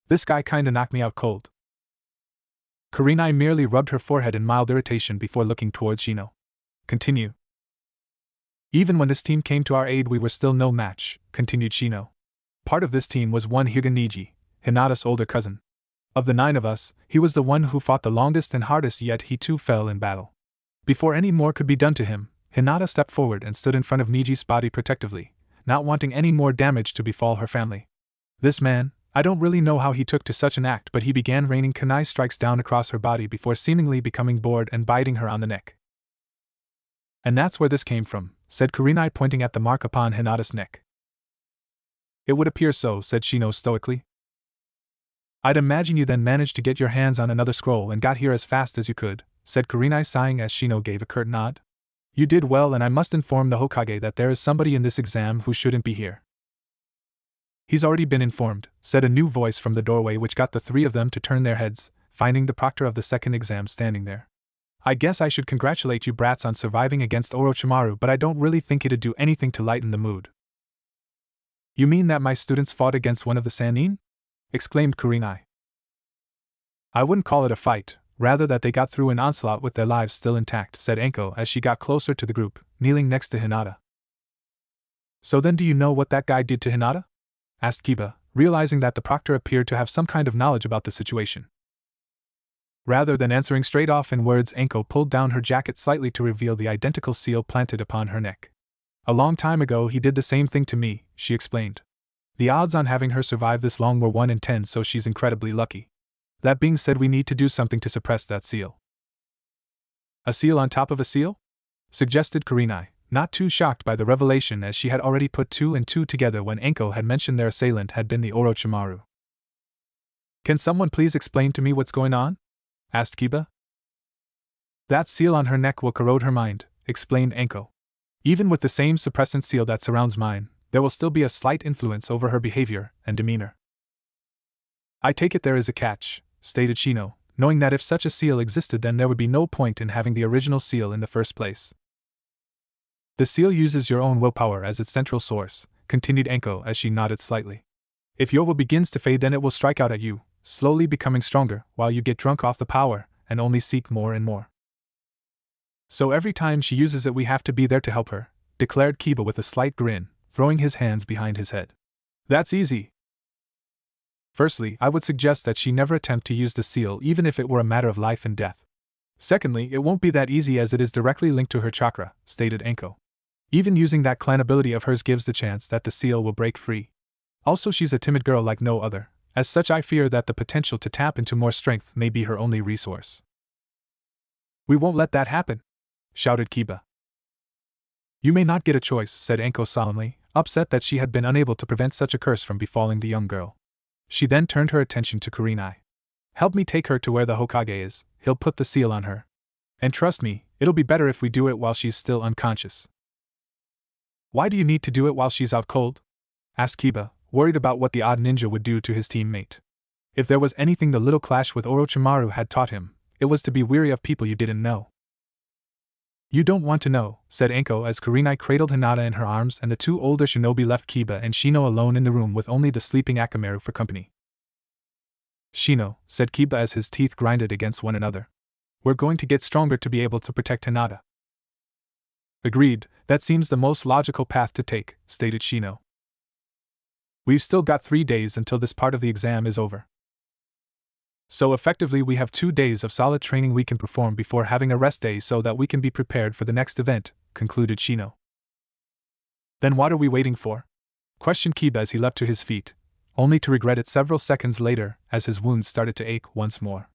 This guy kinda knocked me out cold. Kurenai merely rubbed her forehead in mild irritation before looking towards Shino. Continue. Even when this team came to our aid, we were still no match, continued Shino. Part of this team was one Hyuga, Hinata's older cousin. Of the 9 of us, he was the one who fought the longest and hardest, yet he too fell in battle. Before any more could be done to him, Hinata stepped forward and stood in front of Niji's body protectively, not wanting any more damage to befall her family. This man, I don't really know how he took to such an act, but he began raining kunai strikes down across her body before seemingly becoming bored and biting her on the neck. And that's where this came from, said Kurenai, pointing at the mark upon Hinata's neck. It would appear so, said Shino stoically. I'd imagine you then managed to get your hands on another scroll and got here as fast as you could, said Kurenai, sighing as Shino gave a curt nod. You did well, and I must inform the Hokage that there is somebody in this exam who shouldn't be here. He's already been informed, said a new voice from the doorway, which got the 3 of them to turn their heads, finding the proctor of the second exam standing there. I guess I should congratulate you brats on surviving against Orochimaru, but I don't really think it'd do anything to lighten the mood. You mean that my students fought against one of the Sannin? Exclaimed Kurenai. I wouldn't call it a fight, rather that they got through an onslaught with their lives still intact, said Anko as she got closer to the group, kneeling next to Hinata. So then do you know what that guy did to Hinata? Asked Kiba, realizing that the proctor appeared to have some kind of knowledge about the situation. Rather than answering straight off in words, Anko pulled down her jacket slightly to reveal the identical seal planted upon her neck. A long time ago he did the same thing to me, she explained. The odds on having her survive this long were 1 in 10, so she's incredibly lucky. That being said, we need to do something to suppress that seal. A seal on top of a seal? Suggested Kurenai, not too shocked by the revelation, as she had already put 2 and 2 together when Anko had mentioned their assailant had been the Orochimaru. Can someone please explain to me what's going on? Asked Kiba. That seal on her neck will corrode her mind, explained Anko. Even with the same suppressant seal that surrounds mine, there will still be a slight influence over her behavior and demeanor. I take it there is a catch, stated Shino, knowing that if such a seal existed then there would be no point in having the original seal in the first place. The seal uses your own willpower as its central source, continued Anko as she nodded slightly. If your will begins to fade, then it will strike out at you, slowly becoming stronger while you get drunk off the power and only seek more and more. So every time she uses it we have to be there to help her, declared Kiba with a slight grin, throwing his hands behind his head. That's easy. Firstly, I would suggest that she never attempt to use the seal even if it were a matter of life and death. Secondly, it won't be that easy as it is directly linked to her chakra, stated Anko. Even using that clan ability of hers gives the chance that the seal will break free. Also, she's a timid girl like no other. As such, I fear that the potential to tap into more strength may be her only resource. We won't let that happen, shouted Kiba. You may not get a choice, said Anko solemnly, upset that she had been unable to prevent such a curse from befalling the young girl. She then turned her attention to Kurenai. Help me take her to where the Hokage is, he'll put the seal on her. And trust me, it'll be better if we do it while she's still unconscious. Why do you need to do it while she's out cold? Asked Kiba, worried about what the odd ninja would do to his teammate. If there was anything the little clash with Orochimaru had taught him, it was to be weary of people you didn't know. You don't want to know, said Anko as Kurenai cradled Hinata in her arms and the 2 older shinobi left Kiba and Shino alone in the room with only the sleeping Akamaru for company. Shino, said Kiba as his teeth grinded against one another. We're going to get stronger to be able to protect Hinata. Agreed, that seems the most logical path to take, stated Shino. We've still got 3 days until this part of the exam is over. So effectively we have 2 days of solid training we can perform before having a rest day so that we can be prepared for the next event, concluded Shino. Then what are we waiting for? Questioned Kiba as he leapt to his feet, only to regret it several seconds later as his wounds started to ache once more.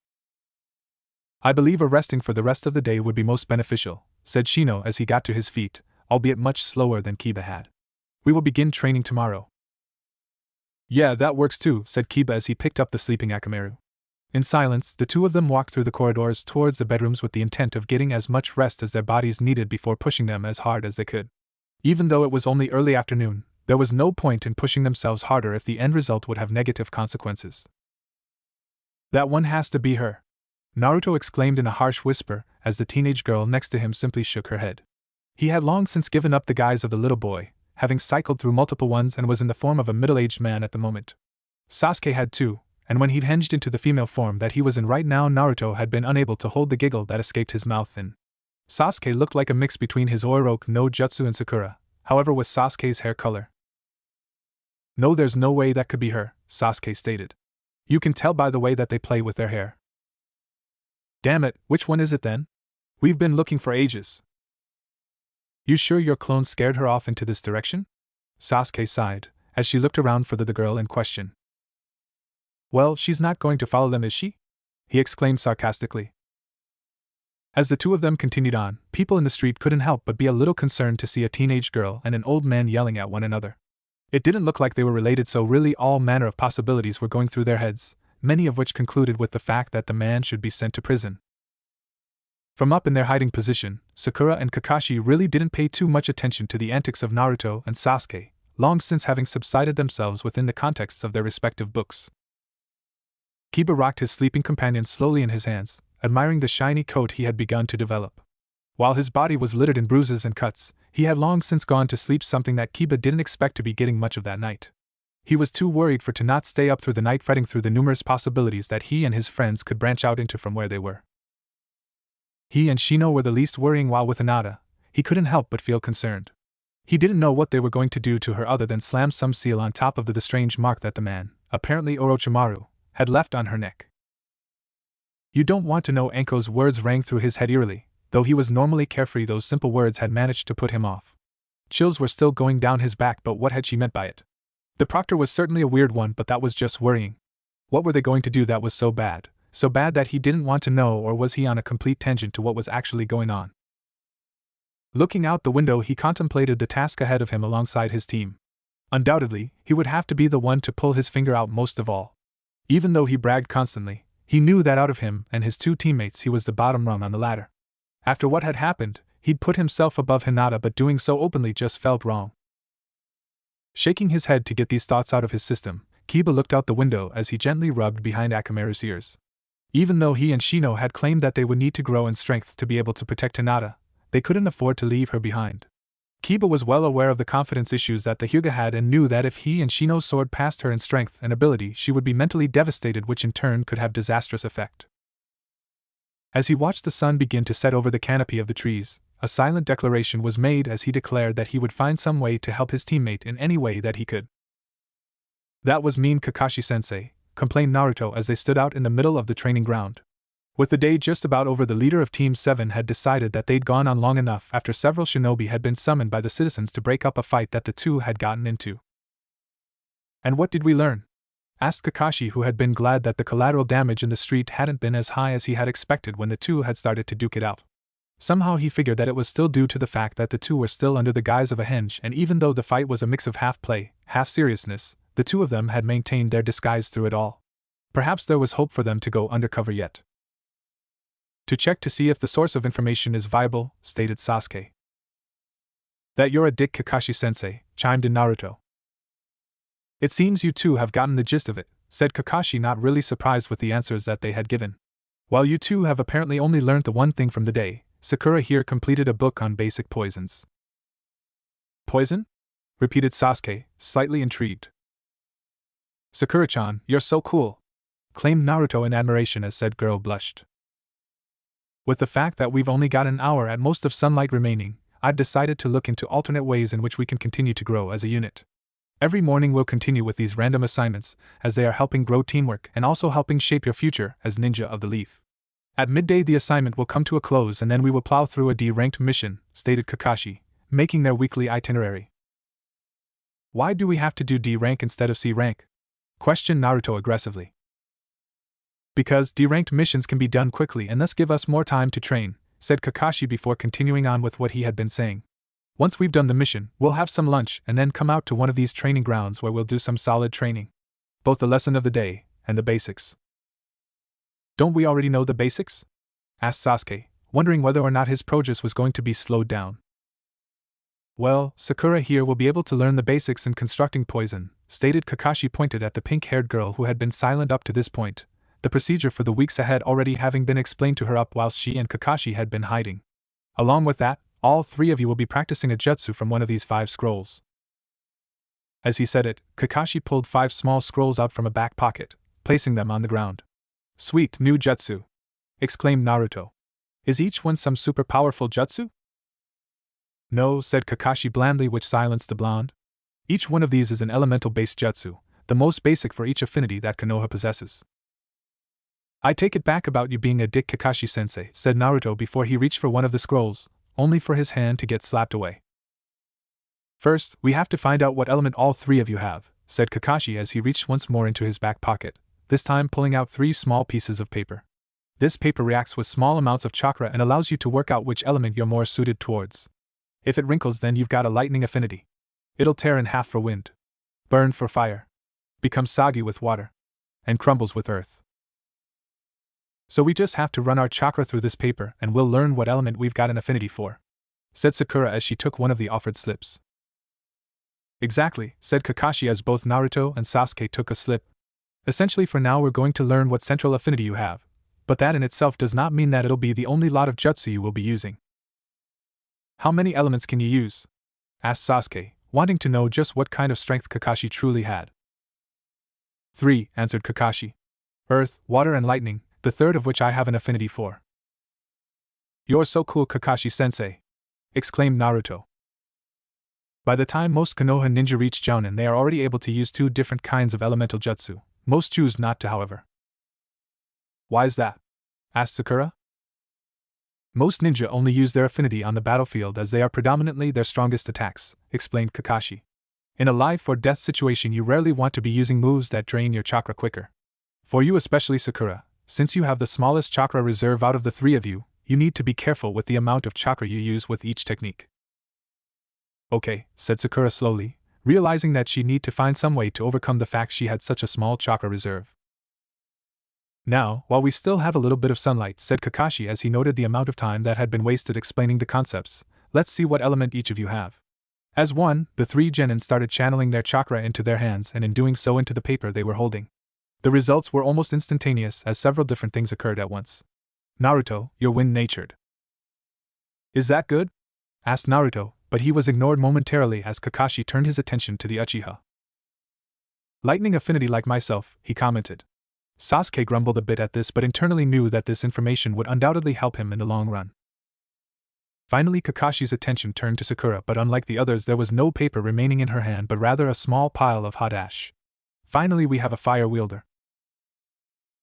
I believe a resting for the rest of the day would be most beneficial, said Shino as he got to his feet, albeit much slower than Kiba had. We will begin training tomorrow. Yeah, that works too, said Kiba as he picked up the sleeping Akamaru. In silence, the 2 of them walked through the corridors towards the bedrooms with the intent of getting as much rest as their bodies needed before pushing them as hard as they could. Even though it was only early afternoon, there was no point in pushing themselves harder if the end result would have negative consequences. That one has to be her, Naruto exclaimed in a harsh whisper as the teenage girl next to him simply shook her head. He had long since given up the guise of the little boy, having cycled through multiple ones and was in the form of a middle-aged man at the moment. Sasuke had too, and when he'd hinged into the female form that he was in right now, Naruto had been unable to hold the giggle that escaped his mouth in. Sasuke looked like a mix between his Orochimaru no Jutsu and Sakura, however with Sasuke's hair color. "No, there's no way that could be her," Sasuke stated. "You can tell by the way that they play with their hair." "Damn it, which one is it then? We've been looking for ages." "You sure your clone scared her off into this direction?" Sasuke sighed, as she looked around for the girl in question. "Well, she's not going to follow them, is she?" he exclaimed sarcastically. As the two of them continued on, people in the street couldn't help but be a little concerned to see a teenage girl and an old man yelling at one another. It didn't look like they were related, so really all manner of possibilities were going through their heads, many of which concluded with the fact that the man should be sent to prison. From up in their hiding position, Sakura and Kakashi really didn't pay too much attention to the antics of Naruto and Sasuke, long since having subsided themselves within the contexts of their respective books. Kiba rocked his sleeping companion slowly in his hands, admiring the shiny coat he had begun to develop. While his body was littered in bruises and cuts, he had long since gone to sleep, something that Kiba didn't expect to be getting much of that night. He was too worried to not stay up through the night, fretting through the numerous possibilities that he and his friends could branch out into from where they were. He and Shino were the least worrying, while with Hinata, he couldn't help but feel concerned. He didn't know what they were going to do to her other than slam some seal on top of the strange mark that the man, apparently Orochimaru, had left on her neck. "You don't want to know." Anko's words rang through his head eerily. Though he was normally carefree, those simple words had managed to put him off. Chills were still going down his back, but what had she meant by it? The proctor was certainly a weird one, but that was just worrying. What were they going to do that was so bad that he didn't want to know, or was he on a complete tangent to what was actually going on? Looking out the window, he contemplated the task ahead of him alongside his team. Undoubtedly, he would have to be the one to pull his finger out most of all. Even though he bragged constantly, he knew that out of him and his two teammates he was the bottom rung on the ladder. After what had happened, he'd put himself above Hinata, but doing so openly just felt wrong. Shaking his head to get these thoughts out of his system, Kiba looked out the window as he gently rubbed behind Akamaru's ears. Even though he and Shino had claimed that they would need to grow in strength to be able to protect Hinata, they couldn't afford to leave her behind. Kiba was well aware of the confidence issues that the Hyuga had and knew that if he and Shino soared past her in strength and ability, she would be mentally devastated, which in turn could have disastrous effect. As he watched the sun begin to set over the canopy of the trees, a silent declaration was made as he declared that he would find some way to help his teammate in any way that he could. "That was mean, Kakashi-sensei," complained Naruto as they stood out in the middle of the training ground. With the day just about over, the leader of Team 7 had decided that they'd gone on long enough after several shinobi had been summoned by the citizens to break up a fight that the two had gotten into. "And what did we learn?" asked Kakashi, who had been glad that the collateral damage in the street hadn't been as high as he had expected when the two had started to duke it out. Somehow he figured that it was still due to the fact that the two were still under the guise of a henge, and even though the fight was a mix of half play, half seriousness, the two of them had maintained their disguise through it all. Perhaps there was hope for them to go undercover yet. "To check to see if the source of information is viable," stated Sasuke. "That you're a dick, Kakashi-sensei," chimed in Naruto. "It seems you two have gotten the gist of it," said Kakashi, not really surprised with the answers that they had given. "While you two have apparently only learned the one thing from the day, Sakura here completed a book on basic poisons." "Poison?" repeated Sasuke, slightly intrigued. "Sakura-chan, you're so cool," claimed Naruto in admiration as said girl blushed. "With the fact that we've only got an hour at most of sunlight remaining, I've decided to look into alternate ways in which we can continue to grow as a unit. Every morning we'll continue with these random assignments, as they are helping grow teamwork and also helping shape your future as Ninja of the Leaf. At midday the assignment will come to a close and then we will plow through a D-ranked mission," stated Kakashi, making their weekly itinerary. "Why do we have to do D rank instead of C rank?" questioned Naruto aggressively. "Because D-ranked missions can be done quickly and thus give us more time to train," said Kakashi before continuing on with what he had been saying. "Once we've done the mission, we'll have some lunch and then come out to one of these training grounds where we'll do some solid training. Both the lesson of the day and the basics." "Don't we already know the basics?" asked Sasuke, wondering whether or not his progress was going to be slowed down. "Well, Sakura here will be able to learn the basics in constructing poison," stated Kakashi, pointed at the pink-haired girl who had been silent up to this point, the procedure for the weeks ahead already having been explained to her up whilst she and Kakashi had been hiding. "Along with that, all three of you will be practicing a jutsu from one of these 5 scrolls. As he said it, Kakashi pulled 5 small scrolls out from a back pocket, placing them on the ground. Sweet new jutsu! Exclaimed Naruto. Is each one some super powerful jutsu? No, said Kakashi blandly, which silenced the blonde. Each one of these is an elemental-based jutsu, the most basic for each affinity that Konoha possesses. I take it back about you being a dick, Kakashi-sensei, said Naruto before he reached for one of the scrolls, only for his hand to get slapped away. First, we have to find out what element all 3 of you have, said Kakashi as he reached once more into his back pocket, this time pulling out 3 small pieces of paper. This paper reacts with small amounts of chakra and allows you to work out which element you're more suited towards. If it wrinkles, then you've got a lightning affinity. It'll tear in half for wind, burn for fire, become soggy with water, and crumbles with earth. So we just have to run our chakra through this paper and we'll learn what element we've got an affinity for, said Sakura as she took one of the offered slips. Exactly, said Kakashi as both Naruto and Sasuke took a slip. Essentially, for now we're going to learn what central affinity you have, but that in itself does not mean that it'll be the only lot of jutsu you will be using. How many elements can you use? Asked Sasuke, wanting to know just what kind of strength Kakashi truly had. 3, answered Kakashi. Earth, water and lightning, the third of which I have an affinity for. You're so cool, Kakashi-sensei! Exclaimed Naruto. By the time most Konoha ninja reach Jounin, they are already able to use 2 different kinds of elemental jutsu. Most choose not to, however. Why's that? Asked Sakura. Most ninja only use their affinity on the battlefield as they are predominantly their strongest attacks, explained Kakashi. In a life or death situation, you rarely want to be using moves that drain your chakra quicker. For you especially, Sakura, since you have the smallest chakra reserve out of the 3 of you, you need to be careful with the amount of chakra you use with each technique. Okay, said Sakura slowly, realizing that she'd need to find some way to overcome the fact she had such a small chakra reserve. Now, while we still have a little bit of sunlight, said Kakashi as he noted the amount of time that had been wasted explaining the concepts, let's see what element each of you have. As one, the 3 genin started channeling their chakra into their hands and in doing so into the paper they were holding. The results were almost instantaneous as several different things occurred at once. Naruto, you're wind-natured. Is that good? Asked Naruto, but he was ignored momentarily as Kakashi turned his attention to the Uchiha. Lightning affinity like myself, he commented. Sasuke grumbled a bit at this but internally knew that this information would undoubtedly help him in the long run. Finally, Kakashi's attention turned to Sakura, but unlike the others, there was no paper remaining in her hand but rather a small pile of hot ash. Finally, we have a fire wielder.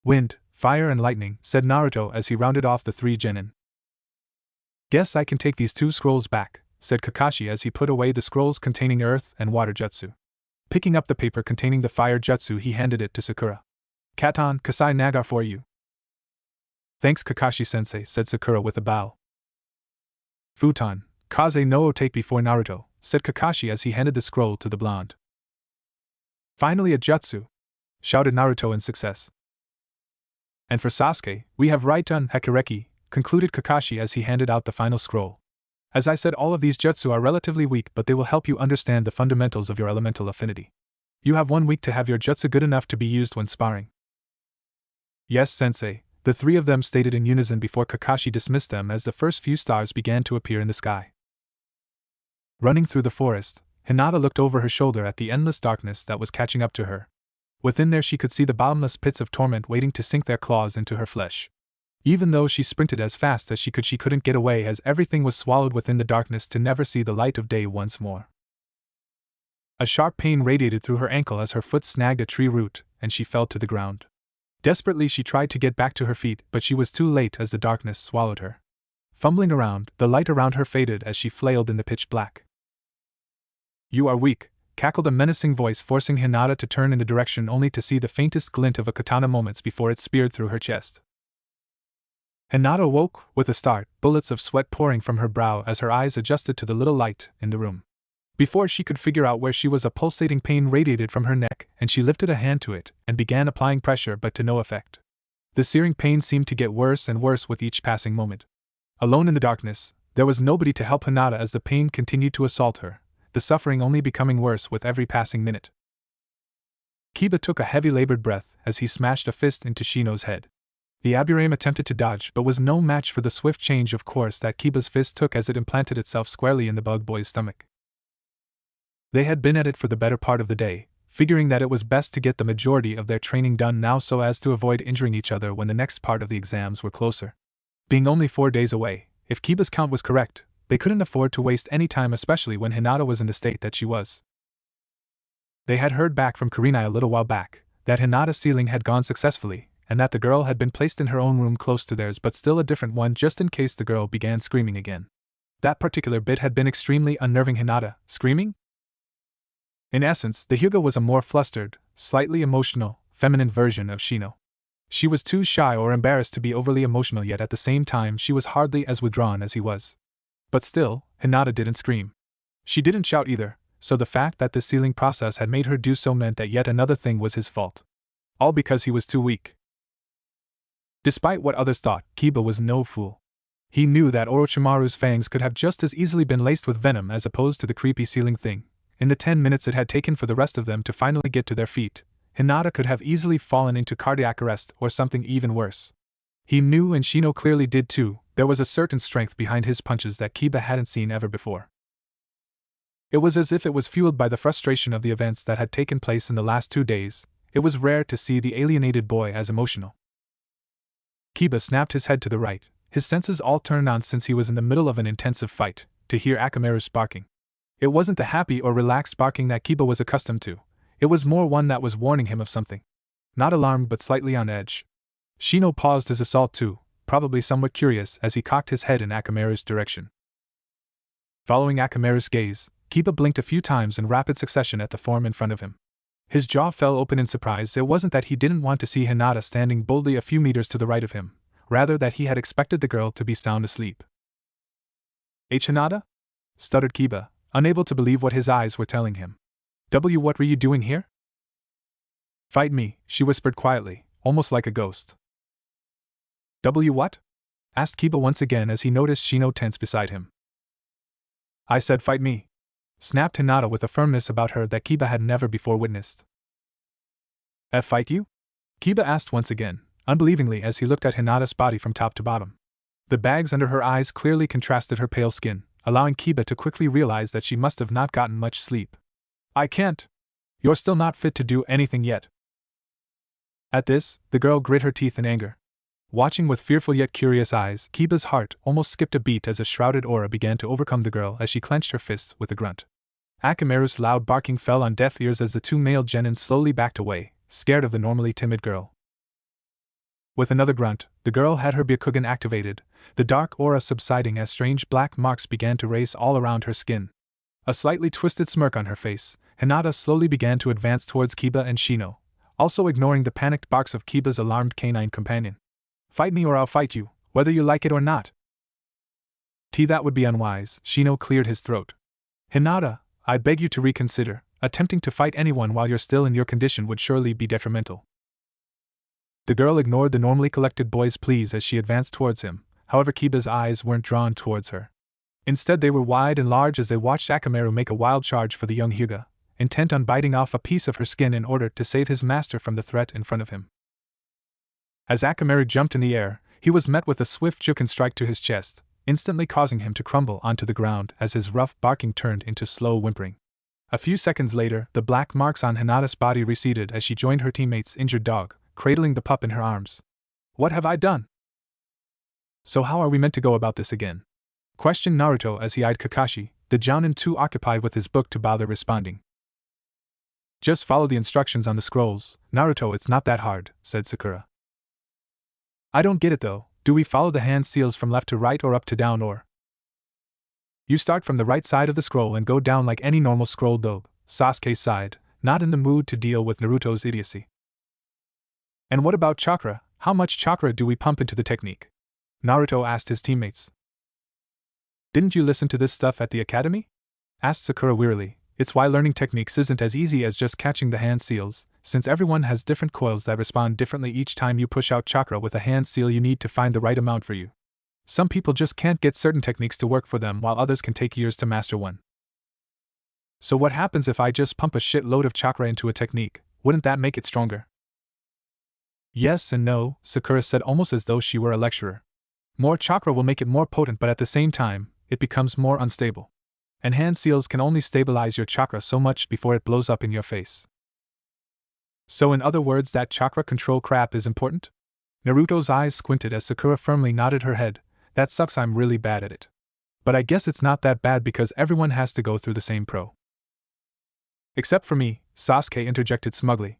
Wind, fire and lightning, said Naruto as he rounded off the 3 genin. Guess I can take these 2 scrolls back, said Kakashi as he put away the scrolls containing earth and water jutsu. Picking up the paper containing the fire jutsu, he handed it to Sakura. Katon Kasai Nagar for you. Thanks, Kakashi-sensei, said Sakura with a bow. Futon, Kaze no take before Naruto, said Kakashi as he handed the scroll to the blonde. Finally a jutsu! Shouted Naruto in success. And for Sasuke, we have Raitun Hekireki, concluded Kakashi as he handed out the final scroll. As I said, all of these jutsu are relatively weak, but they will help you understand the fundamentals of your elemental affinity. You have 1 week to have your jutsu good enough to be used when sparring. Yes, sensei, the 3 of them stated in unison before Kakashi dismissed them as the first few stars began to appear in the sky. Running through the forest, Hinata looked over her shoulder at the endless darkness that was catching up to her. Within there she could see the bottomless pits of torment waiting to sink their claws into her flesh. Even though she sprinted as fast as she couldn't get away as everything was swallowed within the darkness to never see the light of day once more. A sharp pain radiated through her ankle as her foot snagged a tree root, and she fell to the ground. Desperately she tried to get back to her feet, but she was too late as the darkness swallowed her. Fumbling around, the light around her faded as she flailed in the pitch black. You are weak, cackled a menacing voice, forcing Hinata to turn in the direction only to see the faintest glint of a katana moments before it speared through her chest. Hinata woke with a start, bullets of sweat pouring from her brow as her eyes adjusted to the little light in the room. Before she could figure out where she was, a pulsating pain radiated from her neck, and she lifted a hand to it and began applying pressure, but to no effect. The searing pain seemed to get worse and worse with each passing moment. Alone in the darkness, there was nobody to help Hinata as the pain continued to assault her, the suffering only becoming worse with every passing minute. Kiba took a heavy labored breath as he smashed a fist into Shino's head. The Aburame attempted to dodge but was no match for the swift change of course that Kiba's fist took as it implanted itself squarely in the bug boy's stomach. They had been at it for the better part of the day, figuring that it was best to get the majority of their training done now so as to avoid injuring each other when the next part of the exams were closer. Being only 4 days away, if Kiba's count was correct, they couldn't afford to waste any time, especially when Hinata was in the state that she was. They had heard back from Karina a little while back that Hinata's sealing had gone successfully, and that the girl had been placed in her own room close to theirs, but still a different one just in case the girl began screaming again. That particular bit had been extremely unnerving. Hinata, screaming? In essence, the Hyuga was a more flustered, slightly emotional, feminine version of Shino. She was too shy or embarrassed to be overly emotional, yet at the same time she was hardly as withdrawn as he was. But still, Hinata didn't scream. She didn't shout either, so the fact that the sealing process had made her do so meant that yet another thing was his fault. All because he was too weak. Despite what others thought, Kiba was no fool. He knew that Orochimaru's fangs could have just as easily been laced with venom as opposed to the creepy sealing thing. In the 10 minutes it had taken for the rest of them to finally get to their feet, Hinata could have easily fallen into cardiac arrest or something even worse. He knew, and Shino clearly did too, there was a certain strength behind his punches that Kiba hadn't seen ever before. It was as if it was fueled by the frustration of the events that had taken place in the last 2 days. It was rare to see the alienated boy as emotional. Kiba snapped his head to the right, his senses all turned on since he was in the middle of an intensive fight, to hear Akamaru's barking. It wasn't the happy or relaxed barking that Kiba was accustomed to, it was more one that was warning him of something. Not alarmed but slightly on edge. Shino paused his assault too, probably somewhat curious as he cocked his head in Akamaru's direction. Following Akamaru's gaze, Kiba blinked a few times in rapid succession at the form in front of him. His jaw fell open in surprise. It wasn't that he didn't want to see Hinata standing boldly a few meters to the right of him, rather that he had expected the girl to be sound asleep. Hinata? Stuttered Kiba, unable to believe what his eyes were telling him. What were you doing here? Fight me, she whispered quietly, almost like a ghost. What? Asked Kiba once again as he noticed Shino tense beside him. I said fight me, snapped Hinata with a firmness about her that Kiba had never before witnessed. Fight you? Kiba asked once again, unbelievingly as he looked at Hinata's body from top to bottom. The bags under her eyes clearly contrasted her pale skin, allowing Kiba to quickly realize that she must have not gotten much sleep. I can't. You're still not fit to do anything yet. At this, the girl grit her teeth in anger. Watching with fearful yet curious eyes, Kiba's heart almost skipped a beat as a shrouded aura began to overcome the girl as she clenched her fists with a grunt. Akamaru's loud barking fell on deaf ears as the 2 male genins slowly backed away, scared of the normally timid girl. With another grunt, the girl had her Byakugan activated, the dark aura subsiding as strange black marks began to race all around her skin. A slightly twisted smirk on her face, Hinata slowly began to advance towards Kiba and Shino, also ignoring the panicked barks of Kiba's alarmed canine companion. Fight me or I'll fight you, whether you like it or not. That would be unwise, Shino cleared his throat. Hinata, I beg you to reconsider, attempting to fight anyone while you're still in your condition would surely be detrimental. The girl ignored the normally collected boy's pleas as she advanced towards him, however Kiba's eyes weren't drawn towards her. Instead they were wide and large as they watched Akamaru make a wild charge for the young Hyuga, intent on biting off a piece of her skin in order to save his master from the threat in front of him. As Akamaru jumped in the air, he was met with a swift juken strike to his chest, instantly causing him to crumble onto the ground as his rough barking turned into slow whimpering. A few seconds later, the black marks on Hinata's body receded as she joined her teammate's injured dog, cradling the pup in her arms. What have I done? So how are we meant to go about this again? Questioned Naruto as he eyed Kakashi, the jounin too occupied with his book to bother responding. Just follow the instructions on the scrolls, Naruto, it's not that hard, said Sakura. I don't get it though, do we follow the hand seals from left to right or up to down or? You start from the right side of the scroll and go down like any normal scroll though, Sasuke sighed, not in the mood to deal with Naruto's idiocy. And what about chakra, how much chakra do we pump into the technique? Naruto asked his teammates. Didn't you listen to this stuff at the academy? Asked Sakura wearily. It's why learning techniques isn't as easy as just catching the hand seals, since everyone has different coils that respond differently each time you push out chakra with a hand seal. You need to find the right amount for you. Some people just can't get certain techniques to work for them while others can take years to master one. So what happens if I just pump a shitload of chakra into a technique? Wouldn't that make it stronger? Yes and no, Sakura said almost as though she were a lecturer. More chakra will make it more potent, but at the same time, it becomes more unstable. And hand seals can only stabilize your chakra so much before it blows up in your face. So in other words, that chakra control crap is important? Naruto's eyes squinted as Sakura firmly nodded her head. That sucks, I'm really bad at it. But I guess it's not that bad because everyone has to go through the same pro. Except for me, Sasuke interjected smugly.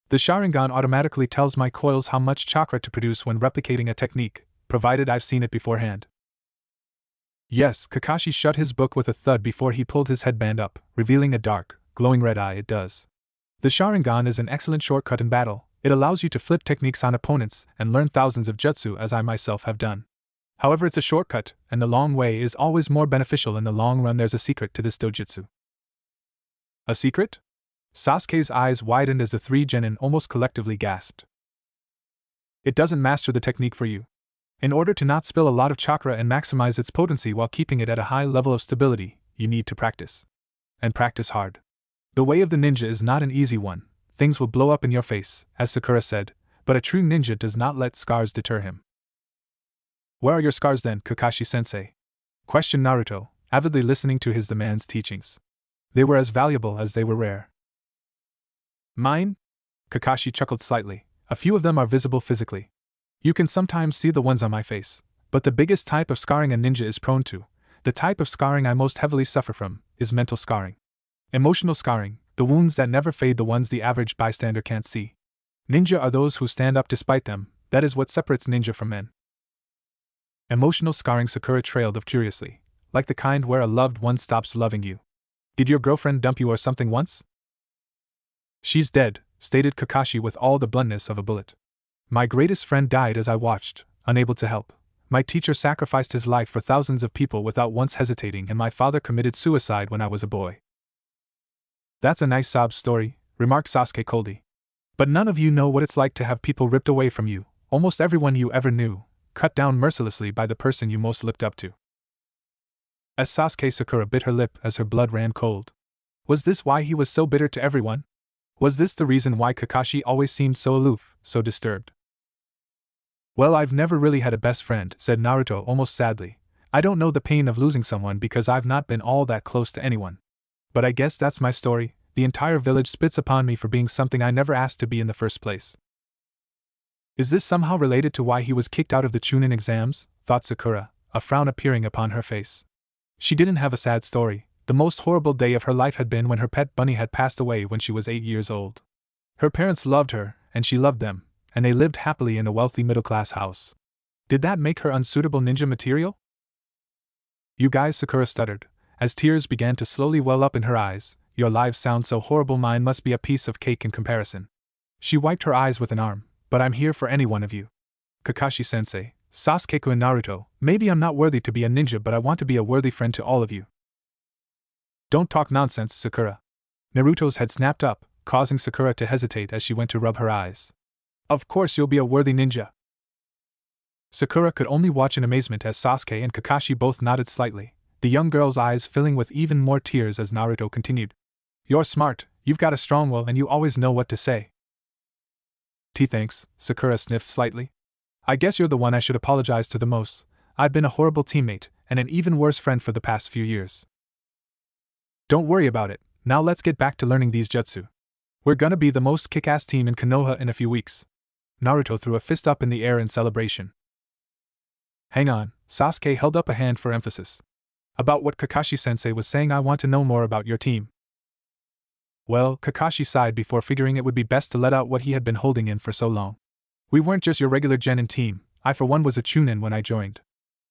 The Sharingan automatically tells my coils how much chakra to produce when replicating a technique, provided I've seen it beforehand. Yes, Kakashi shut his book with a thud before he pulled his headband up, revealing a dark, glowing red eye. It does. The Sharingan is an excellent shortcut in battle. It allows you to flip techniques on opponents and learn thousands of jutsu, as I myself have done. However, it's a shortcut, and the long way is always more beneficial in the long run. There's a secret to this dojutsu. A secret? Sasuke's eyes widened as the three genin almost collectively gasped. It doesn't master the technique for you. In order to not spill a lot of chakra and maximize its potency while keeping it at a high level of stability, you need to practice. And practice hard. The way of the ninja is not an easy one. Things will blow up in your face, as Sakura said, but a true ninja does not let scars deter him. Where are your scars then, Kakashi-sensei? Questioned Naruto, avidly listening to his man's teachings. They were as valuable as they were rare. Mine? Kakashi chuckled slightly. A few of them are visible physically. You can sometimes see the ones on my face, but the biggest type of scarring a ninja is prone to, the type of scarring I most heavily suffer from, is mental scarring. Emotional scarring, the wounds that never fade, the ones the average bystander can't see. Ninja are those who stand up despite them. That is what separates ninja from men. Emotional scarring, Sakura trailed off curiously, like the kind where a loved one stops loving you. Did your girlfriend dump you or something once? She's dead, stated Kakashi with all the bluntness of a bullet. My greatest friend died as I watched, unable to help. My teacher sacrificed his life for thousands of people without once hesitating, and my father committed suicide when I was a boy. That's a nice sob story, remarked Sasuke coldly. But none of you know what it's like to have people ripped away from you, almost everyone you ever knew, cut down mercilessly by the person you most looked up to. As Sasuke, Sakura bit her lip as her blood ran cold. Was this why he was so bitter to everyone? Was this the reason why Kakashi always seemed so aloof, so disturbed? Well, I've never really had a best friend, said Naruto almost sadly. I don't know the pain of losing someone because I've not been all that close to anyone. But I guess that's my story. The entire village spits upon me for being something I never asked to be in the first place. Is this somehow related to why he was kicked out of the Chunin exams? Thought Sakura, a frown appearing upon her face. She didn't have a sad story. The most horrible day of her life had been when her pet bunny had passed away when she was 8 years old. Her parents loved her, and she loved them, and they lived happily in a wealthy middle-class house. Did that make her unsuitable ninja material? You guys, Sakura stuttered, as tears began to slowly well up in her eyes. Your lives sound so horrible, mine must be a piece of cake in comparison. She wiped her eyes with an arm. But I'm here for any one of you. Kakashi-sensei, Sasuke and Naruto, maybe I'm not worthy to be a ninja, but I want to be a worthy friend to all of you. Don't talk nonsense, Sakura. Naruto's head snapped up, causing Sakura to hesitate as she went to rub her eyes. Of course you'll be a worthy ninja. Sakura could only watch in amazement as Sasuke and Kakashi both nodded slightly, the young girl's eyes filling with even more tears as Naruto continued. You're smart, you've got a strong will, and you always know what to say. Thanks, Sakura sniffed slightly. I guess you're the one I should apologize to the most. I've been a horrible teammate, and an even worse friend for the past few years. Don't worry about it, now let's get back to learning these jutsu. We're gonna be the most kick-ass team in Konoha in a few weeks. Naruto threw a fist up in the air in celebration. Hang on, Sasuke held up a hand for emphasis. About what Kakashi-sensei was saying, I want to know more about your team. Well, Kakashi sighed before figuring it would be best to let out what he had been holding in for so long. We weren't just your regular genin team, I for one was a Chunin when I joined.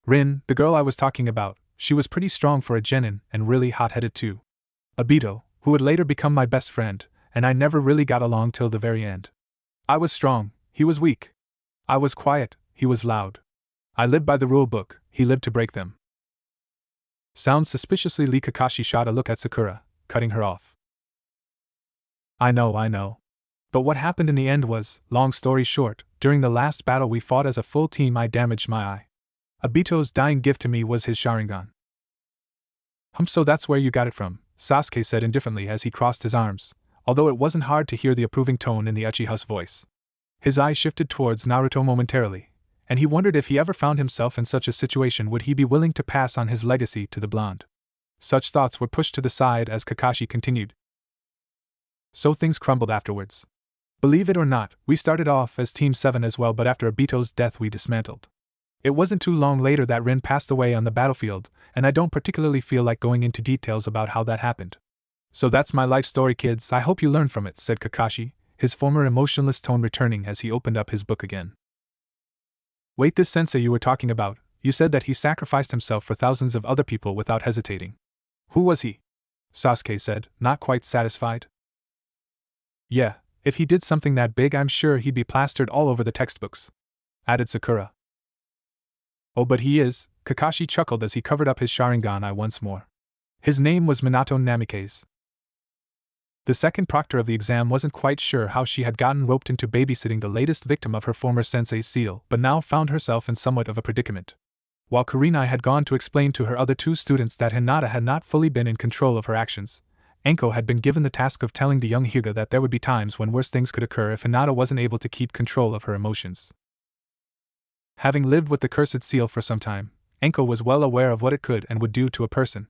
Rin, the girl I was talking about, she was pretty strong for a genin and really hot-headed too. Obito, who would later become my best friend, and I never really got along till the very end. I was strong, he was weak. I was quiet, he was loud. I lived by the rule book, he lived to break them. Sounds suspiciously. Kakashi shot a look at Sakura, cutting her off. I know. But what happened in the end was, long story short, during the last battle we fought as a full team, I damaged my eye. Obito's dying gift to me was his Sharingan. So that's where you got it from, Sasuke said indifferently as he crossed his arms, although it wasn't hard to hear the approving tone in the Uchiha's voice. His eye shifted towards Naruto momentarily, and he wondered if he ever found himself in such a situation, would he be willing to pass on his legacy to the blonde. Such thoughts were pushed to the side as Kakashi continued. So things crumbled afterwards. Believe it or not, we started off as Team 7 as well, but after Obito's death we dismantled. It wasn't too long later that Rin passed away on the battlefield, and I don't particularly feel like going into details about how that happened. So that's my life story, kids. I hope you learned from it, said Kakashi, his former emotionless tone returning as he opened up his book again. Wait, this sensei you were talking about, you said that he sacrificed himself for thousands of other people without hesitating. Who was he? Sasuke said, not quite satisfied. Yeah, if he did something that big, I'm sure he'd be plastered all over the textbooks, added Sakura. Oh, but he is, Kakashi chuckled as he covered up his Sharingan eye once more. His name was Minato Namikaze. The second proctor of the exam wasn't quite sure how she had gotten roped into babysitting the latest victim of her former sensei's seal, but now found herself in somewhat of a predicament. While Kurenai had gone to explain to her other two students that Hinata had not fully been in control of her actions, Anko had been given the task of telling the young Hyuga that there would be times when worse things could occur if Hinata wasn't able to keep control of her emotions. Having lived with the cursed seal for some time, Anko was well aware of what it could and would do to a person.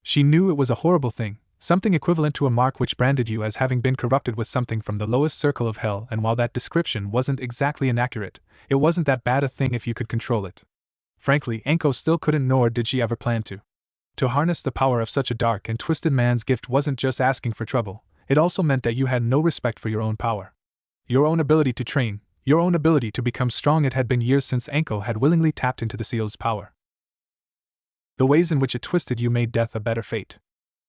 She knew it was a horrible thing, something equivalent to a mark which branded you as having been corrupted with something from the lowest circle of hell, and while that description wasn't exactly inaccurate, it wasn't that bad a thing if you could control it. Frankly, Anko still couldn't, nor did she ever plan to. To harness the power of such a dark and twisted man's gift wasn't just asking for trouble, it also meant that you had no respect for your own power. Your own ability to train, your own ability to become strong. It had been years since Anko had willingly tapped into the seal's power. The ways in which it twisted you made death a better fate.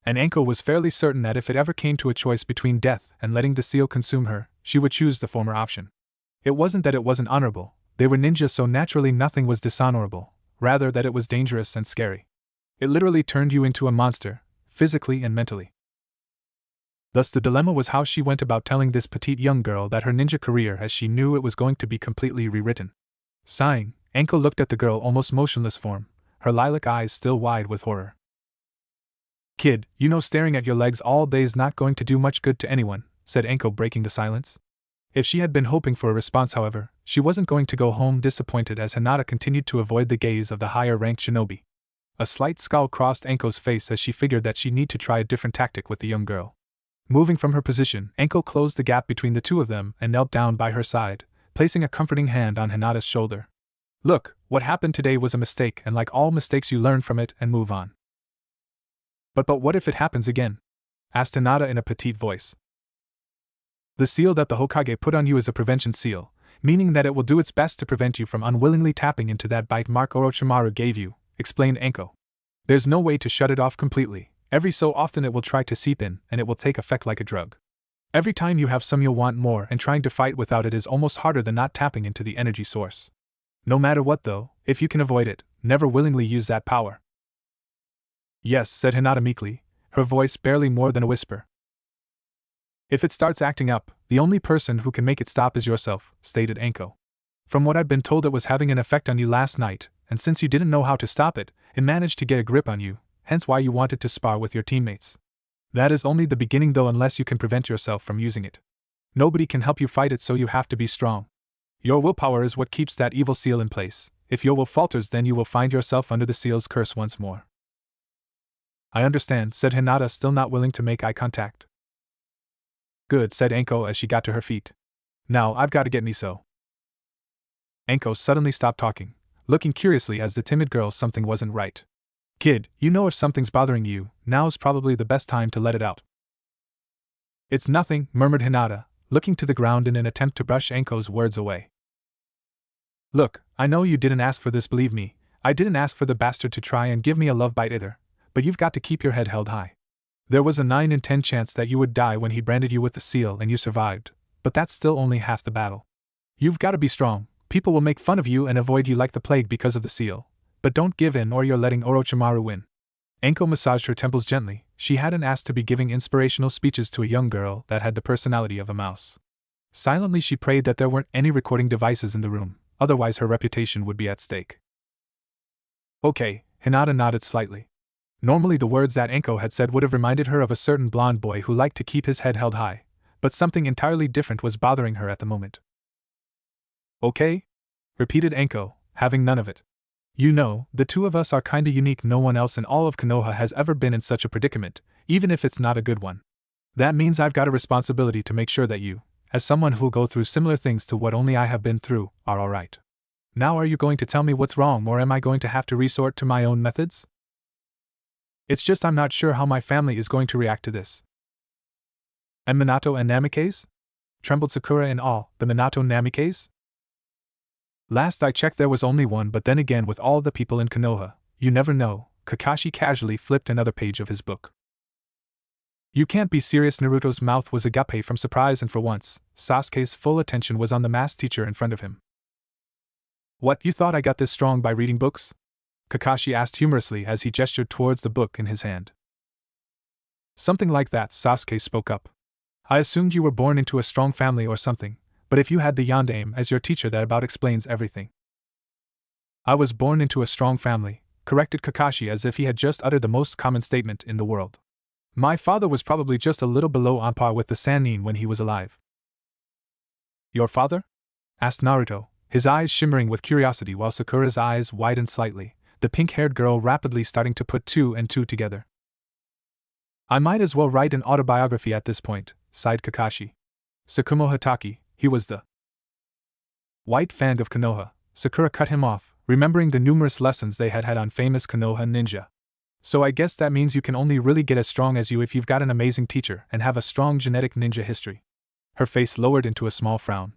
And Anko was fairly certain that if it ever came to a choice between death and letting the seal consume her, she would choose the former option. It wasn't that it wasn't honorable, they were ninjas, so naturally nothing was dishonorable, rather that it was dangerous and scary. It literally turned you into a monster, physically and mentally. Thus the dilemma was how she went about telling this petite young girl that her ninja career, as she knew it, was going to be completely rewritten. Sighing, Anko looked at the girl almost motionless form, her lilac eyes still wide with horror. Kid, you know staring at your legs all day is not going to do much good to anyone, said Anko, breaking the silence. If she had been hoping for a response, however, she wasn't going to go home disappointed as Hinata continued to avoid the gaze of the higher-ranked shinobi. A slight scowl crossed Anko's face as she figured that she'd need to try a different tactic with the young girl. Moving from her position, Anko closed the gap between the two of them and knelt down by her side, placing a comforting hand on Hinata's shoulder. Look, what happened today was a mistake, and like all mistakes you learn from it and move on. But what if it happens again? Asked Hinata in a petite voice. The seal that the Hokage put on you is a prevention seal, meaning that it will do its best to prevent you from unwillingly tapping into that bite mark Orochimaru gave you, explained Anko. There's no way to shut it off completely. Every so often it will try to seep in, and it will take effect like a drug. Every time you have some, you'll want more, and trying to fight without it is almost harder than not tapping into the energy source. No matter what though, if you can avoid it, never willingly use that power. Yes, said Hinata meekly, her voice barely more than a whisper. If it starts acting up, the only person who can make it stop is yourself, stated Anko. From what I've been told, it was having an effect on you last night, and since you didn't know how to stop it, it managed to get a grip on you, hence why you wanted to spar with your teammates. That is only the beginning though, unless you can prevent yourself from using it. Nobody can help you fight it, so you have to be strong. Your willpower is what keeps that evil seal in place. If your will falters, then you will find yourself under the seal's curse once more. I understand, said Hinata, still not willing to make eye contact. Good, said Anko as she got to her feet. Now I've got to get me so. Anko suddenly stopped talking, looking curiously as the timid girl something wasn't right. Kid, you know if something's bothering you, now's probably the best time to let it out. It's nothing, murmured Hinata, looking to the ground in an attempt to brush Anko's words away. Look, I know you didn't ask for this, believe me, I didn't ask for the bastard to try and give me a love bite either, but you've got to keep your head held high. There was a 9 in 10 chance that you would die when he branded you with the seal and you survived, but that's still only half the battle. You've got to be strong. People will make fun of you and avoid you like the plague because of the seal, but don't give in or you're letting Orochimaru win. Anko massaged her temples gently. She hadn't asked to be giving inspirational speeches to a young girl that had the personality of a mouse. Silently she prayed that there weren't any recording devices in the room, otherwise her reputation would be at stake. Okay, Hinata nodded slightly. Normally the words that Anko had said would have reminded her of a certain blonde boy who liked to keep his head held high, but something entirely different was bothering her at the moment. Okay? Repeated Anko, having none of it. You know, the two of us are kinda unique. No one else in all of Konoha has ever been in such a predicament, even if it's not a good one. That means I've got a responsibility to make sure that you, as someone who'll go through similar things to what only I have been through, are alright. Now are you going to tell me what's wrong, or am I going to have to resort to my own methods? It's just I'm not sure how my family is going to react to this. And Minato and Namikaze? Trembled Sakura in awe. The Minato Namikaze? Last I checked there was only one, but then again with all the people in Konoha, you never know. Kakashi casually flipped another page of his book. You can't be serious. Naruto's mouth was agape from surprise, and for once, Sasuke's full attention was on the math teacher in front of him. What, you thought I got this strong by reading books? Kakashi asked humorously as he gestured towards the book in his hand. Something like that, Sasuke spoke up. I assumed you were born into a strong family or something, but if you had the Yondaime as your teacher, that about explains everything. I was born into a strong family, corrected Kakashi as if he had just uttered the most common statement in the world. My father was probably just a little below on par with the Sannin when he was alive. Your father? Asked Naruto, his eyes shimmering with curiosity while Sakura's eyes widened slightly, the pink-haired girl rapidly starting to put two and two together. I might as well write an autobiography at this point, sighed Kakashi. Tsukumo Hatake, he was the White Fang of Konoha. Sakura cut him off, remembering the numerous lessons they had had on famous Konoha ninja. So I guess that means you can only really get as strong as you if you've got an amazing teacher and have a strong genetic ninja history. Her face lowered into a small frown.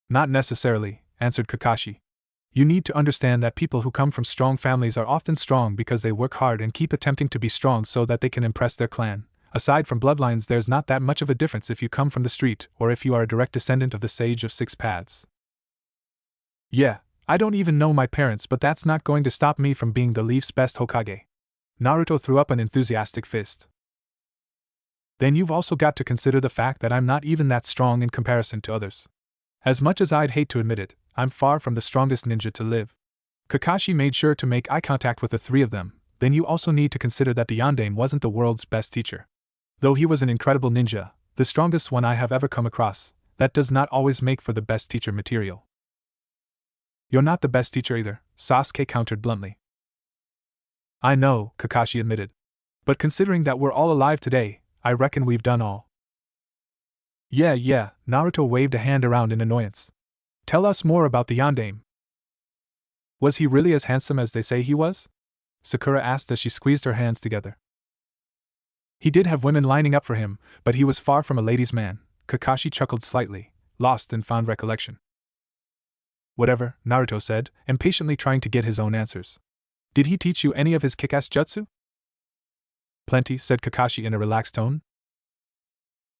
Not necessarily, answered Kakashi. You need to understand that people who come from strong families are often strong because they work hard and keep attempting to be strong so that they can impress their clan. Aside from bloodlines, there's not that much of a difference if you come from the street or if you are a direct descendant of the Sage of Six Paths. Yeah, I don't even know my parents, but that's not going to stop me from being the Leaf's best Hokage. Naruto threw up an enthusiastic fist. Then you've also got to consider the fact that I'm not even that strong in comparison to others. As much as I'd hate to admit it, I'm far from the strongest ninja to live. Kakashi made sure to make eye contact with the three of them. Then you also need to consider that the Yondaime wasn't the world's best teacher. Though he was an incredible ninja, the strongest one I have ever come across, that does not always make for the best teacher material. You're not the best teacher either, Sasuke countered bluntly. I know, Kakashi admitted. But considering that we're all alive today, I reckon we've done all. Yeah, Naruto waved a hand around in annoyance. Tell us more about the Yondaime. Was he really as handsome as they say he was? Sakura asked as she squeezed her hands together. He did have women lining up for him, but he was far from a ladies' man. Kakashi chuckled slightly, lost in fond recollection. Whatever, Naruto said, impatiently trying to get his own answers. Did he teach you any of his kick-ass jutsu? Plenty, said Kakashi in a relaxed tone.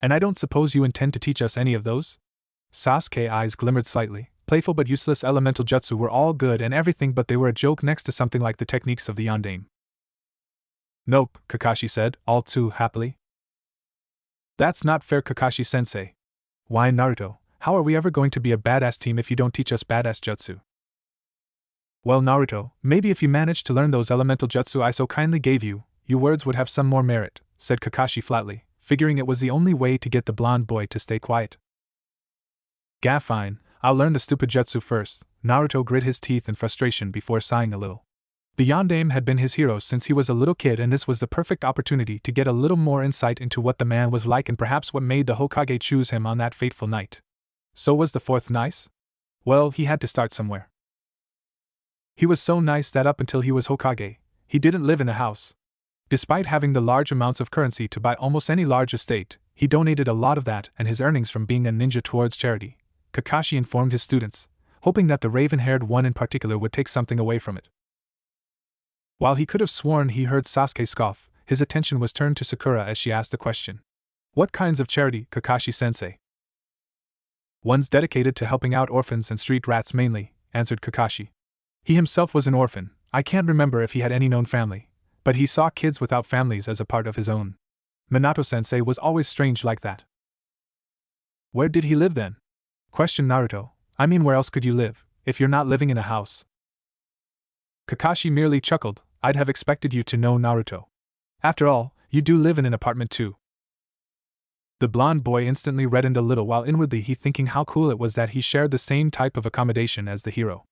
And I don't suppose you intend to teach us any of those? Sasuke's eyes glimmered slightly. Playful but useless elemental jutsu were all good and everything, but they were a joke next to something like the techniques of the Yondaime. Nope, Kakashi said, all too happily. That's not fair, Kakashi-sensei. Why, Naruto, how are we ever going to be a badass team if you don't teach us badass jutsu? Well, Naruto, maybe if you managed to learn those elemental jutsu I so kindly gave you, your words would have some more merit, said Kakashi flatly, figuring it was the only way to get the blonde boy to stay quiet. Gah, fine, I'll learn the stupid jutsu first. Naruto grit his teeth in frustration before sighing a little. The Yondaime had been his hero since he was a little kid, and this was the perfect opportunity to get a little more insight into what the man was like and perhaps what made the Hokage choose him on that fateful night. So was the fourth nice? Well, he had to start somewhere. He was so nice that up until he was Hokage, he didn't live in a house. Despite having the large amounts of currency to buy almost any large estate, he donated a lot of that and his earnings from being a ninja towards charity. Kakashi informed his students, hoping that the raven-haired one in particular would take something away from it. While he could have sworn he heard Sasuke scoff, his attention was turned to Sakura as she asked the question. What kinds of charity, Kakashi-sensei? One's dedicated to helping out orphans and street rats mainly, answered Kakashi. He himself was an orphan. I can't remember if he had any known family, but he saw kids without families as a part of his own. Minato-sensei was always strange like that. Where did he live then? Questioned Naruto. I mean, where else could you live, if you're not living in a house? Kakashi merely chuckled. I'd have expected you to know, Naruto. After all, you do live in an apartment too. The blonde boy instantly reddened a little while inwardly he thinking how cool it was that he shared the same type of accommodation as the hero.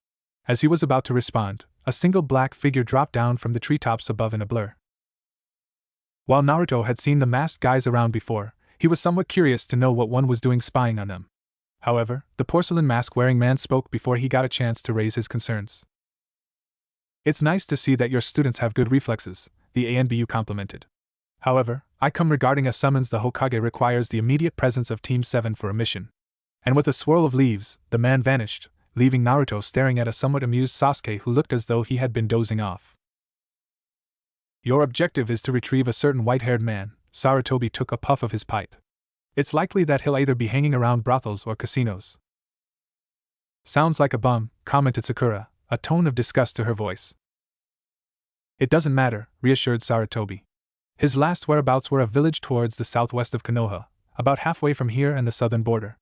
As he was about to respond, a single black figure dropped down from the treetops above in a blur. While Naruto had seen the masked guys around before, he was somewhat curious to know what one was doing spying on them. However, the porcelain mask-wearing man spoke before he got a chance to raise his concerns. "It's nice to see that your students have good reflexes," the ANBU complimented. "However, I come regarding a summons. The Hokage requires the immediate presence of Team 7 for a mission." And with a swirl of leaves, the man vanished, leaving Naruto staring at a somewhat amused Sasuke who looked as though he had been dozing off. "Your objective is to retrieve a certain white-haired man." Sarutobi took a puff of his pipe. "It's likely that he'll either be hanging around brothels or casinos." "Sounds like a bum," commented Sakura, a tone of disgust to her voice. "It doesn't matter," reassured Sarutobi. "His last whereabouts were a village towards the southwest of Konoha, about halfway from here and the southern border.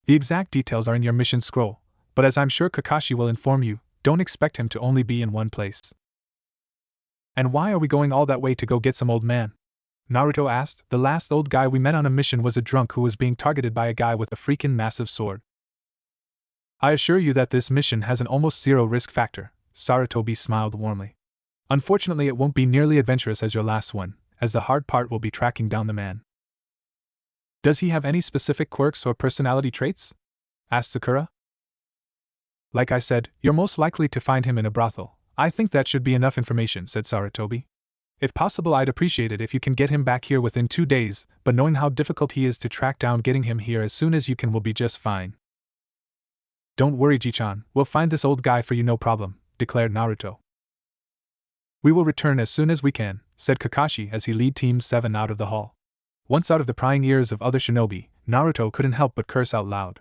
The exact details are in your mission scroll, but as I'm sure Kakashi will inform you, don't expect him to only be in one place." "And why are we going all that way to go get some old man?" Naruto asked. "The last old guy we met on a mission was a drunk who was being targeted by a guy with a freaking massive sword." "I assure you that this mission has an almost zero risk factor," Sarutobi smiled warmly. "Unfortunately, it won't be nearly adventurous as your last one, as the hard part will be tracking down the man." "Does he have any specific quirks or personality traits?" asked Sakura. "Like I said, you're most likely to find him in a brothel. I think that should be enough information," said Sarutobi. "If possible, I'd appreciate it if you can get him back here within 2 days, but knowing how difficult he is to track down, getting him here as soon as you can will be just fine." "Don't worry, Ji-chan, we'll find this old guy for you no problem," declared Naruto. "We will return as soon as we can," said Kakashi as he led Team 7 out of the hall. Once out of the prying ears of other shinobi, Naruto couldn't help but curse out loud.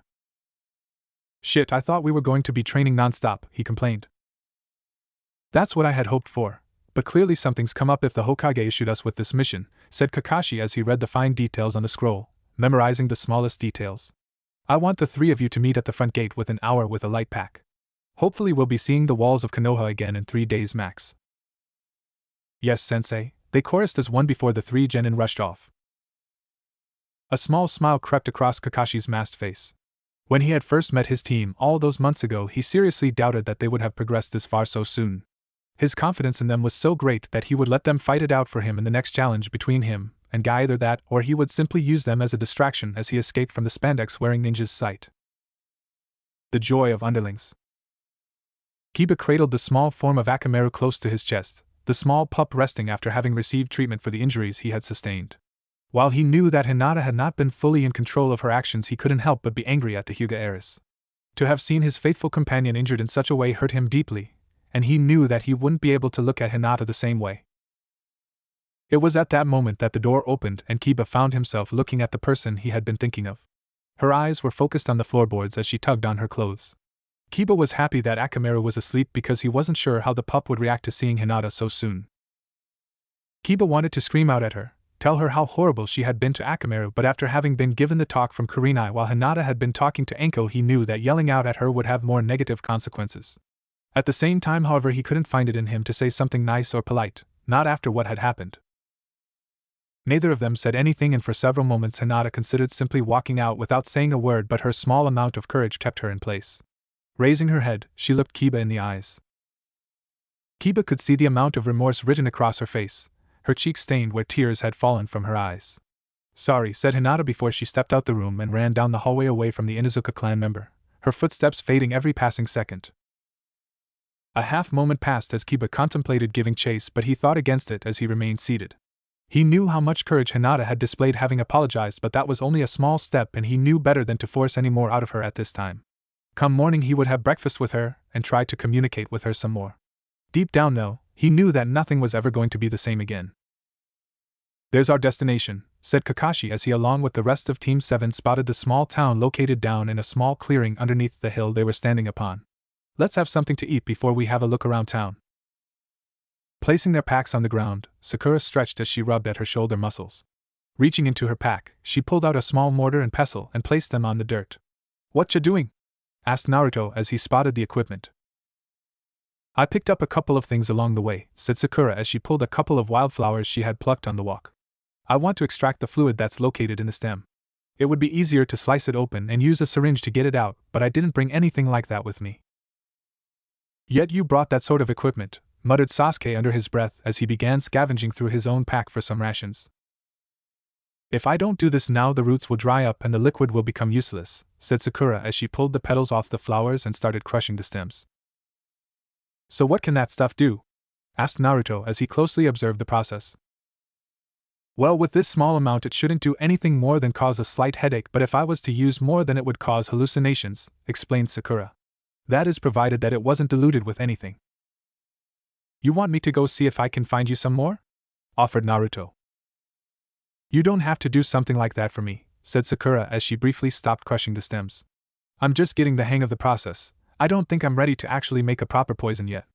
"Shit, I thought we were going to be training non-stop," he complained. "That's what I had hoped for, but clearly something's come up if the Hokage issued us with this mission," said Kakashi as he read the fine details on the scroll, memorizing the smallest details. "I want the 3 of you to meet at the front gate within an hour with a light pack. Hopefully we'll be seeing the walls of Konoha again in 3 days max." "Yes, sensei," they chorused as one before the 3 genin rushed off. A small smile crept across Kakashi's masked face. When he had first met his team all those months ago, he seriously doubted that they would have progressed this far so soon. His confidence in them was so great that he would let them fight it out for him in the next challenge between him and Guy, either that or he would simply use them as a distraction as he escaped from the spandex-wearing ninja's sight. The joy of underlings. Kiba cradled the small form of Akamaru close to his chest, the small pup resting after having received treatment for the injuries he had sustained. While he knew that Hinata had not been fully in control of her actions, he couldn't help but be angry at the Hyuga heiress. To have seen his faithful companion injured in such a way hurt him deeply, and he knew that he wouldn't be able to look at Hinata the same way. It was at that moment that the door opened and Kiba found himself looking at the person he had been thinking of. Her eyes were focused on the floorboards as she tugged on her clothes. Kiba was happy that Akamaru was asleep because he wasn't sure how the pup would react to seeing Hinata so soon. Kiba wanted to scream out at her, tell her how horrible she had been to Akamaru, but after having been given the talk from Kurenai while Hinata had been talking to Anko, he knew that yelling out at her would have more negative consequences. At the same time, however, he couldn't find it in him to say something nice or polite, not after what had happened. Neither of them said anything, and for several moments Hinata considered simply walking out without saying a word, but her small amount of courage kept her in place. Raising her head, she looked Kiba in the eyes. Kiba could see the amount of remorse written across her face, her cheeks stained where tears had fallen from her eyes. "Sorry," said Hinata before she stepped out the room and ran down the hallway away from the Inuzuka clan member, her footsteps fading every passing second. A half moment passed as Kiba contemplated giving chase, but he thought against it as he remained seated. He knew how much courage Hinata had displayed having apologized, but that was only a small step, and he knew better than to force any more out of her at this time. Come morning, he would have breakfast with her and try to communicate with her some more. Deep down, though, he knew that nothing was ever going to be the same again. "There's our destination," said Kakashi as he, along with the rest of Team 7, spotted the small town located down in a small clearing underneath the hill they were standing upon. "Let's have something to eat before we have a look around town." Placing their packs on the ground, Sakura stretched as she rubbed at her shoulder muscles. Reaching into her pack, she pulled out a small mortar and pestle and placed them on the dirt. "What ya doing?" asked Naruto as he spotted the equipment. "I picked up a couple of things along the way," said Sakura as she pulled a couple of wildflowers she had plucked on the walk. "I want to extract the fluid that's located in the stem. It would be easier to slice it open and use a syringe to get it out, but I didn't bring anything like that with me." Yet you brought that sort of equipment, muttered Sasuke under his breath as he began scavenging through his own pack for some rations. If I don't do this now, the roots will dry up and the liquid will become useless, said Sakura as she pulled the petals off the flowers and started crushing the stems. So what can that stuff do? Asked Naruto as he closely observed the process. Well, with this small amount it shouldn't do anything more than cause a slight headache, but if I was to use more then it would cause hallucinations, explained Sakura. That is provided that it wasn't diluted with anything. You want me to go see if I can find you some more? Offered Naruto. You don't have to do something like that for me, said Sakura as she briefly stopped crushing the stems. I'm just getting the hang of the process. I don't think I'm ready to actually make a proper poison yet.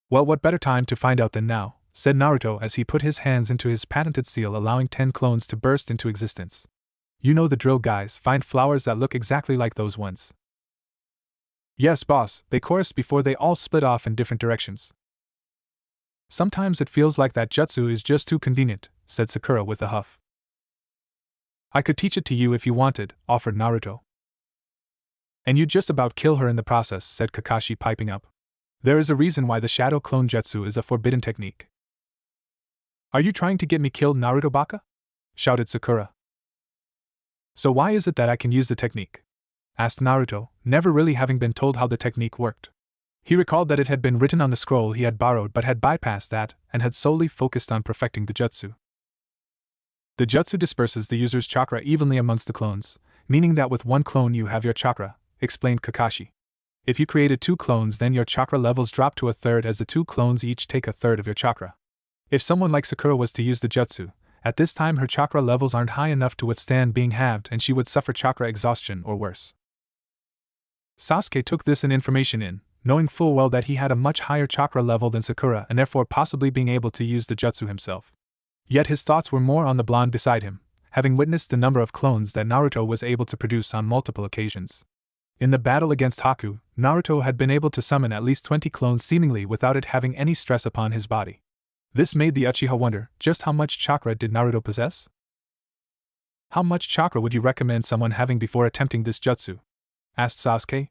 Well, what better time to find out than now, said Naruto as he put his hands into his patented seal, allowing 10 clones to burst into existence. You know the drill, guys, find flowers that look exactly like those ones. Yes, boss, they chorused before they all split off in different directions. Sometimes it feels like that jutsu is just too convenient, said Sakura with a huff. I could teach it to you if you wanted, offered Naruto. And you'd just about kill her in the process, said Kakashi, piping up. There is a reason why the shadow clone jutsu is a forbidden technique. Are you trying to get me killed, Naruto Baka? Shouted Sakura. So why is it that I can use the technique? Asked Naruto, never really having been told how the technique worked. He recalled that it had been written on the scroll he had borrowed but had bypassed that and had solely focused on perfecting the jutsu. The jutsu disperses the user's chakra evenly amongst the clones, meaning that with one clone you have your chakra, explained Kakashi. If you created 2 clones, then your chakra levels drop to a third as the 2 clones each take a third of your chakra. If someone like Sakura was to use the jutsu, at this time her chakra levels aren't high enough to withstand being halved and she would suffer chakra exhaustion or worse. Sasuke took this information in, knowing full well that he had a much higher chakra level than Sakura and therefore possibly being able to use the jutsu himself. Yet his thoughts were more on the blonde beside him, having witnessed the number of clones that Naruto was able to produce on multiple occasions. In the battle against Haku, Naruto had been able to summon at least 20 clones seemingly without it having any stress upon his body. This made the Uchiha wonder, just how much chakra did Naruto possess? How much chakra would you recommend someone having before attempting this jutsu? Asked Sasuke.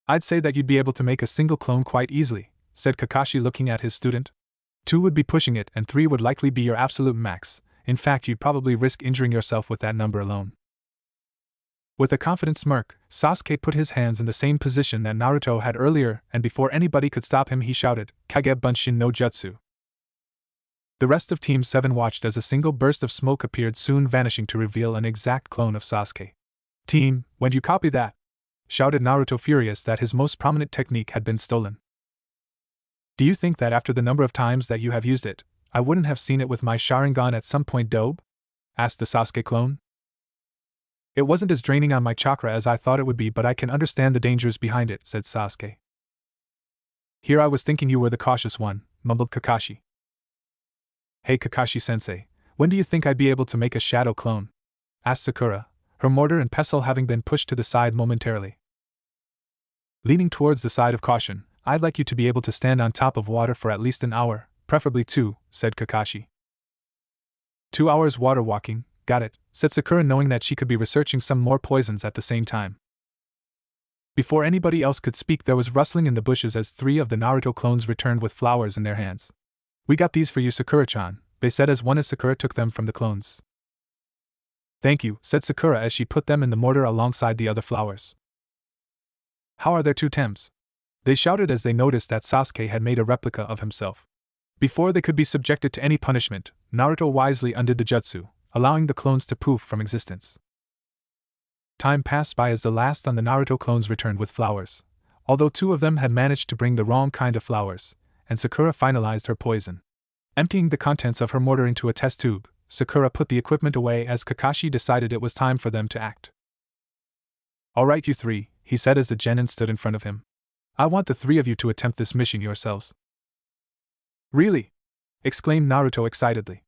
I'd say that you'd be able to make a single clone quite easily, said Kakashi looking at his student. 2 would be pushing it and 3 would likely be your absolute max. In fact, you'd probably risk injuring yourself with that number alone. With a confident smirk, Sasuke put his hands in the same position that Naruto had earlier, and before anybody could stop him he shouted, Kage Bunshin no Jutsu. The rest of Team 7 watched as a single burst of smoke appeared, soon vanishing to reveal an exact clone of Sasuke. Team, when'd you copy that? Shouted Naruto, furious that his most prominent technique had been stolen. Do you think that after the number of times that you have used it, I wouldn't have seen it with my Sharingan at some point, Dobe? Asked the Sasuke clone. It wasn't as draining on my chakra as I thought it would be, but I can understand the dangers behind it, said Sasuke. Here I was thinking you were the cautious one, mumbled Kakashi. Hey Kakashi-sensei, when do you think I'd be able to make a shadow clone? Asked Sakura, her mortar and pestle having been pushed to the side momentarily. Leaning towards the side of caution, I'd like you to be able to stand on top of water for at least an hour, preferably 2, said Kakashi. 2 hours water walking, got it, said Sakura, knowing that she could be researching some more poisons at the same time. Before anybody else could speak, there was rustling in the bushes as 3 of the Naruto clones returned with flowers in their hands. We got these for you, Sakura-chan, they said as one as Sakura took them from the clones. Thank you, said Sakura as she put them in the mortar alongside the other flowers. How are their 2 tems? They shouted as they noticed that Sasuke had made a replica of himself. Before they could be subjected to any punishment, Naruto wisely undid the jutsu, allowing the clones to poof from existence. Time passed by as the last on the Naruto clones returned with flowers, although 2 of them had managed to bring the wrong kind of flowers, and Sakura finalized her poison. Emptying the contents of her mortar into a test tube, Sakura put the equipment away as Kakashi decided it was time for them to act. Alright, you 3, he said as the genin stood in front of him. I want the 3 of you to attempt this mission yourselves. Really? Exclaimed Naruto excitedly.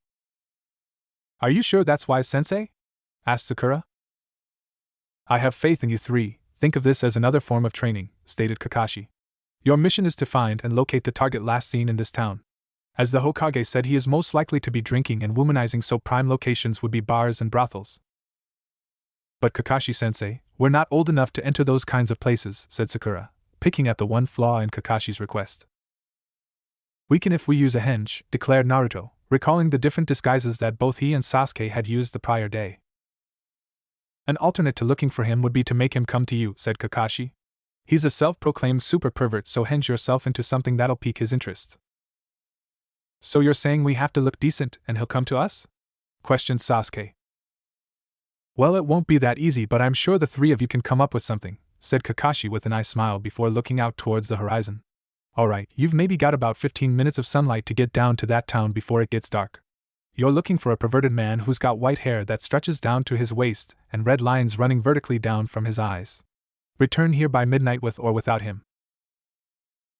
Are you sure that's wise, sensei? Asked Sakura. I have faith in you 3, think of this as another form of training, stated Kakashi. Your mission is to find and locate the target last seen in this town. As the Hokage said, he is most likely to be drinking and womanizing, so prime locations would be bars and brothels. But Kakashi-sensei, we're not old enough to enter those kinds of places, said Sakura. picking at the one flaw in Kakashi's request. "We can if we use a henge," declared Naruto, recalling the different disguises that both he and Sasuke had used the prior day. "An alternate to looking for him would be to make him come to you," said Kakashi. "He's a self-proclaimed super pervert, so henge yourself into something that'll pique his interest." "So you're saying we have to look decent and he'll come to us?" questioned Sasuke. "Well, it won't be that easy, but I'm sure the three of you can come up with something," said Kakashi with an eye smile before looking out towards the horizon. "Alright, you've maybe got about 15 minutes of sunlight to get down to that town before it gets dark. You're looking for a perverted man who's got white hair that stretches down to his waist and red lines running vertically down from his eyes. Return here by midnight with or without him."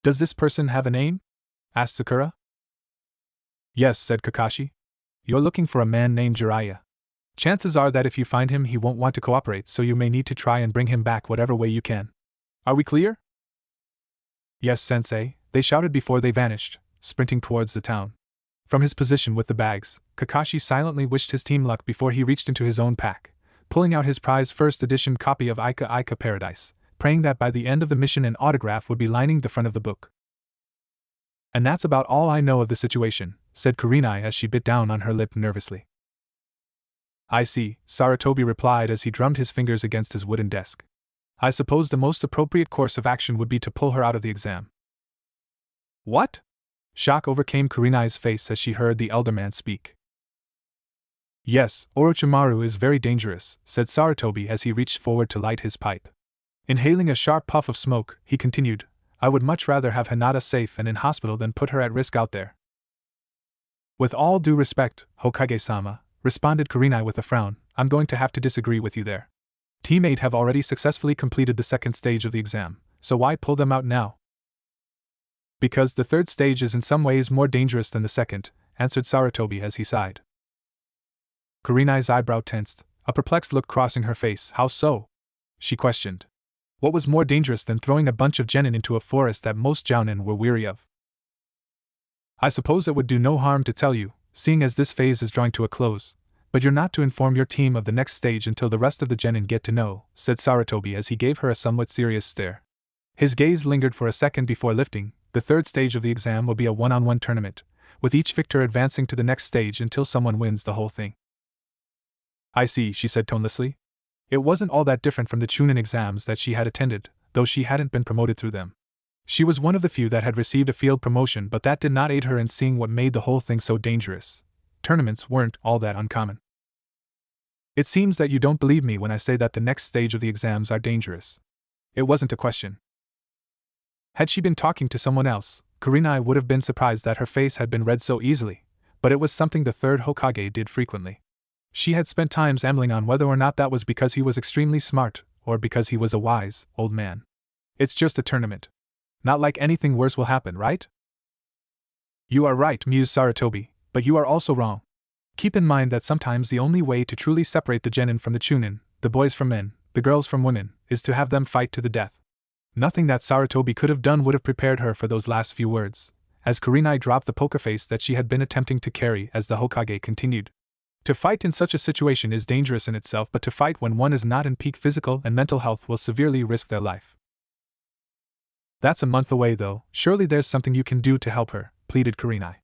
"Does this person have a name?" asked Sakura. "Yes," said Kakashi. "You're looking for a man named Jiraiya. Chances are that if you find him he won't want to cooperate, so you may need to try and bring him back whatever way you can. Are we clear?" "Yes, sensei," they shouted before they vanished, sprinting towards the town. From his position with the bags, Kakashi silently wished his team luck before he reached into his own pack, pulling out his prized first edition copy of Ika Ika Paradise, praying that by the end of the mission an autograph would be lining the front of the book. "And that's about all I know of the situation," said Kurenai as she bit down on her lip nervously. "I see," Sarutobi replied as he drummed his fingers against his wooden desk. "I suppose the most appropriate course of action would be to pull her out of the exam." "What?" Shock overcame Kurenai's face as she heard the elder man speak. "Yes, Orochimaru is very dangerous," said Sarutobi as he reached forward to light his pipe. Inhaling a sharp puff of smoke, he continued, "I would much rather have Hinata safe and in hospital than put her at risk out there." "With all due respect, Hokage-sama," responded Kurenai with a frown, "I'm going to have to disagree with you there. Team 8 have already successfully completed the second stage of the exam, so why pull them out now?" "Because the third stage is in some ways more dangerous than the second," answered Sarutobi as he sighed. Kurenai's eyebrow tensed, a perplexed look crossing her face. "How so?" she questioned. "What was more dangerous than throwing a bunch of genin into a forest that most jounin were weary of?" "I suppose it would do no harm to tell you, seeing as this phase is drawing to a close, but you're not to inform your team of the next stage until the rest of the genin get to know," said Sarutobi as he gave her a somewhat serious stare. His gaze lingered for a second before lifting. "The third stage of the exam will be a one-on-one tournament, with each victor advancing to the next stage until someone wins the whole thing." "I see," she said tonelessly. It wasn't all that different from the Chunin exams that she had attended, though she hadn't been promoted through them. She was one of the few that had received a field promotion, but that did not aid her in seeing what made the whole thing so dangerous. Tournaments weren't all that uncommon. "It seems that you don't believe me when I say that the next stage of the exams are dangerous." It wasn't a question. Had she been talking to someone else, Kurenai would have been surprised that her face had been read so easily, but it was something the third Hokage did frequently. She had spent time ambling on whether or not that was because he was extremely smart, or because he was a wise, old man. "It's just a tournament. Not like anything worse will happen, right?" "You are right," mused Sarutobi, "but you are also wrong. Keep in mind that sometimes the only way to truly separate the genin from the Chunin, the boys from men, the girls from women, is to have them fight to the death." Nothing that Sarutobi could have done would have prepared her for those last few words, as Kurenai dropped the poker face that she had been attempting to carry as the Hokage continued. "To fight in such a situation is dangerous in itself, but to fight when one is not in peak physical and mental health will severely risk their life." "That's a month away though, surely there's something you can do to help her," pleaded Kurenai.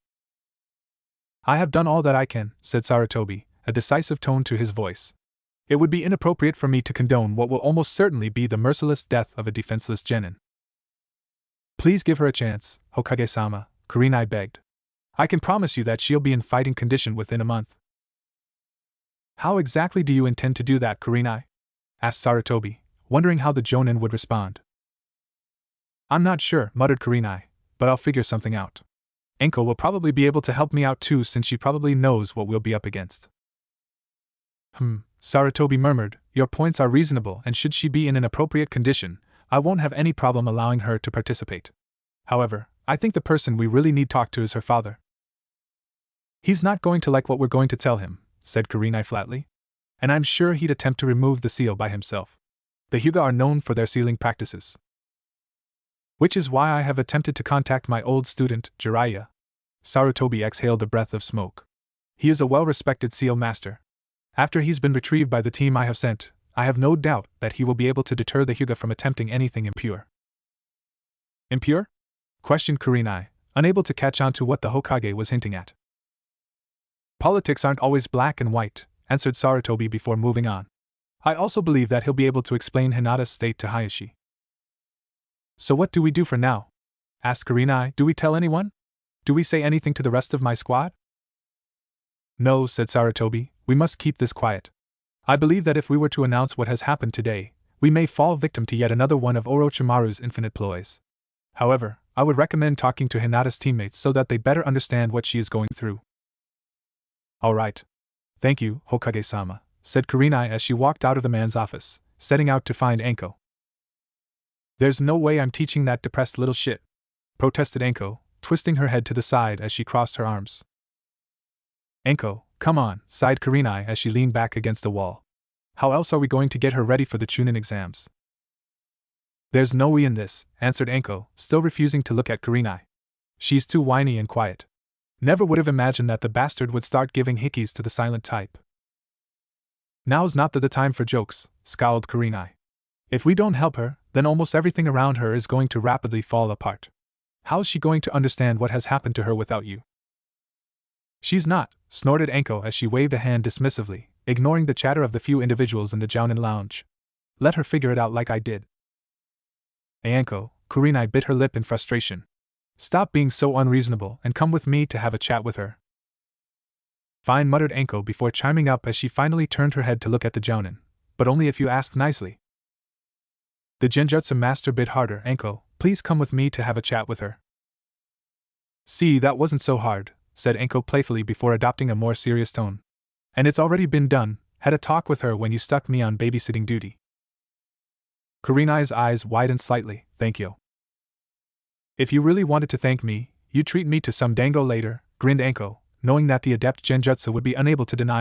"I have done all that I can," said Sarutobi, a decisive tone to his voice. "It would be inappropriate for me to condone what will almost certainly be the merciless death of a defenseless genin." "Please give her a chance, Hokage-sama," Kurenai begged. "I can promise you that she'll be in fighting condition within a month." "How exactly do you intend to do that, Kurenai?" asked Sarutobi, wondering how the Jonin would respond. "I'm not sure," muttered Kurenai, "but I'll figure something out. Anko will probably be able to help me out too, since she probably knows what we'll be up against." Sarutobi murmured, "Your points are reasonable, and should she be in an appropriate condition, I won't have any problem allowing her to participate. However, I think the person we really need to talk to is her father." "He's not going to like what we're going to tell him," said Kurenai flatly. "And I'm sure he'd attempt to remove the seal by himself. The Hyuga are known for their sealing practices. Which is why I have attempted to contact my old student, Jiraiya." Sarutobi exhaled a breath of smoke. "He is a well-respected seal master. After he's been retrieved by the team I have sent, I have no doubt that he will be able to deter the Hyuga from attempting anything impure." Impure? Questioned Kurenai, unable to catch on to what the Hokage was hinting at. Politics aren't always black and white, answered Sarutobi before moving on. I also believe that he'll be able to explain Hinata's state to Hayashi. So what do we do for now? Asked Kurenai. Do we tell anyone? Do we say anything to the rest of my squad? No, said Sarutobi, we must keep this quiet. I believe that if we were to announce what has happened today, we may fall victim to yet another one of Orochimaru's infinite ploys. However, I would recommend talking to Hinata's teammates so that they better understand what she is going through. All right. Thank you, Hokage-sama, said Kurenai as she walked out of the man's office, setting out to find Anko. There's no way I'm teaching that depressed little shit, protested Anko, twisting her head to the side as she crossed her arms. Anko, come on, sighed Kurenai as she leaned back against the wall. How else are we going to get her ready for the Chunin exams? There's no we in this, answered Anko, still refusing to look at Kurenai. She's too whiny and quiet. Never would have imagined that the bastard would start giving hickeys to the silent type. Now's not the time for jokes, scowled Kurenai. If we don't help her, then almost everything around her is going to rapidly fall apart. How's she going to understand what has happened to her without you? She's not, snorted Anko as she waved a hand dismissively, ignoring the chatter of the few individuals in the Jounin lounge. Let her figure it out like I did. Anko, Kurenai bit her lip in frustration. Stop being so unreasonable and come with me to have a chat with her. Fine, muttered Anko before chiming up as she finally turned her head to look at the Jounin, but only if you ask nicely. The Genjutsu master bit harder. Anko, please come with me to have a chat with her. See, that wasn't so hard, said Anko playfully before adopting a more serious tone. And it's already been done, had a talk with her when you stuck me on babysitting duty. Kurenai's eyes widened slightly. Thank you. If you really wanted to thank me, you'd treat me to some dango later, grinned Anko, knowing that the adept Genjutsu would be unable to deny